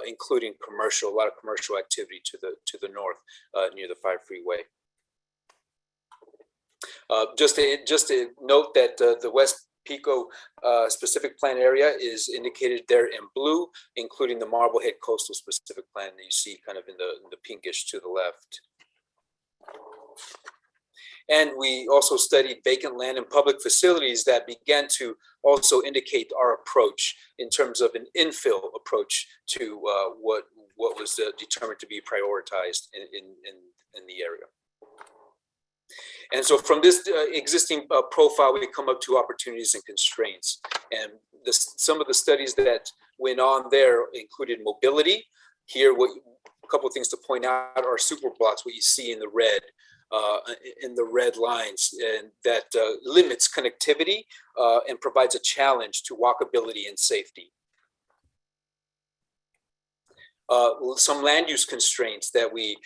T: including a lot of commercial activity to the north near the 5 freeway. Just to note that the West Pico specific plan area is indicated there in blue, including the Marblehead Coastal specific plan that you see kind of in the pinkish to the left. And we also studied vacant land and public facilities that began to also indicate our approach in terms of an infill approach to what was determined to be prioritized in the area. And so from this existing profile, we come up to opportunities and constraints. And some of the studies that went on there included mobility. Here, a couple of things to point out are super blocks, what you see in the red lines, and that limits connectivity and provides a challenge to walkability and safety. Some land use constraints that we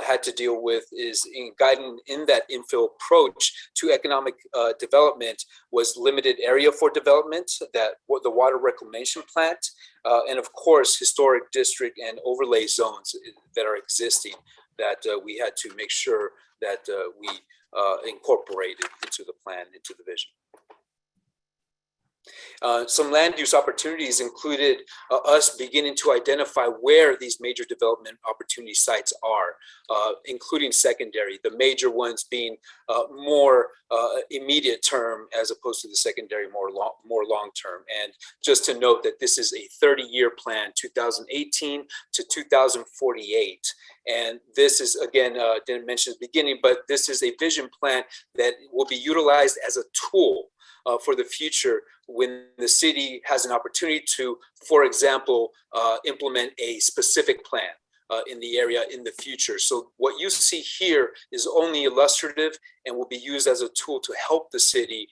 T: had to deal with is in guiding in that infill approach to economic development was limited area for development, the water reclamation plant, and of course, historic district and overlay zones that are existing that we had to make sure that we incorporated into the plan, into the vision. Some land use opportunities included us beginning to identify where these major development opportunity sites are, including secondary, the major ones being more immediate term as opposed to the secondary more long term. And just to note that this is a 30-year plan, 2018 to 2048. And this is, again, didn't mention at the beginning, but this is a vision plan that will be utilized as a tool for the future when the city has an opportunity to, for example, implement a specific plan in the area in the future. So what you see here is only illustrative and will be used as a tool to help the city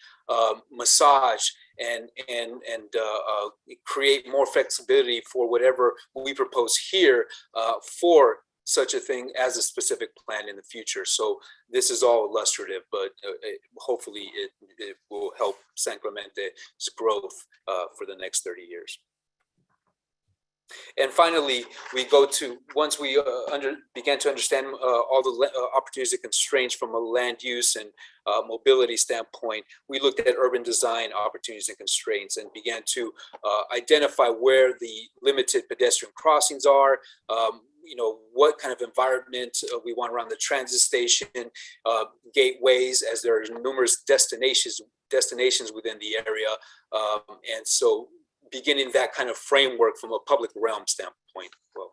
T: massage and create more flexibility for whatever we propose here for such a thing as a specific plan in the future. So this is all illustrative, but hopefully it will help San Clemente's growth for the next 30 years. And finally, we go to, once we began to understand all the opportunities and constraints from a land use and mobility standpoint, we looked at urban design opportunities and constraints and began to identify where the limited pedestrian crossings are, what kind of environment we want around the transit station, gateways, as there are numerous destinations within the area. And so beginning that kind of framework from a public realm standpoint. Well,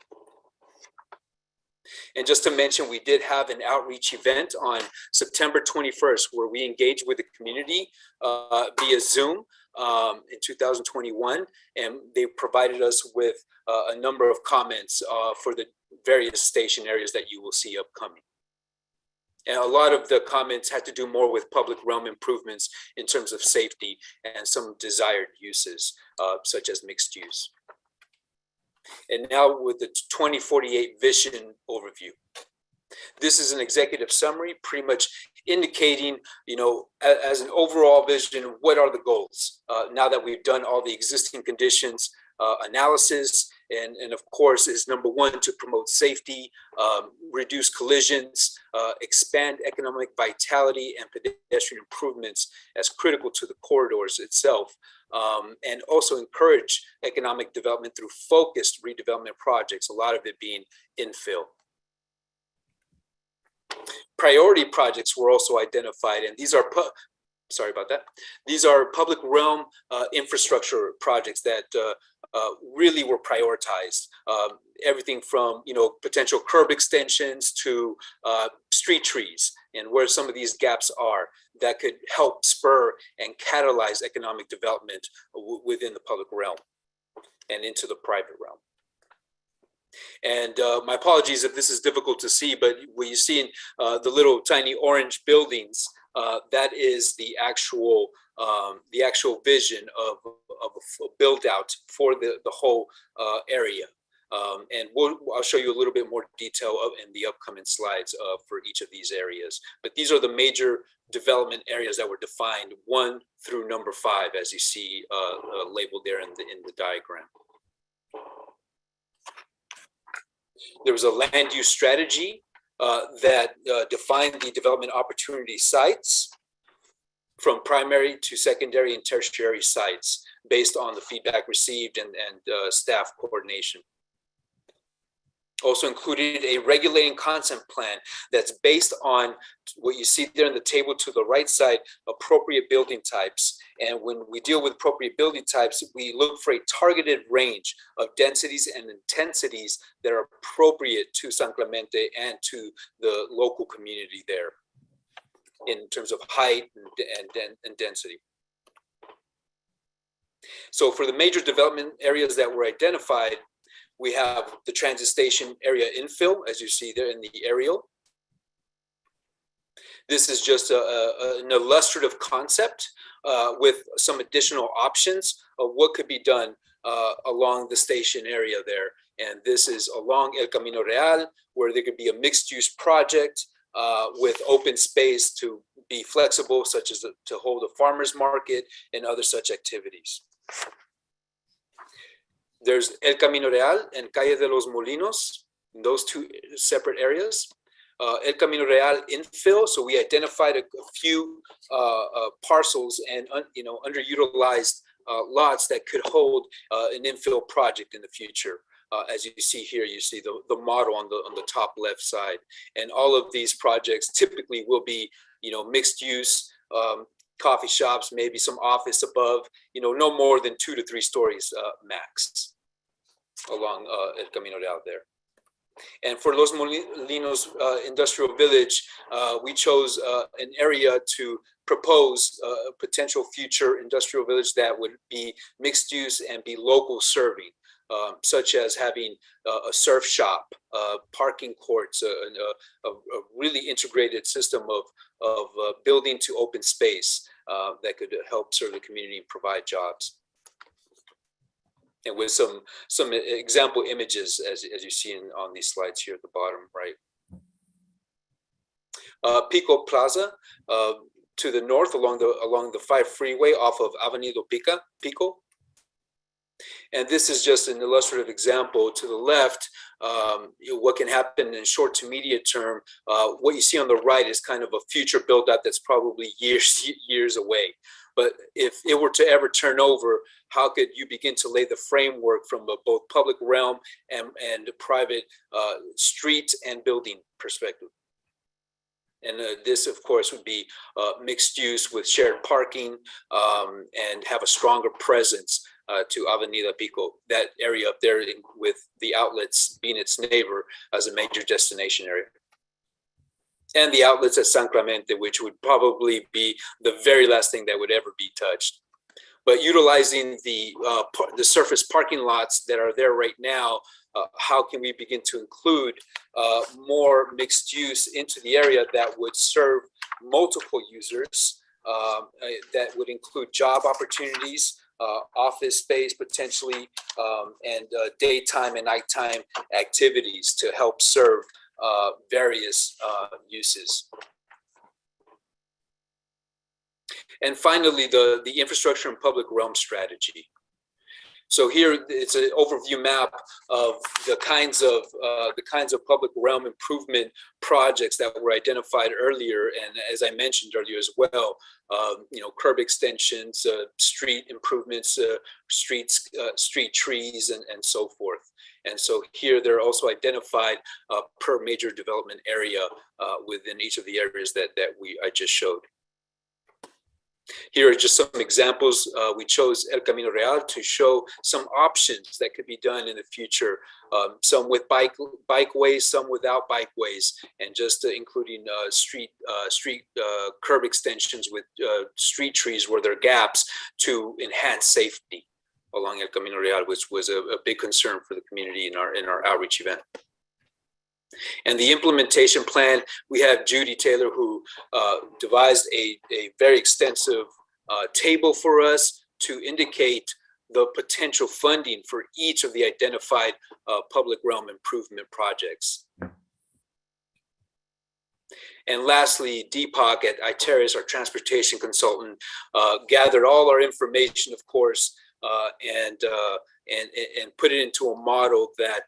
T: and just to mention, we did have an outreach event on September 21st, where we engaged with the community via Zoom in 2021, and they provided us with a number of comments for the various station areas that you will see upcoming. And a lot of the comments had to do more with public realm improvements in terms of safety and some desired uses, such as mixed use. And now with the 2048 vision overview. This is an executive summary, pretty much indicating, as an overall vision, what are the goals? Now that we've done all the existing conditions analysis, and of course is number one, to promote safety, reduce collisions, expand economic vitality and pedestrian improvements as critical to the corridors itself, and also encourage economic development through focused redevelopment projects, a lot of it being infill. Priority projects were also identified, and these are sorry about that. These are public realm infrastructure projects that really were prioritized. Everything from potential curb extensions to street trees, and where some of these gaps are that could help spur and catalyze economic development within the public realm and into the private realm. And my apologies if this is difficult to see, but what you see in the little tiny orange buildings, that is the actual vision of a build out for the whole area. And I'll show you a little bit more detail in the upcoming slides for each of these areas. But these are the major development areas that were defined 1 through number 5, as you see labeled there in the diagram. There was a land use strategy that defined the development opportunity sites from primary to secondary and tertiary sites based on the feedback received and staff coordination. Also included a regulating consent plan that's based on what you see there in the table to the right side, appropriate building types. And when we deal with appropriate building types, we look for a targeted range of densities and intensities that are appropriate to San Clemente and to the local community there in terms of height and density. So for the major development areas that were identified, we have the transit station area infill, as you see there in the aerial. This is just an illustrative concept with some additional options of what could be done along the station area there. And this is along El Camino Real, where there could be a mixed use project with open space to be flexible, such as to hold a farmer's market and other such activities. There's El Camino Real and Calle de los Molinos, in those 2 separate areas. El Camino Real infill, so we identified a few parcels and underutilized lots that could hold an infill project in the future. As you see here, you see the model on the top left side, and all of these projects typically will be mixed use. Coffee shops, maybe some office above, no more than 2 to 3 stories max along El Camino Real there. And for Los Molinos Industrial Village, we chose an area to propose a potential future industrial village that would be mixed use and be local serving, such as having a surf shop, parking courts, a really integrated system of building to open space that could help serve the community and provide jobs. And with some example images, as you see on these slides here at the bottom right. Pico Plaza to the north along the 5 freeway off of Avenida Pico. And this is just an illustrative example. To the left, what can happen in short to medium term. What you see on the right is kind of a future build out that's probably years away. But if it were to ever turn over, how could you begin to lay the framework from both public realm and private street and building perspective? And this, of course, would be mixed use with shared parking and have a stronger presence to Avenida Pico, that area up there with the outlets being its neighbor as a major destination area. And the outlets at San Clemente, which would probably be the very last thing that would ever be touched. But utilizing the surface parking lots that are there right now, how can we begin to include more mixed use into the area that would serve multiple users, that would include job opportunities, office space potentially, and daytime and nighttime activities to help serve various uses. And finally, the infrastructure and public realm strategy. So here it's an overview map of the kinds of public realm improvement projects that were identified earlier, and as I mentioned earlier as well, curb extensions, street improvements, street trees, and so forth. And so here they're also identified per major development area within each of the areas that I just showed. Here are just some examples. We chose El Camino Real to show some options that could be done in the future, some with bikeways, some without bikeways, and just including street curb extensions with street trees where there are gaps to enhance safety along El Camino Real, which was a big concern for the community in our outreach event. And the implementation plan, we have Judy Taylor, who devised a very extensive table for us to indicate the potential funding for each of the identified public realm improvement projects. And lastly, Deepak at Iteris, our transportation consultant, gathered all our information, of course, and put it into a model that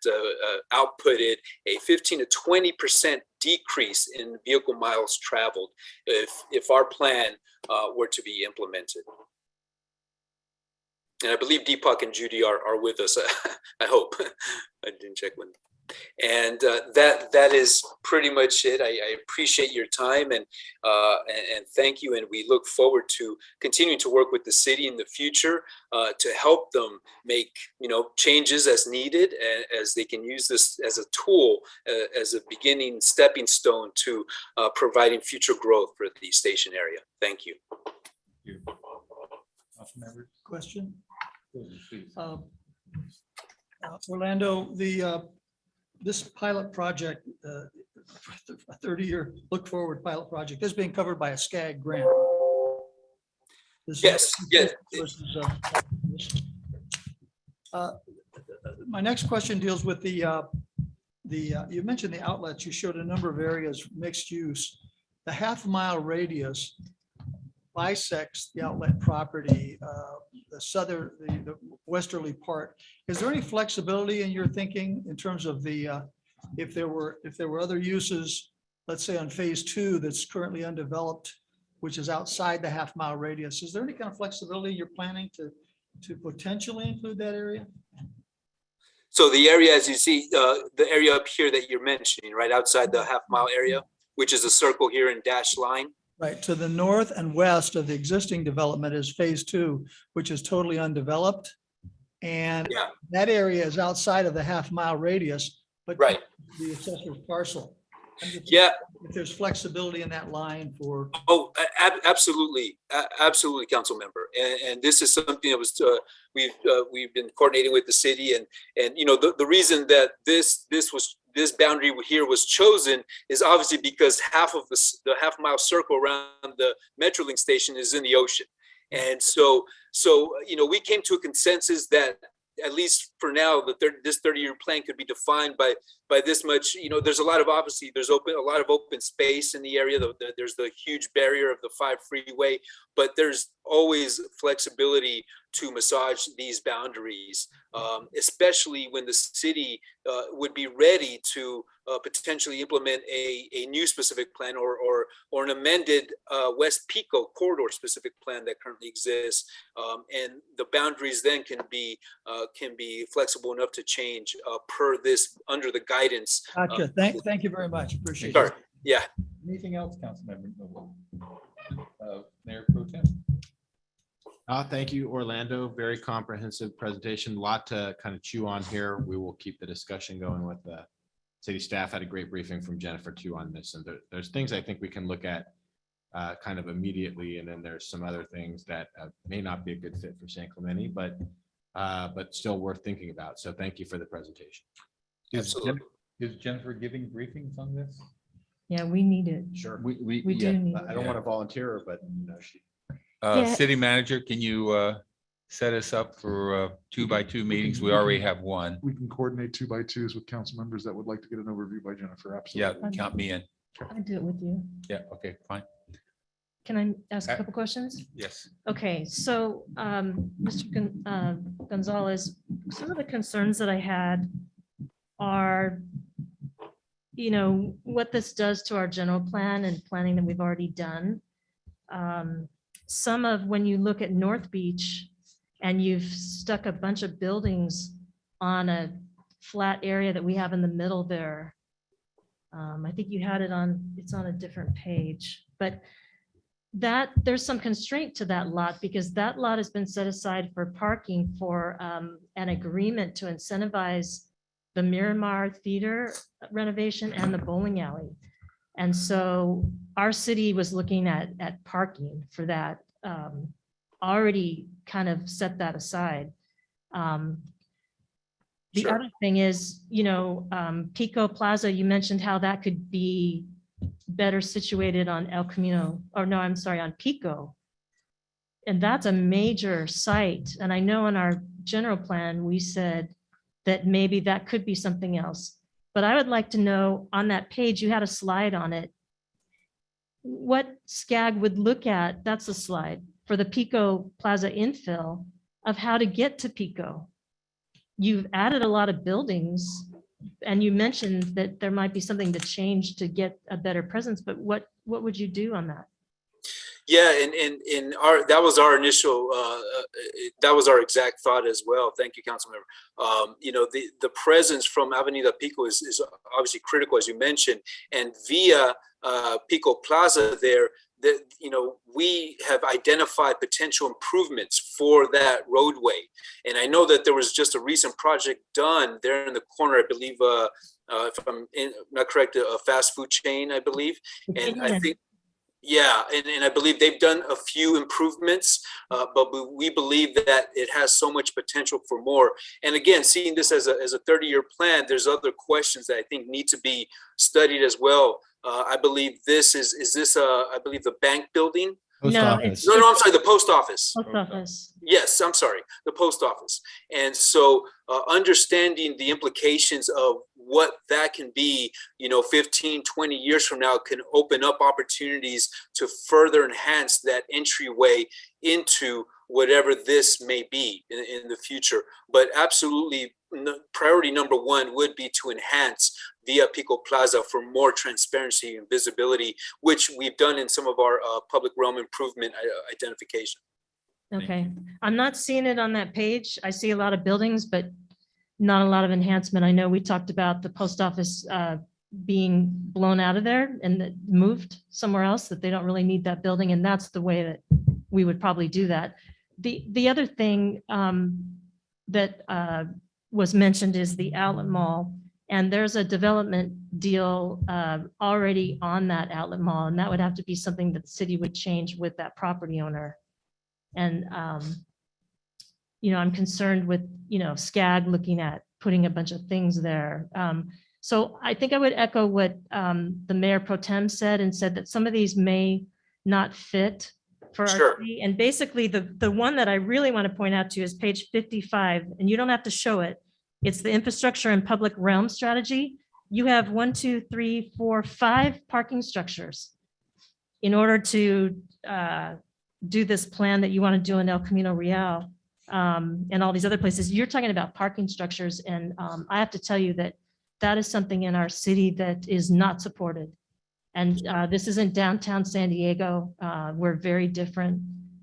T: outputted a 15 to 20% decrease in vehicle miles traveled if our plan were to be implemented. And I believe Deepak and Judy are with us. I hope. I didn't check when. And that is pretty much it. I appreciate your time and thank you. And we look forward to continuing to work with the city in the future to help them make changes as needed, as they can use this as a tool, as a beginning stepping stone to providing future growth for the station area. Thank you.
K: Question? Orlando, this pilot project, a 30-year look forward pilot project, is being covered by a SCAG grant.
T: Yes.
K: My next question deals with you mentioned the outlets. You showed a number of areas, mixed use. The half-mile radius bisects the outlet property, the westerly part. Is there any flexibility in your thinking in terms of if there were other uses, let's say on phase 2 that's currently undeveloped, which is outside the half-mile radius? Is there any kind of flexibility you're planning to potentially include that area?
T: So the area, as you see, the area up here that you're mentioning, right outside the half-mile area, which is a circle here in dashed line.
K: Right, to the north and west of the existing development is phase 2, which is totally undeveloped. And that area is outside of the half-mile radius, but the assessor's parcel.
T: Yeah.
K: If there's flexibility in that line for.
T: Oh, absolutely. Absolutely, council member. And this is something that was, we've been coordinating with the city, and the reason that this boundary here was chosen is obviously because half of the half-mile circle around the Metrolink station is in the ocean. And so we came to a consensus that at least for now, this 30-year plan could be defined by this much. There's a lot of, obviously there's a lot of open space in the area. There's the huge barrier of the 5 freeway, but there's always flexibility to massage these boundaries, especially when the city would be ready to potentially implement a new specific plan or an amended West Pico corridor specific plan that currently exists, and the boundaries then can be flexible enough to change per this under the guidance.
K: Gotcha. Thank you very much. Appreciate it.
T: Yeah.
B: Anything else, Councilmember? Mayor Pro Tem?
L: Thank you, Orlando. Very comprehensive presentation. A lot to kind of chew on here. We will keep the discussion going with the city staff. Had a great briefing from Jennifer too on this. And there's things I think we can look at kind of immediately. And then there's some other things that may not be a good fit for San Clemente, but still worth thinking about. So thank you for the presentation.
B: Is Jennifer giving briefings on this?
M: Yeah, we need it.
L: Sure.
M: We do need
L: I don't want to volunteer her, but she.
B: City manager, can you set us up for 2x2 meetings? We already have one.
H: We can coordinate 2x2s with council members that would like to get an overview by Jennifer. Absolutely.
B: Yeah, count me in.
M: I do it with you.
B: Yeah, okay, fine.
M: can I ask a couple questions?
B: Yes.
M: Okay, so Mr. Gonzalez, some of the concerns that I had are, what this does to our general plan and planning that we've already done. Some of, when you look at North Beach and you've stuck a bunch of buildings on a flat area that we have in the middle there. I think you had it's on a different page, but there's some constraint to that lot because that lot has been set aside for parking for an agreement to incentivize the Miramar Theater renovation and the bowling alley. And so our city was looking at parking for that, already kind of set that aside. The
T: Sure.
M: other thing is, Pico Plaza, you mentioned how that could be better situated on El Camino, or no, I'm sorry, on Pico. And that's a major site. And I know in our general plan, we said that maybe that could be something else. But I would like to know, on that page, you had a slide on it. What SCAG would look at, that's a slide, for the Pico Plaza infill of how to get to Pico. You've added a lot of buildings and you mentioned that there might be something to change to get a better presence, but what would you do on that?
T: Yeah, and that was our initial, that was our exact thought as well. Thank you, Councilmember. The presence from Avenida Pico is obviously critical, as you mentioned, and via Pico Plaza there, that we have identified potential improvements for that roadway. And I know that there was just a recent project done there in the corner, I believe, if I'm not correct, a fast food chain, I believe. And I think, yeah, and I believe they've done a few improvements, but we believe that it has so much potential for more. And again, seeing this as a 30-year plan, there's other questions that I think need to be studied as well. I believe is this I believe the bank building?
L: Post office.
T: No, I'm sorry, the post office.
M: Post office.
T: Yes, I'm sorry, the post office. And so understanding the implications of what that can be, 15, 20 years from now can open up opportunities to further enhance that entryway into whatever this may be in the future. But absolutely, priority number one would be to enhance via Pico Plaza for more transparency and visibility, which we've done in some of our public realm improvement identification.
M: Okay, I'm not seeing it on that page. I see a lot of buildings, but not a lot of enhancement. I know we talked about the post office being blown out of there and moved somewhere else, that they don't really need that building. And that's the way that we would probably do that. The other thing that was mentioned is the outlet mall. And there's a development deal already on that outlet mall. And that would have to be something that the city would change with that property owner. And, I'm concerned with, SCAG looking at putting a bunch of things there. So I think I would echo what the Mayor Pro Tem said, and said that some of these may not fit for our city. And basically the one that I really want to point out to you is page 55, and you don't have to show it. It's the infrastructure and public realm strategy. You have 1, 2, 3, 4, 5 parking structures in order to do this plan that you want to do in El Camino Real and all these other places. You're talking about parking structures. And I have to tell you that is something in our city that is not supported. And this isn't downtown San Diego. We're very different.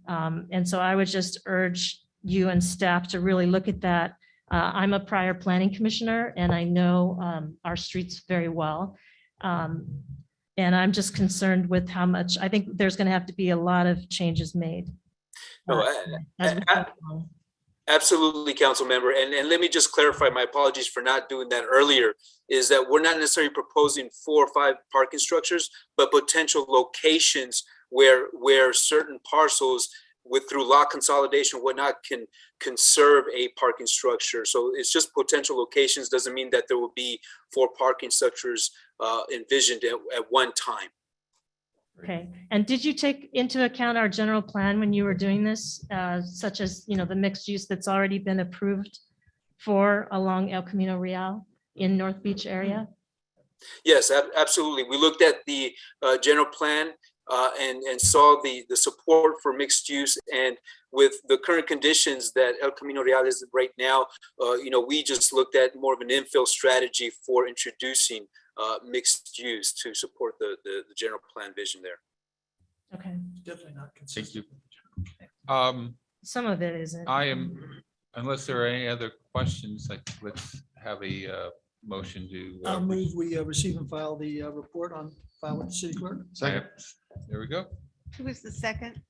M: And so I would just urge you and staff to really look at that. I'm a prior planning commissioner and I know our streets very well. And I'm just concerned with how much, I think there's going to have to be a lot of changes made.
T: Absolutely, council member. And let me just clarify, my apologies for not doing that earlier, is that we're not necessarily proposing 4 or 5 parking structures, but potential locations where certain parcels through lot consolidation, whatnot, can conserve a parking structure. So it's just potential locations, doesn't mean that there will be 4 parking structures envisioned at one time.
M: Okay. And did you take into account our general plan when you were doing this, such as, the mixed use that's already been approved for along El Camino Real in North Beach area?
T: Yes, absolutely. We looked at the general plan and saw the support for mixed use. And with the current conditions that El Camino Real is right now, we just looked at more of an infill strategy for introducing mixed use to support the general plan vision there.
M: Okay,
K: Definitely not
B: Thank you.
K: consistent.
M: some of it isn't.
B: Unless there are any other questions, let's have a motion to.
K: I'll move we receive and file the report on file with the city clerk.
B: Second. There we go.
C: Who was the second?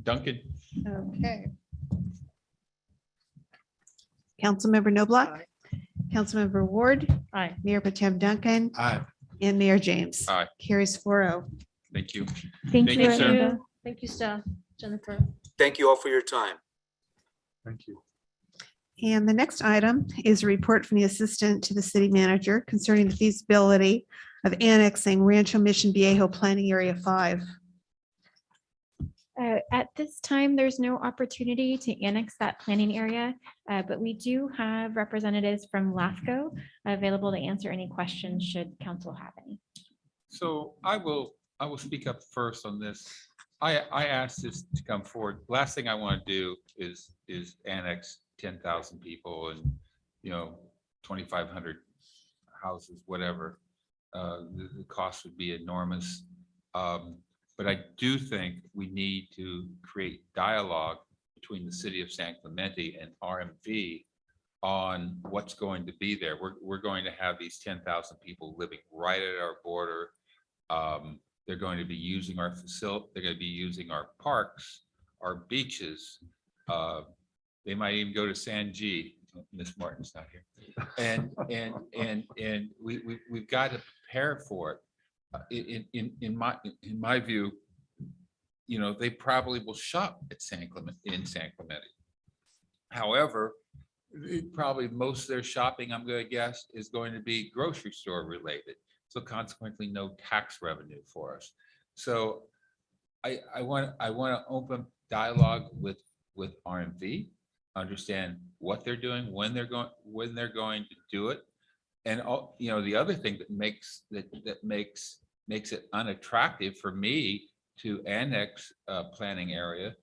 B: Duncan.
C: Okay. Councilmember Noblock. Councilmember Ward.
M: Aye.
C: Mayor Potem Duncan.
B: Aye.
C: And Mayor James.
B: Aye.
C: Carries 4-0.
B: Thank you.
G: Thank
B: Thank
G: you,
B: you, sir.
G: Amanda.
M: Thank you, staff. Jennifer.
T: Thank you all for your time.
H: Thank you.
C: And the next item is a report from the Assistant to the City Manager concerning the feasibility of annexing Rancho Mission Viejo Planning Area 5.
G: At this time, there's no opportunity to annex that planning area, but we do have representatives from LAFCO available to answer any questions should council have any.
B: So I will speak up first on this. I asked this to come forward. Last thing I want to do is annex 10,000 people and 2,500 houses, whatever. The cost would be enormous. But I do think we need to create dialogue between the city of San Clemente and RMV on what's going to be there. We're going to have these 10,000 people living right at our border. They're going to be using our facility. They're going to be using our parks, our beaches. They might even go to San G. Miss Martin's not here. And we've got to prepare for it. In my view, they probably will shop at San Clemente. However, probably most of their shopping, I'm going to guess, is going to be grocery store related. So consequently, no tax revenue for us. So I want to open dialogue with RMV, understand what they're doing, when they're going to do it. And the other thing that makes it unattractive for me to annex planning area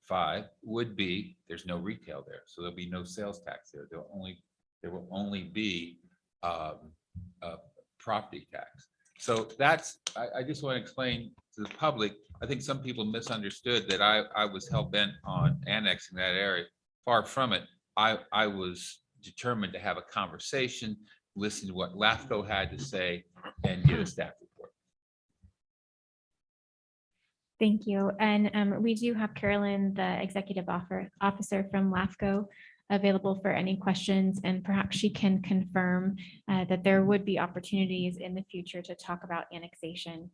B: 5 would be there's no retail there, so there'll be no sales tax there. There will only be property tax. So I just want to explain to the public. I think some people misunderstood that I was hell bent on annexing that area. Far from it. I was determined to have a conversation, listen to what LAFCO had to say, and get a staff report.
G: Thank you. And we do have Carolyn, the executive officer from LAFCO, available for any questions, and perhaps she can confirm that there would be opportunities in the future to talk about annexation.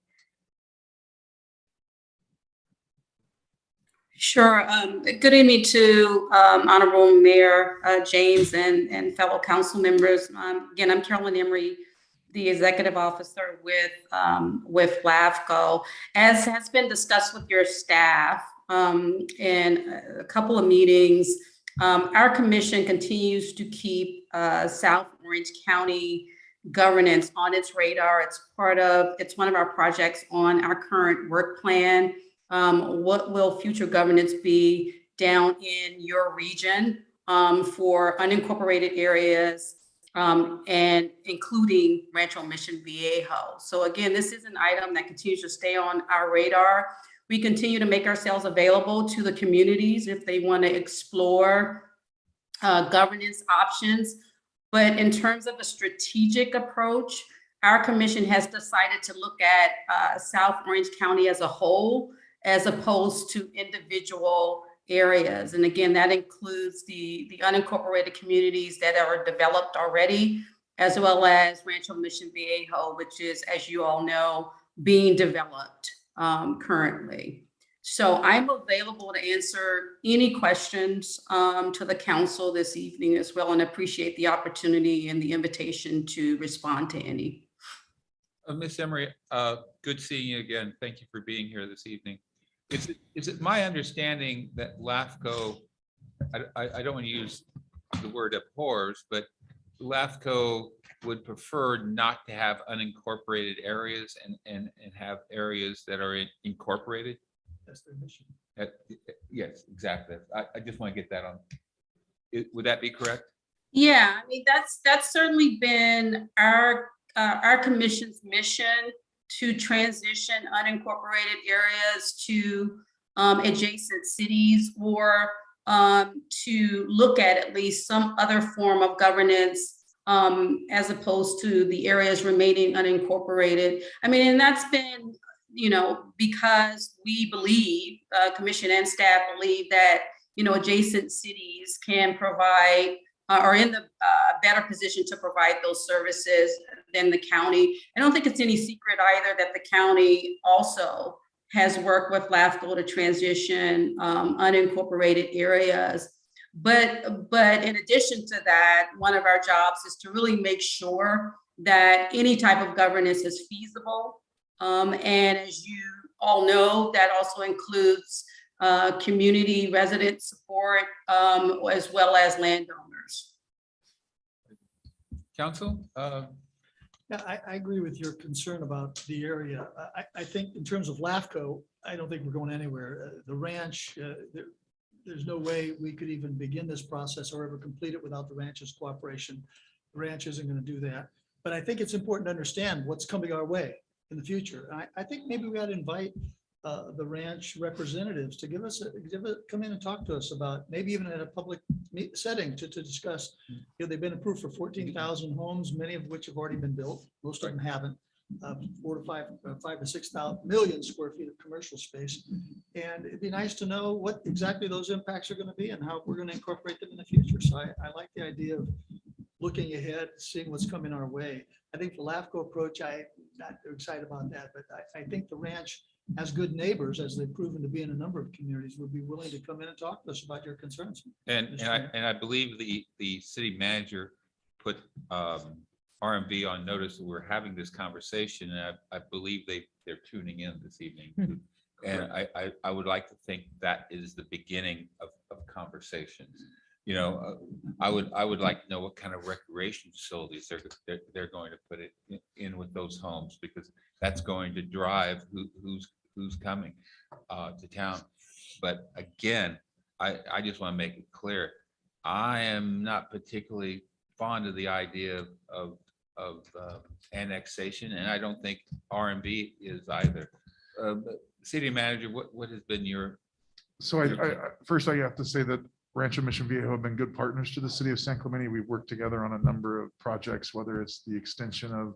A: Sure. Good evening to Honorable Mayor James and fellow council members. Again, I'm Carolyn Emery, the executive officer with LAFCO. As has been discussed with your staff in a couple of meetings, our commission continues to keep South Orange County governance on its radar. It's one of our projects on our current work plan. What will future governance be down in your region for unincorporated areas and including Rancho Mission Viejo? So again, this is an item that continues to stay on our radar. We continue to make ourselves available to the communities if they want to explore governance options. But in terms of a strategic approach, our commission has decided to look at South Orange County as a whole, as opposed to individual areas. And again, that includes the unincorporated communities that are developed already, as well as Rancho Mission Viejo, which is, as you all know, being developed currently. So I'm available to answer any questions to the council this evening as well, and appreciate the opportunity and the invitation to respond to any.
B: Ms. Emery, good seeing you again. Thank you for being here this evening. Is it my understanding that LAFCO, I don't want to use the word abhors, but LAFCO would prefer not to have unincorporated areas and have areas that are incorporated.
K: That's their mission.
B: Yes, exactly. I just want to get that on. Would that be correct?
A: Yeah, I mean, that's certainly been our commission's mission, to transition unincorporated areas to adjacent cities, or to look at least some other form of governance as opposed to the areas remaining unincorporated. I mean, and that's been, because we believe, commission and staff believe that, adjacent cities can provide are in the better position to provide those services than the county. I don't think it's any secret either that the county also has worked with LAFCO to transition unincorporated areas. But in addition to that, one of our jobs is to really make sure that any type of governance is feasible. And as you all know, that also includes community resident support, as well as landowners.
B: Council?
K: Yeah, I agree with your concern about the area. I think in terms of LAFCO, I don't think we're going anywhere. The ranch, there's no way we could even begin this process or ever complete it without the ranch's cooperation. The ranch isn't going to do that. But I think it's important to understand what's coming our way in the future. I think maybe we ought to invite the ranch representatives to come in and talk to us about, maybe even in a public setting to discuss. They've been approved for 14,000 homes, many of which have already been built. Most of them haven't. 4 to 5 to 6 million square feet of commercial space. And it'd be nice to know what exactly those impacts are going to be and how we're going to incorporate them in the future. So I like the idea of looking ahead, seeing what's coming our way. I think the LAFCO approach, I'm not excited about that, but I think the ranch, as good neighbors, as they've proven to be in a number of communities, would be willing to come in and talk to us about your concerns.
B: And I believe the city manager put RMV on notice that we're having this conversation, and I believe they're tuning in this evening. And I would like to think that is the beginning of conversations. I would like to know what kind of recreation facilities they're going to put it in with those homes, because that's going to drive who's coming to town. But again, I just want to make it clear, I am not particularly fond of the idea of annexation, and I don't think RMB is either. City manager, what has been your?
H: So first I have to say that Rancho Mission Viejo have been good partners to the city of San Clemente. We've worked together on a number of projects, whether it's the extension of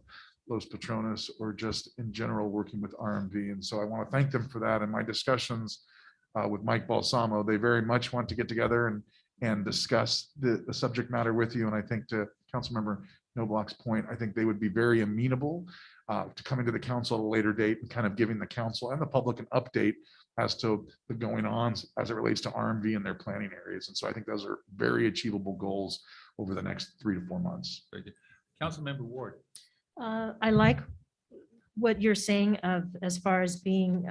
H: Los Patronos or just in general working with RMV. And so I want to thank them for that. And my discussions with Mike Balsamo, they very much want to get together and discuss the subject matter with you. And I think, to Councilmember Noblock's point, I think they would be very amenable to coming to the council at a later date and kind of giving the council and the public an update as to the going ons as it relates to RMV and their planning areas. And so I think those are very achievable goals over the next 3 to 4 months.
B: Councilmember Ward.
M: I like what you're saying as far as being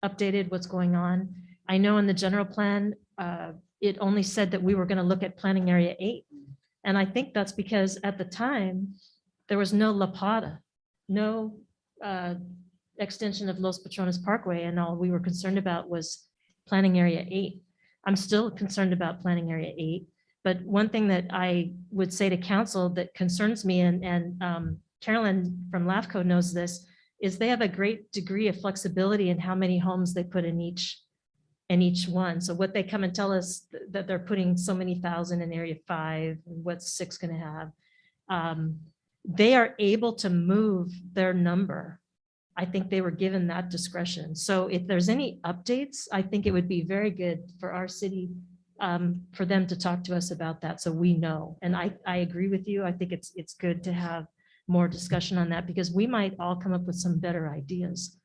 M: updated, what's going on. I know in the general plan, it only said that we were going to look at planning area 8. And I think that's because at the time, there was no La Plata, no extension of Los Patronos Parkway, and all we were concerned about was planning area 8. I'm still concerned about planning area 8, but one thing that I would say to council that concerns me, and Carolyn from LAFCO knows this, is they have a great degree of flexibility in how many homes they put in each one. So what they come and tell us that they're putting so many thousand in area 5, and what's 6 going to have, they are able to move their number. I think they were given that discretion. So if there's any updates, I think it would be very good for our city, for them to talk to us about that, so we know. And I agree with you. I think it's good to have more discussion on that, because we might all come up with some better ideas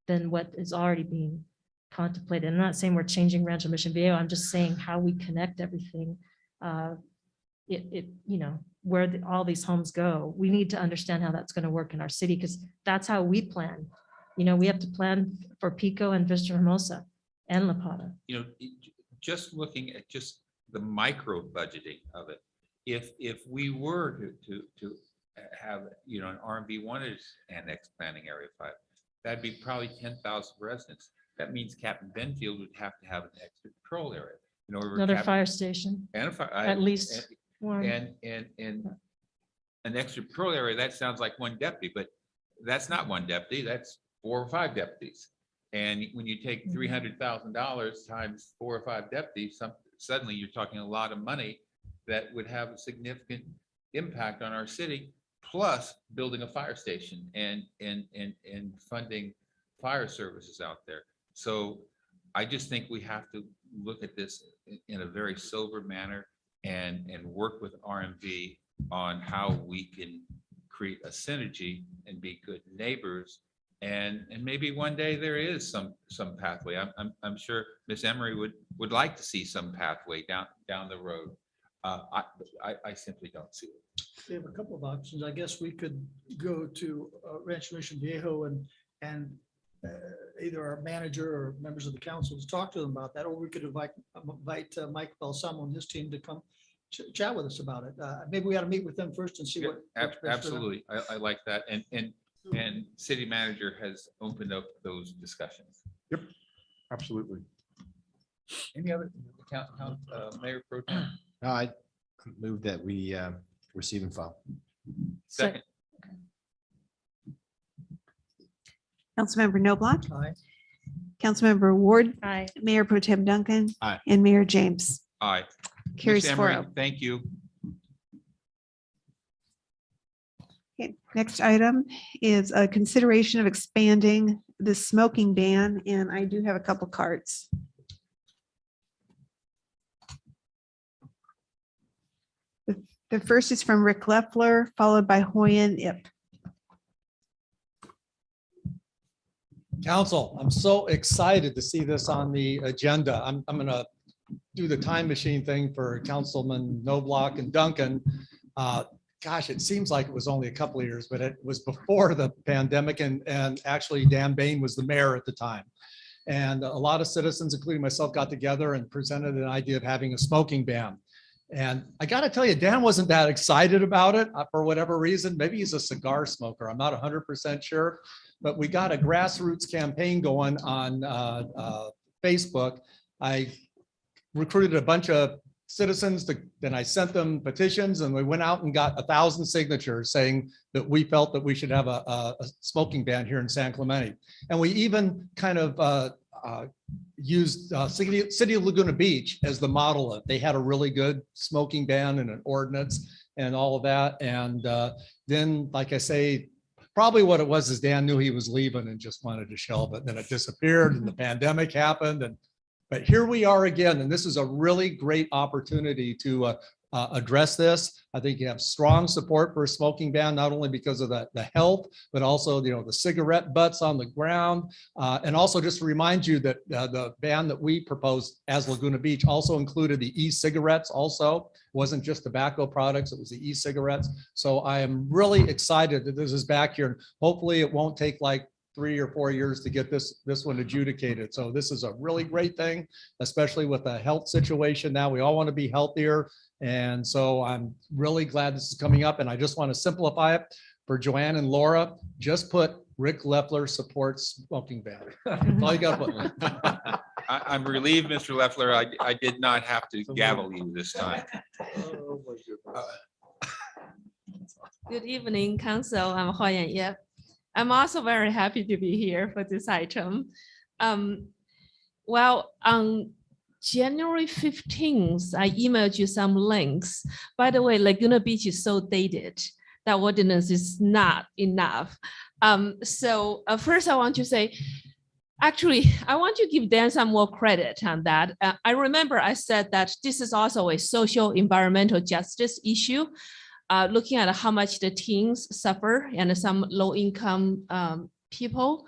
M: than what is already being contemplated. I'm not saying we're changing Rancho Mission Viejo. I'm just saying how we connect everything. Where all these homes go, we need to understand how that's going to work in our city, because that's how we plan. We have to plan for Pico and Vista Hermosa and La Plata.
B: Just looking at just the micro budgeting of it, if we were to have, an RMB wanted annex planning area 5, that'd be probably 10,000 residents. That means Captain Benfield would have to have an extra patrol area in order.
M: Another fire station,
B: And a fire,
M: at least one.
B: and an extra patrol area, that sounds like one deputy, but that's not one deputy, that's 4 or 5 deputies. And when you take $300,000 times 4 or 5 deputies, suddenly you're talking a lot of money that would have a significant impact on our city, plus building a fire station and funding fire services out there. So I just think we have to look at this in a very sober manner and work with RMV on how we can create a synergy and be good neighbors. And maybe one day there is some pathway. I'm sure Miss Emery would like to see some pathway down the road. I simply don't see it.
K: We have a couple of options. I guess we could go to Rancho Mission Viejo and either our manager or members of the council to talk to them about that, or we could invite Mike Balsamo and his team to come chat with us about it. Maybe we ought to meet with them first and see what. what's best for them.
B: Absolutely, I like that, and city manager has opened up those discussions.
H: Yep, absolutely.
B: Any other Mayor Pro Tem?
L: I move that we receive and file.
B: Second.
C: Councilmember Noblock.
K: Aye.
C: Councilmember Ward.
M: Aye.
C: Mayor Pro Tem Duncan.
L: Aye.
C: And Mayor James.
B: Aye.
C: Carries
B: Ms. Emery,
C: 4-0.
B: thank you.
C: Okay, next item is a consideration of expanding the smoking ban, and I do have a couple cards. The first is from Rick Leffler, followed by Hoyen Ip.
I: Council, I'm so excited to see this on the agenda. I'm going to do the time machine thing for Councilman Noblock and Duncan. Gosh, it seems like it was only a couple of years, but it was before the pandemic, and actually Dan Bain was the mayor at the time. And a lot of citizens, including myself, got together and presented an idea of having a smoking ban. And I got to tell you, Dan wasn't that excited about it for whatever reason. Maybe he's a cigar smoker. I'm not 100% sure, but we got a grassroots campaign going on Facebook. I recruited a bunch of citizens, then I sent them petitions, and we went out and got 1,000 signatures saying that we felt that we should have a smoking ban here in San Clemente. And we even kind of used City of Laguna Beach as the model. They had a really good smoking ban and an ordinance and all of that. And then, like I say, probably what it was is Dan knew he was leaving and just wanted to shelve it. Then it disappeared and the pandemic happened. But here we are again, and this is a really great opportunity to address this. I think you have strong support for a smoking ban, not only because of the health, but also, the cigarette butts on the ground. And also just to remind you that the ban that we proposed as Laguna Beach also included the e-cigarettes also. It wasn't just tobacco products, it was the e-cigarettes. So I am really excited that this is back here. And hopefully it won't take like 3 or 4 years to get this one adjudicated. So this is a really great thing, especially with the health situation now. We all want to be healthier. And so I'm really glad this is coming up, and I just want to simplify it for Joanne and Laura. Just put Rick Leffler supports smoking ban. That's all you got to put.
B: I'm relieved, Mr. Leffler, I did not have to gavel you this time.
D: Good evening, Council. I'm Hoyen Yip. I'm also very happy to be here for this item. Well, on January 15th, I emailed you some links. By the way, Laguna Beach is so dated. That ordinance is not enough. So first I want to say, actually, I want to give Dan some more credit on that. I remember I said that this is also a social environmental justice issue. Looking at how much the teens suffer and some low-income people.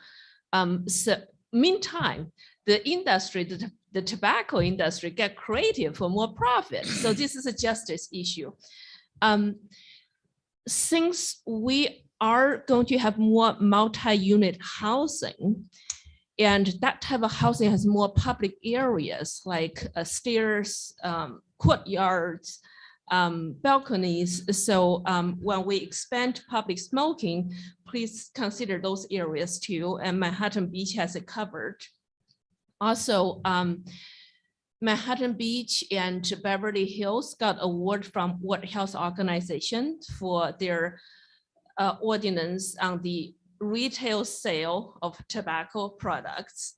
D: So meantime, the industry, the tobacco industry get creative for more profit. So this is a justice issue. Since we are going to have more multi-unit housing, and that type of housing has more public areas like stairs, courtyards, balconies. So when we expand public smoking, please consider those areas too. And Manhattan Beach has it covered. Also, Manhattan Beach and Beverly Hills got award from World Health Organization for their ordinance on the retail sale of tobacco products.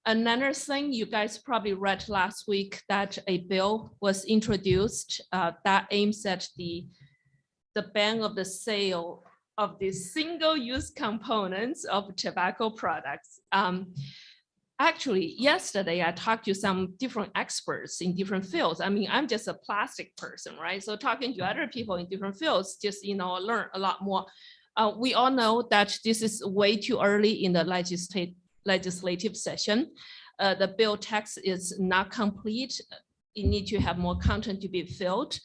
D: Another thing you guys probably read last week that a bill was introduced that aims at the ban of the sale of the single-use components of tobacco products. Actually, yesterday I talked to some different experts in different fields. I mean, I'm just a plastic person, right? So talking to other people in different fields, just, you know, learn a lot more. We all know that this is way too early in the legislative session. The bill text is not complete. You need to have more content to be filled.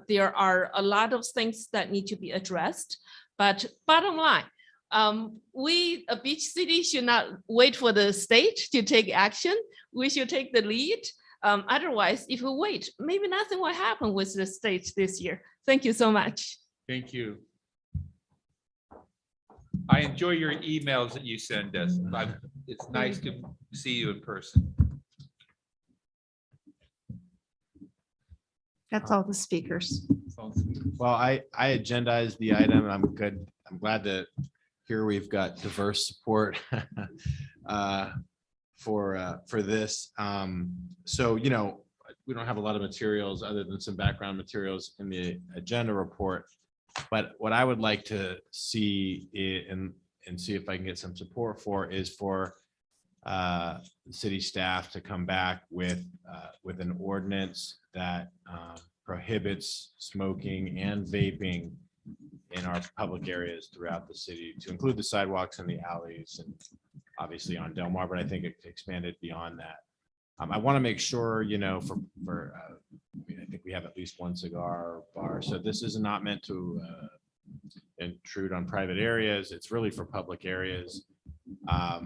D: There are a lot of things that need to be addressed, but bottom line, we, a beach city, should not wait for the state to take action. We should take the lead. Otherwise, if we wait, maybe nothing will happen with the state this year. Thank you so much.
B: Thank you. I enjoy your emails that you send us. It's nice to see you in person.
O: That's all the speakers.
L: Well, I agendized the item. And I'm good. I'm glad to hear we've got diverse support for this. So, you know, we don't have a lot of materials other than some background materials in the agenda report. But what I would like to see and see if I can get some support for is for city staff to come back with an ordinance that prohibits smoking and vaping in our public areas throughout the city, to include the sidewalks and the alleys, and obviously on Del Mar, but I think it expanded beyond that. I want to make sure, you know, I think we have at least one cigar bar. So this is not meant to intrude on private areas. It's really for public areas. But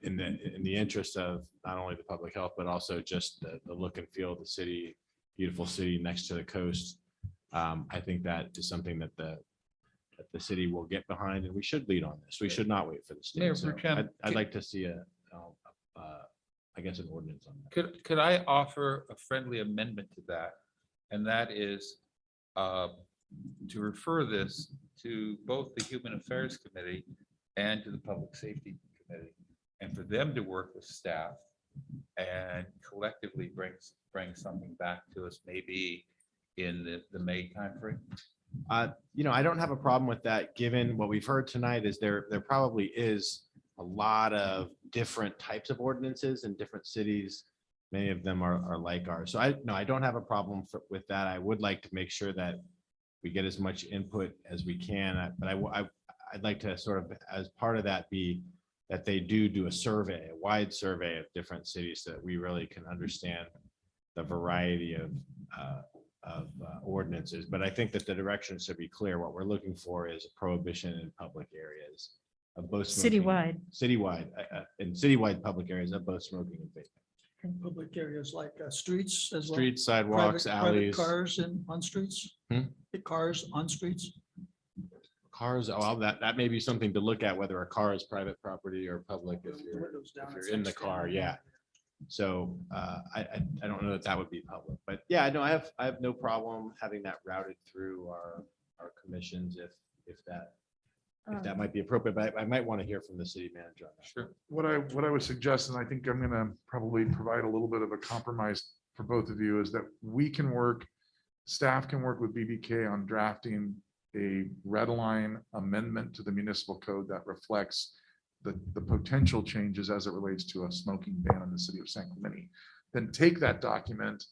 L: in the interest of not only the public health, but also just the look and feel of the city, beautiful city next to the coast. I think that is something that the city will get behind, and we should lead on this. We should not wait for the state. So I'd like to see I guess an ordinance on that.
B: Could I offer a friendly amendment to that? And that is to refer this to both the Human Affairs Committee and to the Public Safety Committee, and for them to work with staff and collectively bring something back to us, maybe in the May timeframe.
L: You know, I don't have a problem with that, given what we've heard tonight is there probably is a lot of different types of ordinances in different cities. Many of them are like ours. So I don't have a problem with that. I would like to make sure that we get as much input as we can. But I'd like to sort of, as part of that, be that they do a survey, a wide survey of different cities, so that we really can understand the variety of ordinances. But I think that the direction should be clear. What we're looking for is a prohibition in public areas of both smoking, in citywide public areas of both smoking and vaping.
K: In public areas like streets as well.
L: Streets, sidewalks,
K: Private
L: alleys.
K: cars on streets. Cars on streets.
L: Cars, well, that may be something to look at, whether a car is private property or public if you're in the car. Yeah. So I don't know that would be public, but yeah, no, I have no problem having that routed through our commissions if that might be appropriate, but I might want to hear from the city manager on that.
B: Sure.
H: What I would suggest, and I think I'm going to probably provide a little bit of a compromise for both of you, is that staff can work with BBK on drafting a red line amendment to the municipal code that reflects the potential changes as it relates to a smoking ban in the city of San Clemente. Then take that document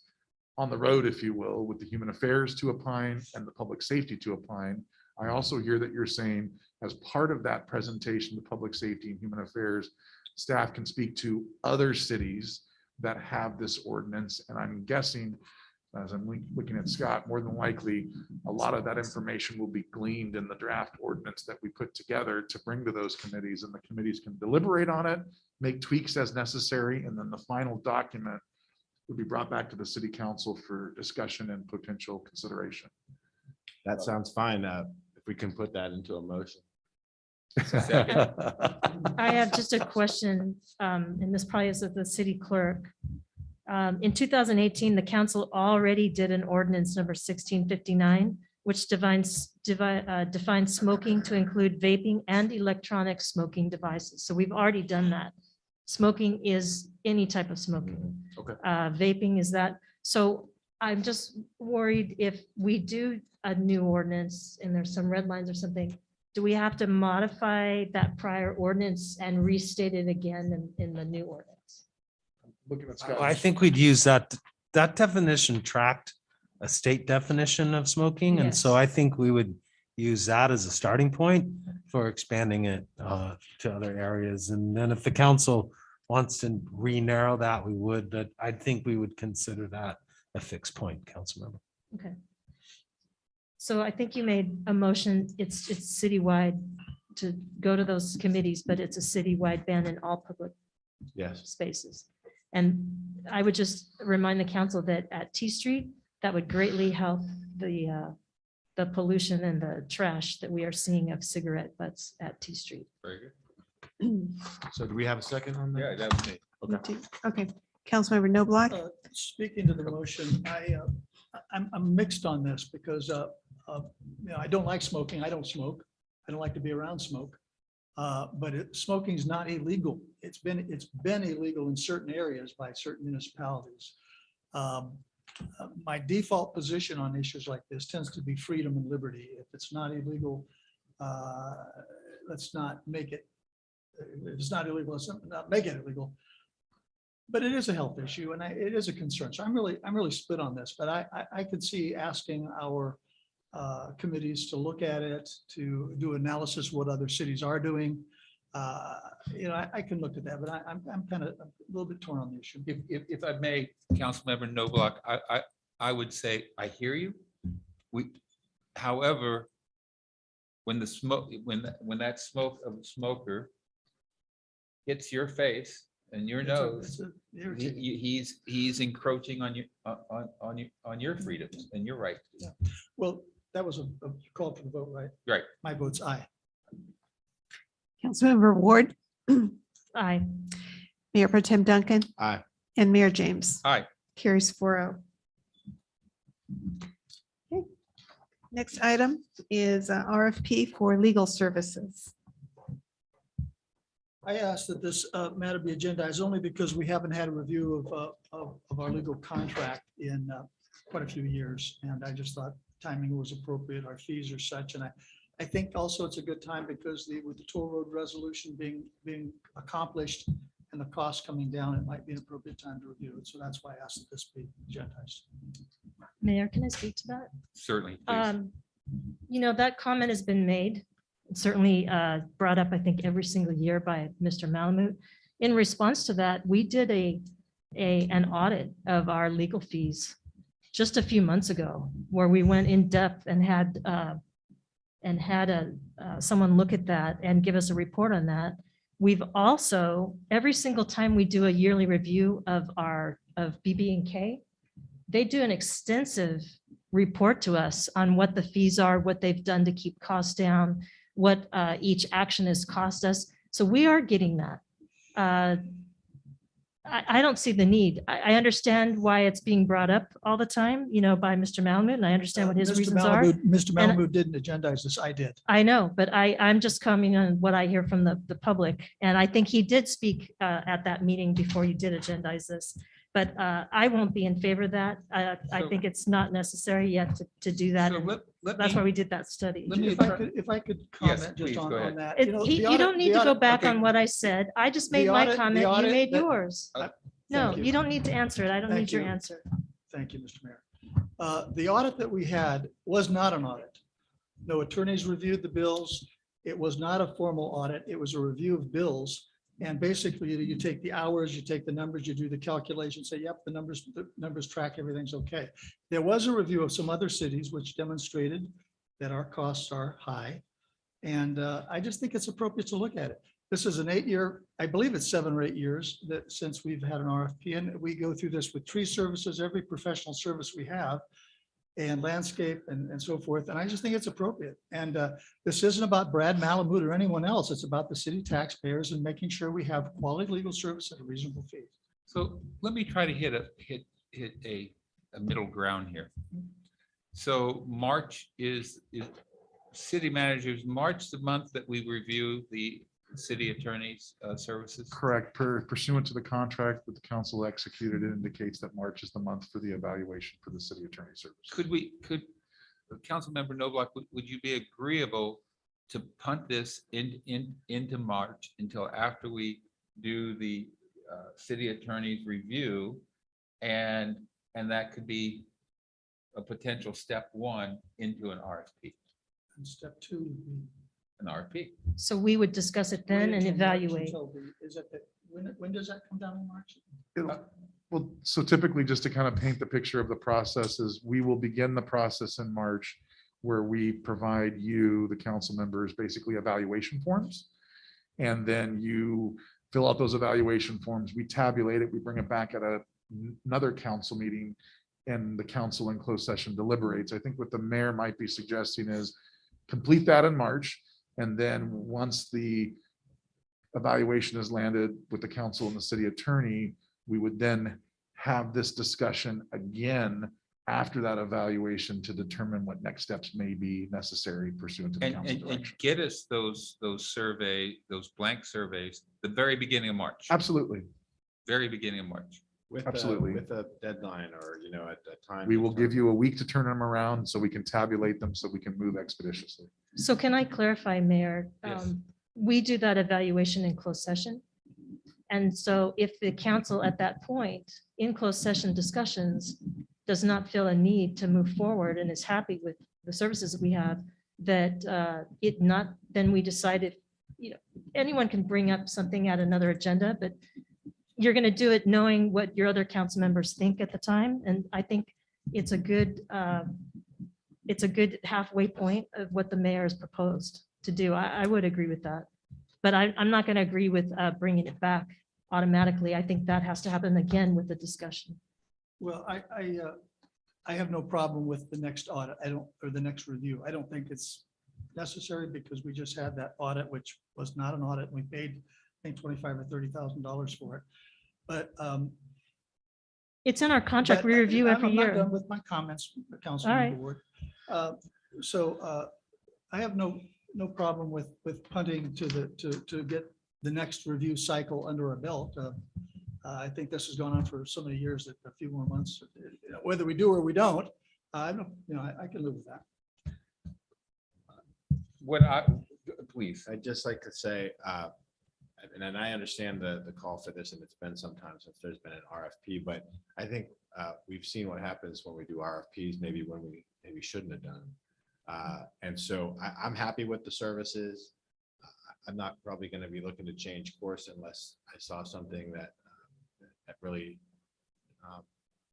H: on the road, if you will, with the Human Affairs to opine and the Public Safety to opine. I also hear that you're saying, as part of that presentation to Public Safety and Human Affairs, staff can speak to other cities that have this ordinance. And I'm guessing, as I'm looking at Scott, more than likely, a lot of that information will be gleaned in the draft ordinance that we put together to bring to those committees, and the committees can deliberate on it, make tweaks as necessary, and then the final document would be brought back to the city council for discussion and potential consideration.
L: That sounds fine. If we can put that into a motion.
M: I have just a question, and this probably is of the city clerk. In 2018, the council already did an ordinance number 1659, which defines smoking to include vaping and electronic smoking devices. So we've already done that. Smoking is any type of smoking.
H: Okay.
M: Vaping is that. So I'm just worried if we do a new ordinance and there's some red lines or something, do we have to modify that prior ordinance and restate it again in the new ordinance?
H: Looking at Scott.
S: I think we'd use that definition tracked a state definition of smoking. And so I think we would use that as a starting point for expanding it to other areas. And then if the council wants to re-narrow that, we would, but I think we would consider that a fixed point, council member.
M: Okay. So I think you made a motion, it's citywide to go to those committees, but it's a citywide ban in all public
L: Yes.
M: spaces. And I would just remind the council that at T Street, that would greatly help the pollution and the trash that we are seeing of cigarette butts at T Street.
B: Very good.
L: So do we have a second on that?
B: Yeah, that was me.
L: Okay.
O: Okay, Councilmember Noblock.
K: Speaking to the motion, I'm mixed on this because I don't like smoking. I don't smoke. I don't like to be around smoke. But smoking is not illegal. It's been illegal in certain areas by certain municipalities. My default position on issues like this tends to be freedom and liberty. If it's not illegal, let's not make it. If it's not illegal, let's not make it illegal. But it is a health issue and it is a concern. So I'm really split on this, but I could see asking our committees to look at it, to do analysis of what other cities are doing. I can look at that, but I'm kind of a little bit torn on the issue.
B: If I may, Councilmember Noblock, I would say, I hear you. However, when the smoke, when that smoke of the smoker hits your face and your nose, he's encroaching on your freedoms and your rights.
K: Yeah. Well, that was a call for the vote, right?
B: Right.
K: My vote's aye.
O: Councilmember Ward.
M: Aye.
O: Mayor Pro Tem Duncan.
L: Aye.
O: And Mayor James.
B: Aye.
O: Carries 4-0. Okay. Next item is RFP for legal services.
K: I asked that this matter be agendized only because we haven't had a review of our legal contract in quite a few years. And I just thought timing was appropriate. Our fees are such. And I think also it's a good time because with the toll road resolution being accomplished and the cost coming down, it might be an appropriate time to review it. So that's why I asked that this be agendized.
M: Mayor, can I speak to that?
B: Certainly. Please.
M: That comment has been made, certainly brought up, I think, every single year by Mr. Malamud. In response to that, we did an audit of our legal fees just a few months ago, where we went in depth and had someone look at that and give us a report on that. We've also, every single time we do a yearly review of BB&K, they do an extensive report to us on what the fees are, what they've done to keep costs down, what each action has cost us. So we are getting that. I don't see the need. I understand why it's being brought up all the time, by Mr. Malamud, and I understand what his reasons are.
K: Mr. Malamud didn't agendize this. I did.
M: I know, but I'm just commenting on what I hear from the public. And I think he did speak at that meeting before you did agendize this. But I won't be in favor of that. I think it's not necessary yet to do that. And that's why we did that study.
K: If I could comment just on that.
M: You don't need to go back on what I said. I just made my comment. You made yours. No, you don't need to answer it. I don't need your answer.
K: Thank you, Mr. Mayor. The audit that we had was not an audit. No attorneys reviewed the bills. It was not a formal audit. It was a review of bills. And basically, you take the hours, you take the numbers, you do the calculation, say, yep, the numbers track, everything's okay. There was a review of some other cities which demonstrated that our costs are high. And I just think it's appropriate to look at it. this is an 8-year, I believe it's 7 or 8 years that since we've had an RFP, and we go through this with tree services, every professional service we have, and landscape and so forth. And I just think it's appropriate. And this isn't about Brad Malamud or anyone else. It's about the city taxpayers and making sure we have quality legal service at a reasonable fee.
B: So let me try to hit a middle ground here. So March is city managers, March the month that we review the city attorney's services?
H: Correct. Pursuant to the contract that the council executed, it indicates that March is the month for the evaluation for the city attorney service.
B: Could Councilmember Noblock, would you be agreeable to punt this into March until after we do the city attorney's review? And that could be a potential step 1 into an RFP.
K: And step 2 would be.
B: An RFP.
M: So we would discuss it then
K: wait
M: and
K: until March
M: evaluate.
K: until is it that, when does that come down in March?
H: Well, so typically, just to kind of paint the picture of the process, is we will begin the process in March where we provide you, the council members, basically evaluation forms. And then you fill out those evaluation forms, we tabulate it, we bring it back at another council meeting, and the council in closed session deliberates. I think what the mayor might be suggesting is complete that in March. And then once the evaluation is landed with the council and the city attorney, we would then have this discussion again after that evaluation to determine what next steps may be necessary pursuant to the council
B: And
H: direction.
B: get us those blank surveys, the very beginning of March.
H: Absolutely.
B: Very beginning of March.
H: Absolutely.
L: With a deadline or, at a time.
H: We will give you a week to turn them around so we can tabulate them so we can move expeditiously.
M: So can I clarify, Mayor?
B: Yes.
M: We do that evaluation in closed session. And so if the council at that point in closed session discussions does not feel a need to move forward and is happy with the services that we have, then we decide if, anyone can bring up something at another agenda, but you're going to do it knowing what your other council members think at the time. And I think it's a good halfway point of what the mayor has proposed to do. I would agree with that. But I'm not going to agree with bringing it back automatically. I think that has to happen again with the discussion.
K: Well, I have no problem with the next audit. Or the next review. I don't think it's necessary because we just had that audit, which was not an audit. We paid, I think, $25,000 or $30,000 for it. But
M: it's in our contract. We review every
K: I'm not
M: year.
K: done with my comments, Councilmember Ward. So I have no problem with punting to get the next review cycle under our belt. I think this has gone on for so many years that a few more months, whether we do or we don't, I can live with that.
B: Please.
L: I'd just like to say, and I understand the call for this, and it's been some time since there's been an RFP, but I think we've seen what happens when we do RFPs, maybe when we shouldn't have done. And so I'm happy with the services. I'm not probably going to be looking to change course unless I saw something that really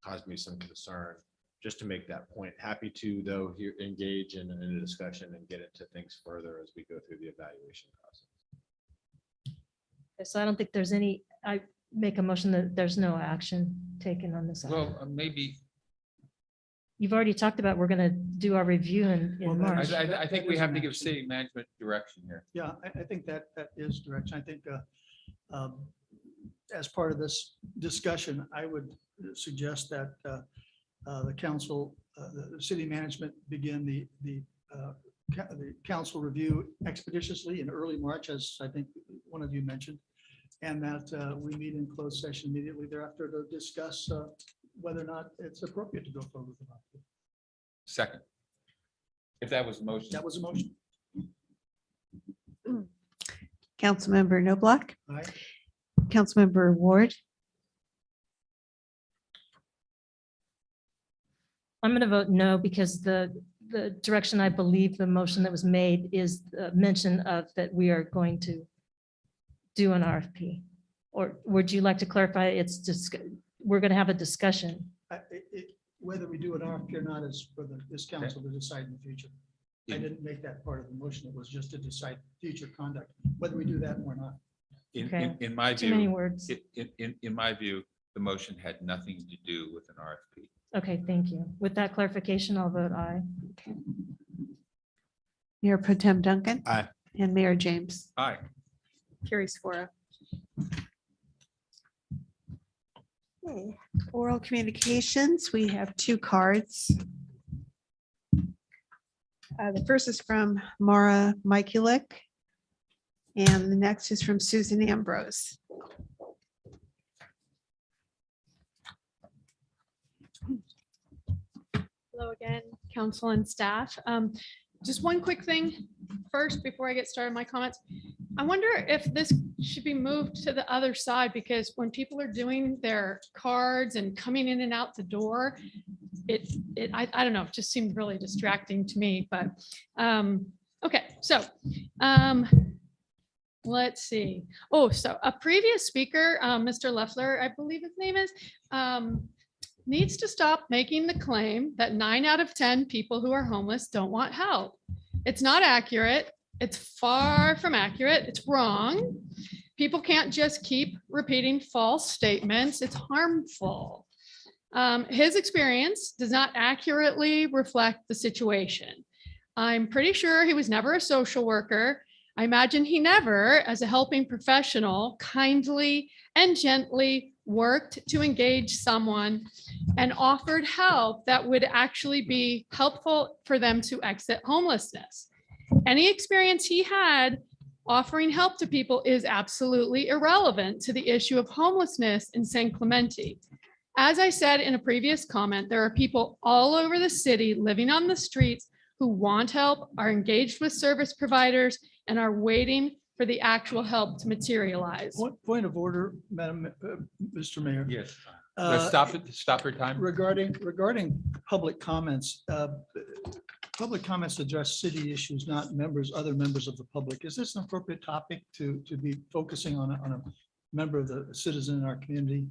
L: caused me some concern. Just to make that point, happy to though here engage in a discussion and get into things further as we go through the evaluation process.
M: So I don't think there's any, I make a motion that there's no action taken on this.
B: Well, maybe.
M: You've already talked about, we're going to do our review in March.
B: I think we have to give city management direction here.
K: Yeah, I think that is direction. I think as part of this discussion, I would suggest that the council, the city management begin the council review expeditiously in early March, as I think one of you mentioned, and that we meet in closed session immediately thereafter to discuss whether or not it's appropriate to go forward with it.
B: Second. If that was a motion.
K: That was a motion.
C: Councilmember Noblock.
K: Aye.
C: Councilmember Ward.
M: I'm going to vote no because the direction, I believe the motion that was made is the mention of that we are going to do an RFP. Or would you like to clarify? It's just, we're going to have a discussion.
K: Whether we do an RFP or not is for this council to decide in the future. I didn't make that part of the motion. It was just to decide future conduct, whether we do that or not.
M: Okay.
B: In my
M: Too many
B: view,
M: words.
B: in my view, the motion had nothing to do with an RFP.
M: Okay, thank you. With that clarification, I'll vote aye.
C: Mayor Pro Tem Duncan.
L: Aye.
C: And Mayor James.
B: Aye.
C: Carries 4-0. Okay, oral communications, we have 2 cards. The first is from Mara Mikulik, and the next is from Susan Ambrose.
J: Hello again, council and staff. Just one quick thing first, before I get started my comments. I wonder if this should be moved to the other side, because when people are doing their cards and coming in and out the door, I don't know, it just seemed really distracting to me, but, okay, so, let's see. Oh, so a previous speaker, Mr. Leffler, I believe his name is, needs to stop making the claim that 9 out of 10 people who are homeless don't want help. It's not accurate. It's far from accurate. It's wrong. People can't just keep repeating false statements. It's harmful. His experience does not accurately reflect the situation. I'm pretty sure he was never a social worker. I imagine he never, as a helping professional, kindly and gently worked to engage someone and offered help that would actually be helpful for them to exit homelessness. Any experience he had offering help to people is absolutely irrelevant to the issue of homelessness in San Clemente. As I said in a previous comment, there are people all over the city living on the streets who want help, are engaged with service providers, and are waiting for the actual help to materialize.
K: Point of order, Madam, Mr. Mayor.
B: Yes. Let's stop your time.
K: Regarding public comments, public comments address city issues, not other members of the public. Is this an appropriate topic to be focusing on a member of the citizen in our community,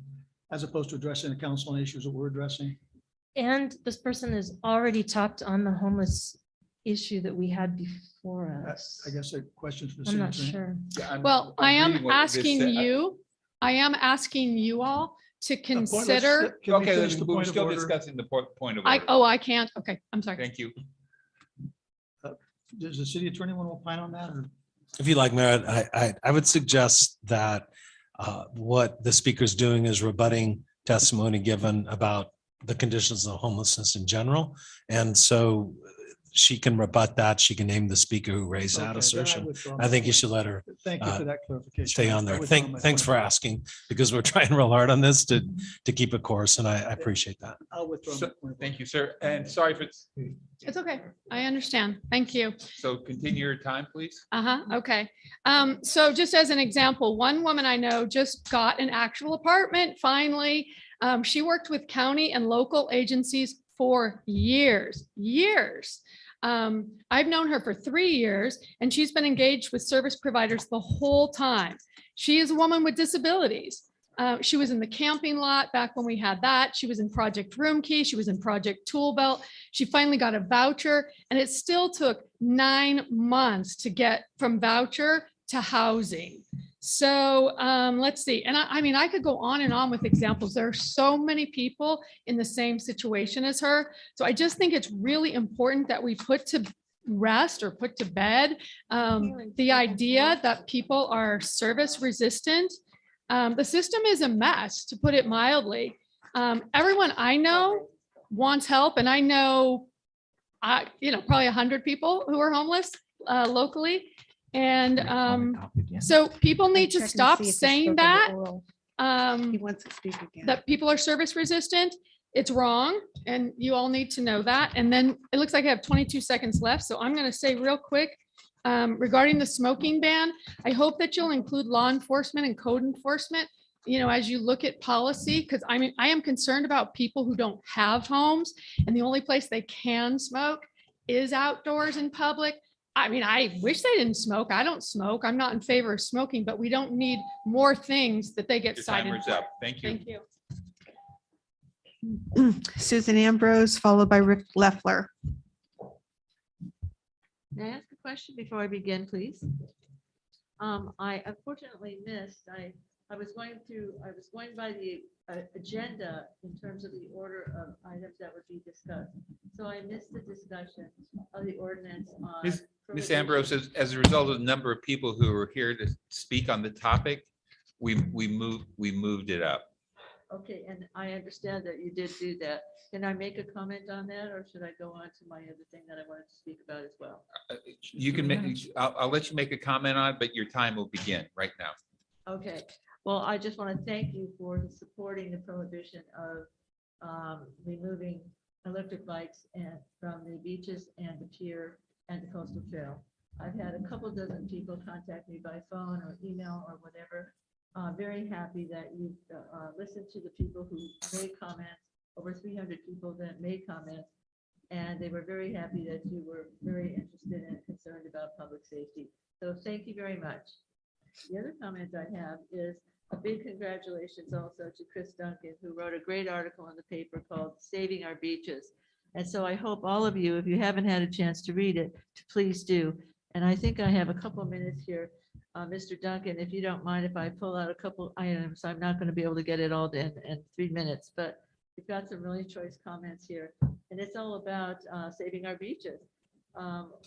K: as opposed to addressing the council on issues that we're addressing?
M: And this person has already talked on the homeless issue that we had before us.
K: I guess a question for the
M: I'm
K: city
M: not
K: attorney.
M: sure.
J: Well, I am asking you all to consider.
B: Okay, we're still discussing the point of order.
J: I can't. Okay, I'm sorry.
B: Thank you.
K: Does the city attorney want to opine on that, or?
S: If you like, Mayor, I would suggest that what the speaker's doing is rebutting testimony given about the conditions of homelessness in general. And so she can rebut that. She can name the speaker who raised that assertion. I think you should let her
K: Thank you for that clarification.
S: stay on
K: I
S: there.
K: withdraw my
S: Thanks
K: point
S: for
K: of order.
S: asking, because we're trying real hard on this to keep a course, and I appreciate that.
K: I'll withdraw. my point of order.
B: Thank you, sir. And sorry if it's,
J: It's okay. I understand. Thank you.
B: so continue your time, please.
J: Okay. So just as an example, one woman I know just got an actual apartment finally. She worked with county and local agencies for years. I've known her for 3 years, and she's been engaged with service providers the whole time. She is a woman with disabilities. She was in the camping lot back when we had that. She was in Project Room Key. She was in Project Tool Belt. She finally got a voucher, and it still took 9 months to get from voucher to housing. So let's see. And I mean, I could go on and on with examples. There are so many people in the same situation as her. So I just think it's really important that we put to rest or put to bed the idea that people are service resistant. The system is a mess, to put it mildly. Everyone I know wants help, and I know, probably 100 people who are homeless locally. And so people need to stop saying that,
C: He wants to speak again.
J: that people are service resistant. It's wrong, and you all need to know that. And then it looks like I have 22 seconds left, so I'm going to say real quick regarding the smoking ban. I hope that you'll include law enforcement and code enforcement, as you look at policy, because I am concerned about people who don't have homes, and the only place they can smoke is outdoors in public. I wish they didn't smoke. I don't smoke. I'm not in favor of smoking, but we don't need more things that they get
B: Your
J: cited
B: timer's
J: for.
B: up. Thank you.
J: Thank you.
C: Susan Ambrose, followed by Rick Leffler.
E: May I ask a question before I begin, please? I unfortunately missed, I was going by the agenda in terms of the order of items that would be discussed. So I missed the discussion of the ordinance on.
B: Ms.
E: prohibition.
B: Ambrose, as a result of the number of people who are here to speak on the topic, we moved it up.
E: Okay, and I understand that you did do that. Can I make a comment on that, or should I go on to my other thing that I wanted to speak about as well?
B: You can make, I'll let you make a comment on it, but your time will begin right now.
E: Okay, well, I just want to thank you for supporting the prohibition of removing electric bikes and from the beaches and the pier and the coastal trail. I've had a couple dozen people contact me by phone or email or whatever. Very happy that you listened to the people who made comments, over 300 people that made comments, and they were very happy that you were very interested and concerned about public safety. So thank you very much. The other comment I have is a big congratulations also to Chris Duncan, who wrote a great article in the paper called Saving Our Beaches. And so I hope all of you, if you haven't had a chance to read it, to please do. And I think I have a couple of minutes here. Mr. Duncan, if you don't mind if I pull out a couple items, I'm not going to be able to get it all in 3 minutes, but we've got some really choice comments here. And it's all about saving our beaches.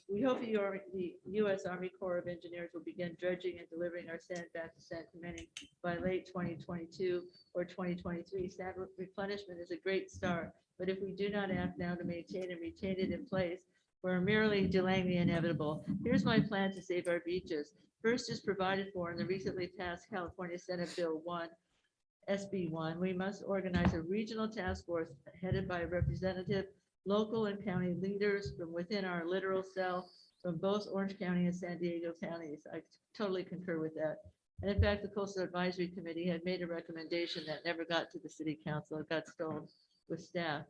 E: We hope the U.S. Army Corps of Engineers will begin dredging and delivering our sand back to San Clemente by late 2022 or 2023. Sand replenishment is a great start, but if we do not act now to maintain and retain it in place, we're merely delaying the inevitable. Here's my plan to save our beaches. First is provided for in the recently passed California Senate Bill 1, SB 1. We must organize a regional task force headed by representative, local and county leaders from within our littoral cell from both Orange County and San Diego counties. I totally concur with that. And in fact, the Coastal Advisory Committee had made a recommendation that never got to the city council. It got stalled with staff.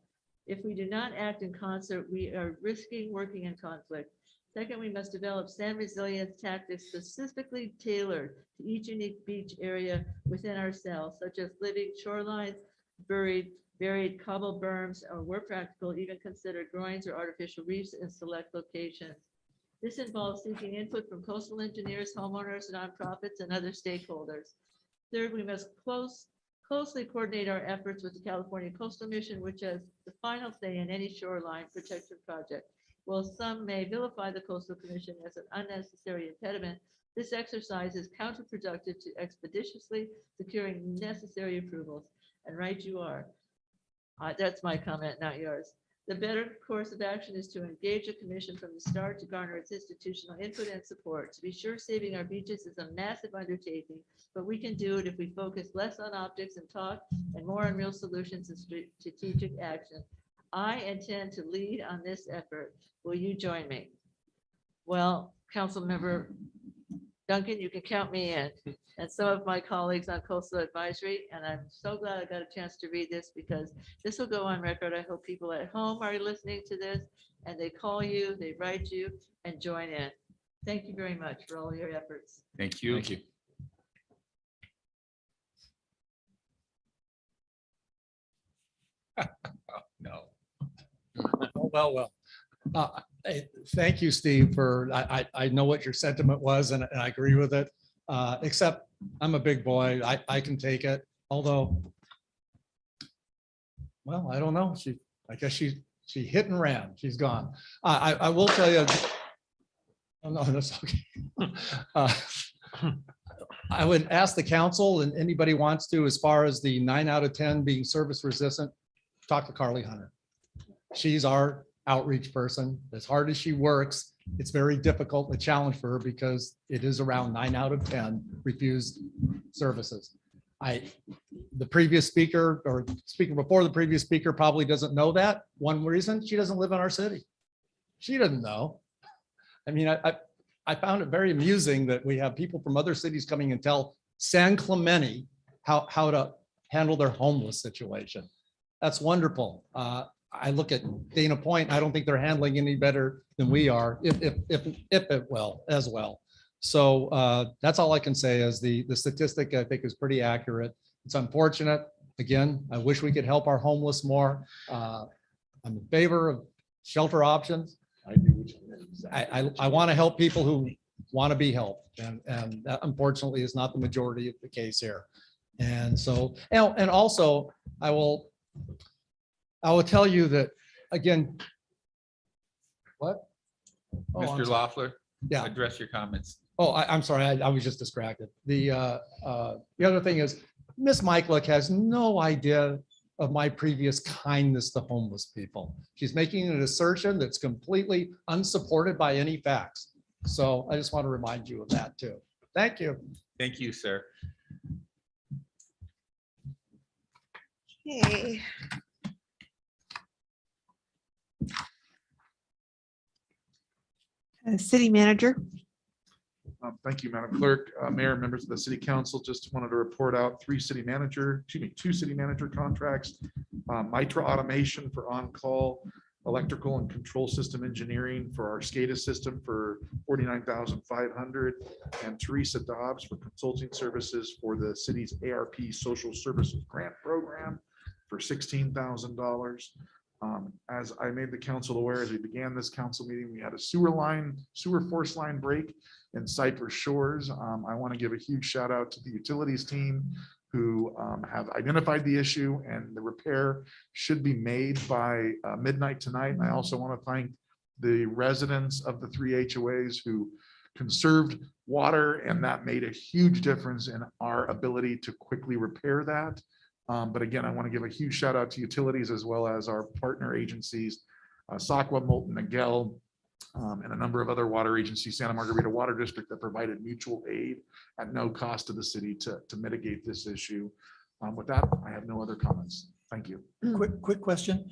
E: If we do not act in concert, we are risking working in conflict. Second, we must develop sand resilience tactics specifically tailored to each unique beach area within our cell, such as living shorelines, buried cobble berms, or where practical, even consider groins or artificial reefs in select locations. This involves seeking input from coastal engineers, homeowners, nonprofits, and other stakeholders. Third, we must closely coordinate our efforts with the California Coastal Mission, which has the final say in any shoreline protection project. While some may vilify the Coastal Commission as an unnecessary impediment, this exercise is counterproductive to expeditiously securing necessary approvals. And right you are. That's my comment, not yours. The better course of action is to engage the commission from the start to garner its institutional input and support. To be sure, saving our beaches is a massive undertaking, but we can do it if we focus less on optics and talk and more on real solutions and strategic action. I intend to lead on this effort. Will you join me? Well, Councilmember Duncan, you can count me in, and some of my colleagues on Coastal Advisory, and I'm so glad I got a chance to read this because this will go on record. I hope people at home are listening to this and they call you, they write you, and join in. Thank you very much for all your efforts.
B: Thank you. Thank you. No.
I: Well. Thank you, Steve, for, I know what your sentiment was and I agree with it, except I'm a big boy. I can take it, although, well, I don't know. I guess she hit and ran. She's gone. I will tell you. Oh, no, that's okay. I would ask the council and anybody wants to, as far as the 9 out of 10 being service resistant, talk to Carly Hunter. She's our outreach person. As hard as she works, it's very difficult, a challenge for her because it is around 9 out of 10 refused services. The previous speaker or speaker before the previous speaker probably doesn't know that. One reason, she doesn't live in our city. She doesn't know. I mean, I found it very amusing that we have people from other cities coming and tell San Clemente how to handle their homeless situation. That's wonderful. I look at Dana Point. I don't think they're handling any better than we are, if it will as well. So that's all I can say is the statistic I think is pretty accurate. It's unfortunate. Again, I wish we could help our homeless more. I'm in favor of shelter options. I want to help people who want to be helped. And that unfortunately is not the majority of the case here. And so, and also I will tell you that, again, what? Oh, I'm
B: Mr.
I: sorry.
B: Loeffler,
I: Yeah.
B: address your comments.
I: Oh, I'm sorry. I was just distracted. The other thing is Miss Michaelick has no idea of my previous kindness to homeless people. She's making an assertion that's completely unsupported by any facts. So I just want to remind you of that too. Thank you.
B: Thank you, sir.
C: Okay. City manager.
H: Thank you, Madam Clerk. Mayor, members of the city council, just wanted to report out two city manager contracts. Mitra Automation for on-call electrical and control system engineering for our SCADA system for $49,500, and Teresa Dobbs for consulting services for the city's ARP social services grant program for $16,000. As I made the council aware, as we began this council meeting, we had a sewer force line break in Cypress Shores. I want to give a huge shout out to the utilities team who have identified the issue, and the repair should be made by midnight tonight. And I also want to thank the residents of the 3 HOAs who conserved water, and that made a huge difference in our ability to quickly repair that. But again, I want to give a huge shout out to utilities as well as our partner agencies, Saukwa, Moulton, Miguel, and a number of other water agencies, Santa Margarita Water District, that provided mutual aid at no cost to the city to mitigate this issue. With that, I have no other comments. Thank you.
K: Quick question.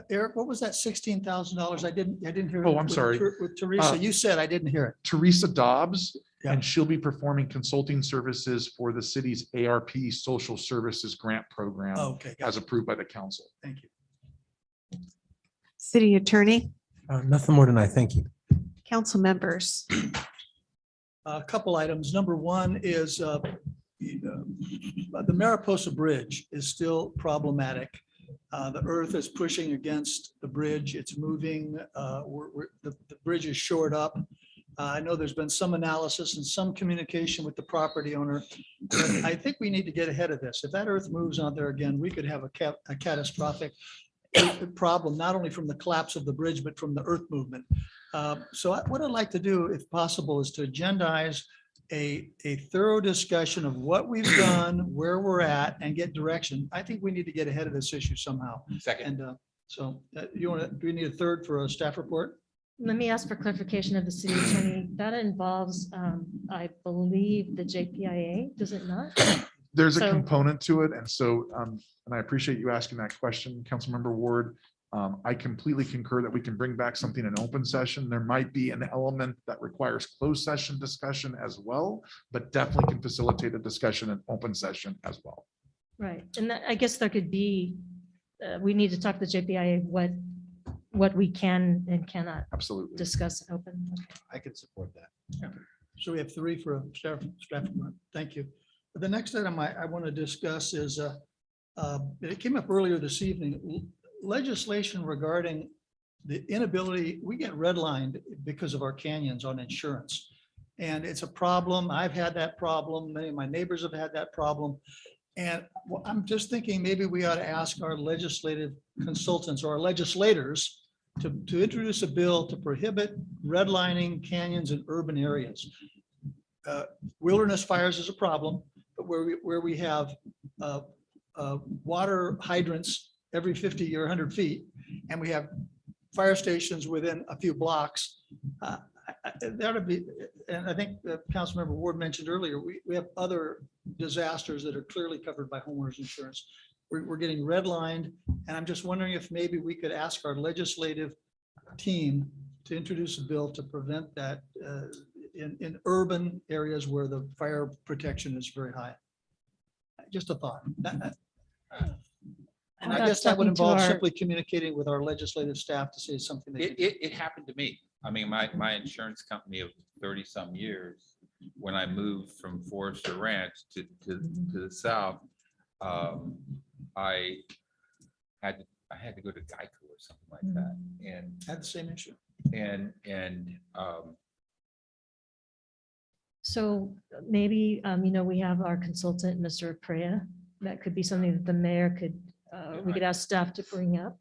K: Eric, what was that $16,000? I didn't hear.
H: Oh,
K: it
H: I'm
K: with
H: sorry.
K: With Teresa, you said, I didn't hear it.
H: Teresa Dobbs,
K: Yeah.
H: and she'll be performing consulting services for the city's ARP social services grant program
K: Okay,
H: as approved by the council.
K: Thank you.
C: City attorney,
S: Nothing more tonight. Thank you.
C: council members.
K: A couple items. Number one is the Mariposa Bridge is still problematic. The earth is pushing against the bridge. It's moving. The bridge is shored up. I know there's been some analysis and some communication with the property owner. But I think we need to get ahead of this. If that earth moves on there again, we could have a catastrophic problem, not only from the collapse of the bridge, but from the earth movement. So what I'd like to do, if possible, is to agendize a thorough discussion of what we've done, where we're at, and get direction. I think we need to get ahead of this issue somehow.
B: Second.
K: And do we need a third for a staff report?
M: Let me ask for clarification of the city attorney. That involves, I believe, the JPIA, does it not?
H: There's a
M: So-
H: component to it. And so, and I appreciate you asking that question, Councilmember Ward. I completely concur that we can bring back something in open session. There might be an element that requires closed session discussion as well, but definitely can facilitate a discussion in open session as well.
M: Right, and I guess there could be, we need to talk to the JPIA what we can and cannot
H: Absolutely
M: discuss in open. Okay.
L: I can support that.
K: So we have three for a staff report. Thank you. The next item I want to discuss is, it came up earlier this evening, legislation regarding the inability, we get redlined because of our canyons on insurance. And it's a problem. I've had that problem. Many of my neighbors have had that problem. And I'm just thinking maybe we ought to ask our legislative consultants or our legislators to introduce a bill to prohibit redlining canyons in urban areas. Wilderness fires is a problem, but where we have water hydrants every 50 or 100 feet, and we have fire stations within a few blocks. That would be, and I think Councilmember Ward mentioned earlier, we have other disasters that are clearly covered by homeowners insurance. We're getting redlined, and I'm just wondering if maybe we could ask our legislative team to introduce a bill to prevent that in urban areas where the fire protection is very high. Just a thought. And I guess that would involve simply communicating with our legislative staff to say something.
B: It happened to me. I mean, my insurance company of 30-some years, when I moved from Forester Ranch to the south, I had to go to Geico or something like that, and
K: had the same issue.
B: And
M: So maybe, we have our consultant, Mr. Priya. That could be something that the mayor could, we could ask staff to bring up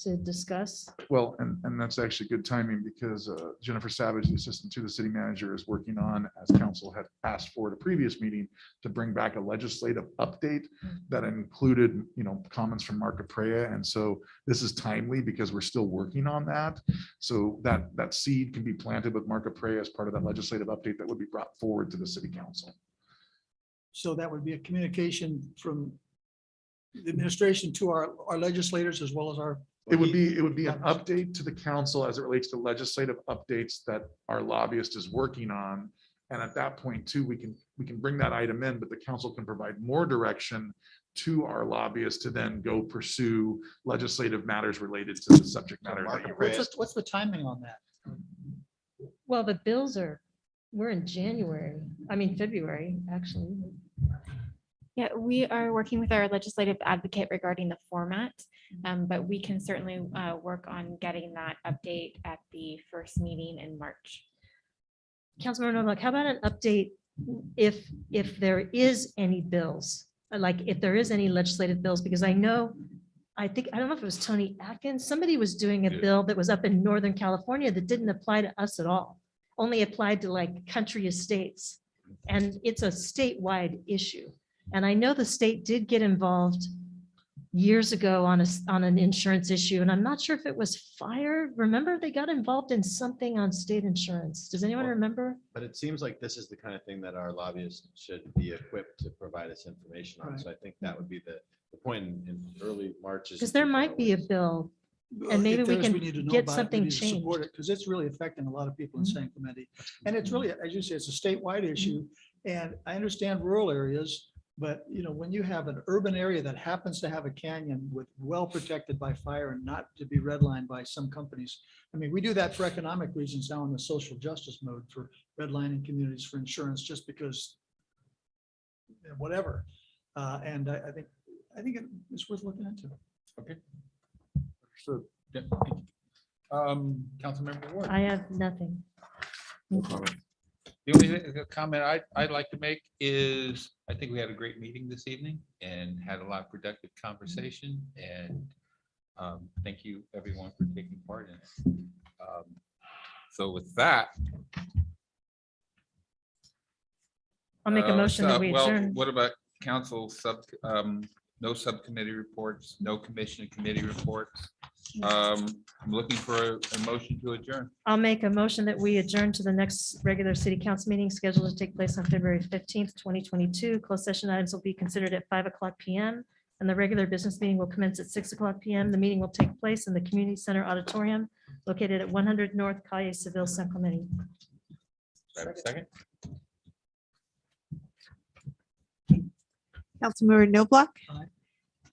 M: to discuss.
H: Well, and that's actually good timing because Jennifer Savage, the assistant to the city manager, is working on, as council had asked for at a previous meeting, to bring back a legislative update that included, comments from Mark Caprea. And so this is timely because we're still working on that. So that seed can be planted with Mark Caprea as part of that legislative update that would be brought forward to the city council.
K: So that would be a communication from the administration to our legislators as well as our.
H: It would be an update to the council as it relates to legislative updates that our lobbyist is working on. And at that point too, we can bring that item in, but the council can provide more direction to our lobbyist to then go pursue legislative matters related to the subject matter.
K: What's the timing on that?
M: Well, the bills we're in February, actually.
G: Yeah, we are working with our legislative advocate regarding the format, but we can certainly work on getting that update at the first meeting in March.
M: Councilmember Novak, how about an update if there is any bills, like if there is any legislative bills, because I don't know if it was Tony Atkins, somebody was doing a bill that was up in Northern California that didn't apply to us at all, only applied to like country estates. And it's a statewide issue. And I know the state did get involved years ago on an insurance issue, and I'm not sure if it was fire. Remember, they got involved in something on state insurance. Does anyone remember?
L: But it seems like this is the kind of thing that our lobbyists should be equipped to provide us information on.
K: Right.
L: So I think that would be the point in early March.
M: Because there might be a bill, and maybe we can get something changed.
K: Because it's really affecting a lot of people in San Clemente. And it's really, as you say, it's a statewide issue. And I understand rural areas, but when you have an urban area that happens to have a canyon with well protected by fire and not to be redlined by some companies. I mean, we do that for economic reasons now in the social justice mode for redlining communities for insurance, just because whatever. And I think it's worth looking into.
B: Okay. So, yeah. Councilmember Ward.
M: I have nothing.
B: The only comment I'd like to make is I think we had a great meeting this evening and had a lot of productive conversation. And thank you everyone for taking part in it. So with that,
M: I'll make a motion that we adjourn.
B: What about council no subcommittee reports, no commission and committee reports? I'm looking for a motion to adjourn.
M: I'll make a motion that we adjourn to the next regular city council meeting scheduled to take place on February 15th, 2022. Closed session items will be considered at 5:00 p.m. and the regular business meeting will commence at 6:00 p.m. The meeting will take place in the Community Center Auditorium located at 100 North Calle Seville, San Clemente.
B: Second.
C: Councilmember Noblock.
K: Aye.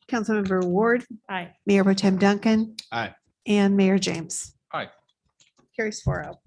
C: Councilmember Ward.
M: Aye.
C: Mayor Pro Tem Duncan.
L: Aye.
C: And Mayor James.
B: Aye.
C: Carries 4-0.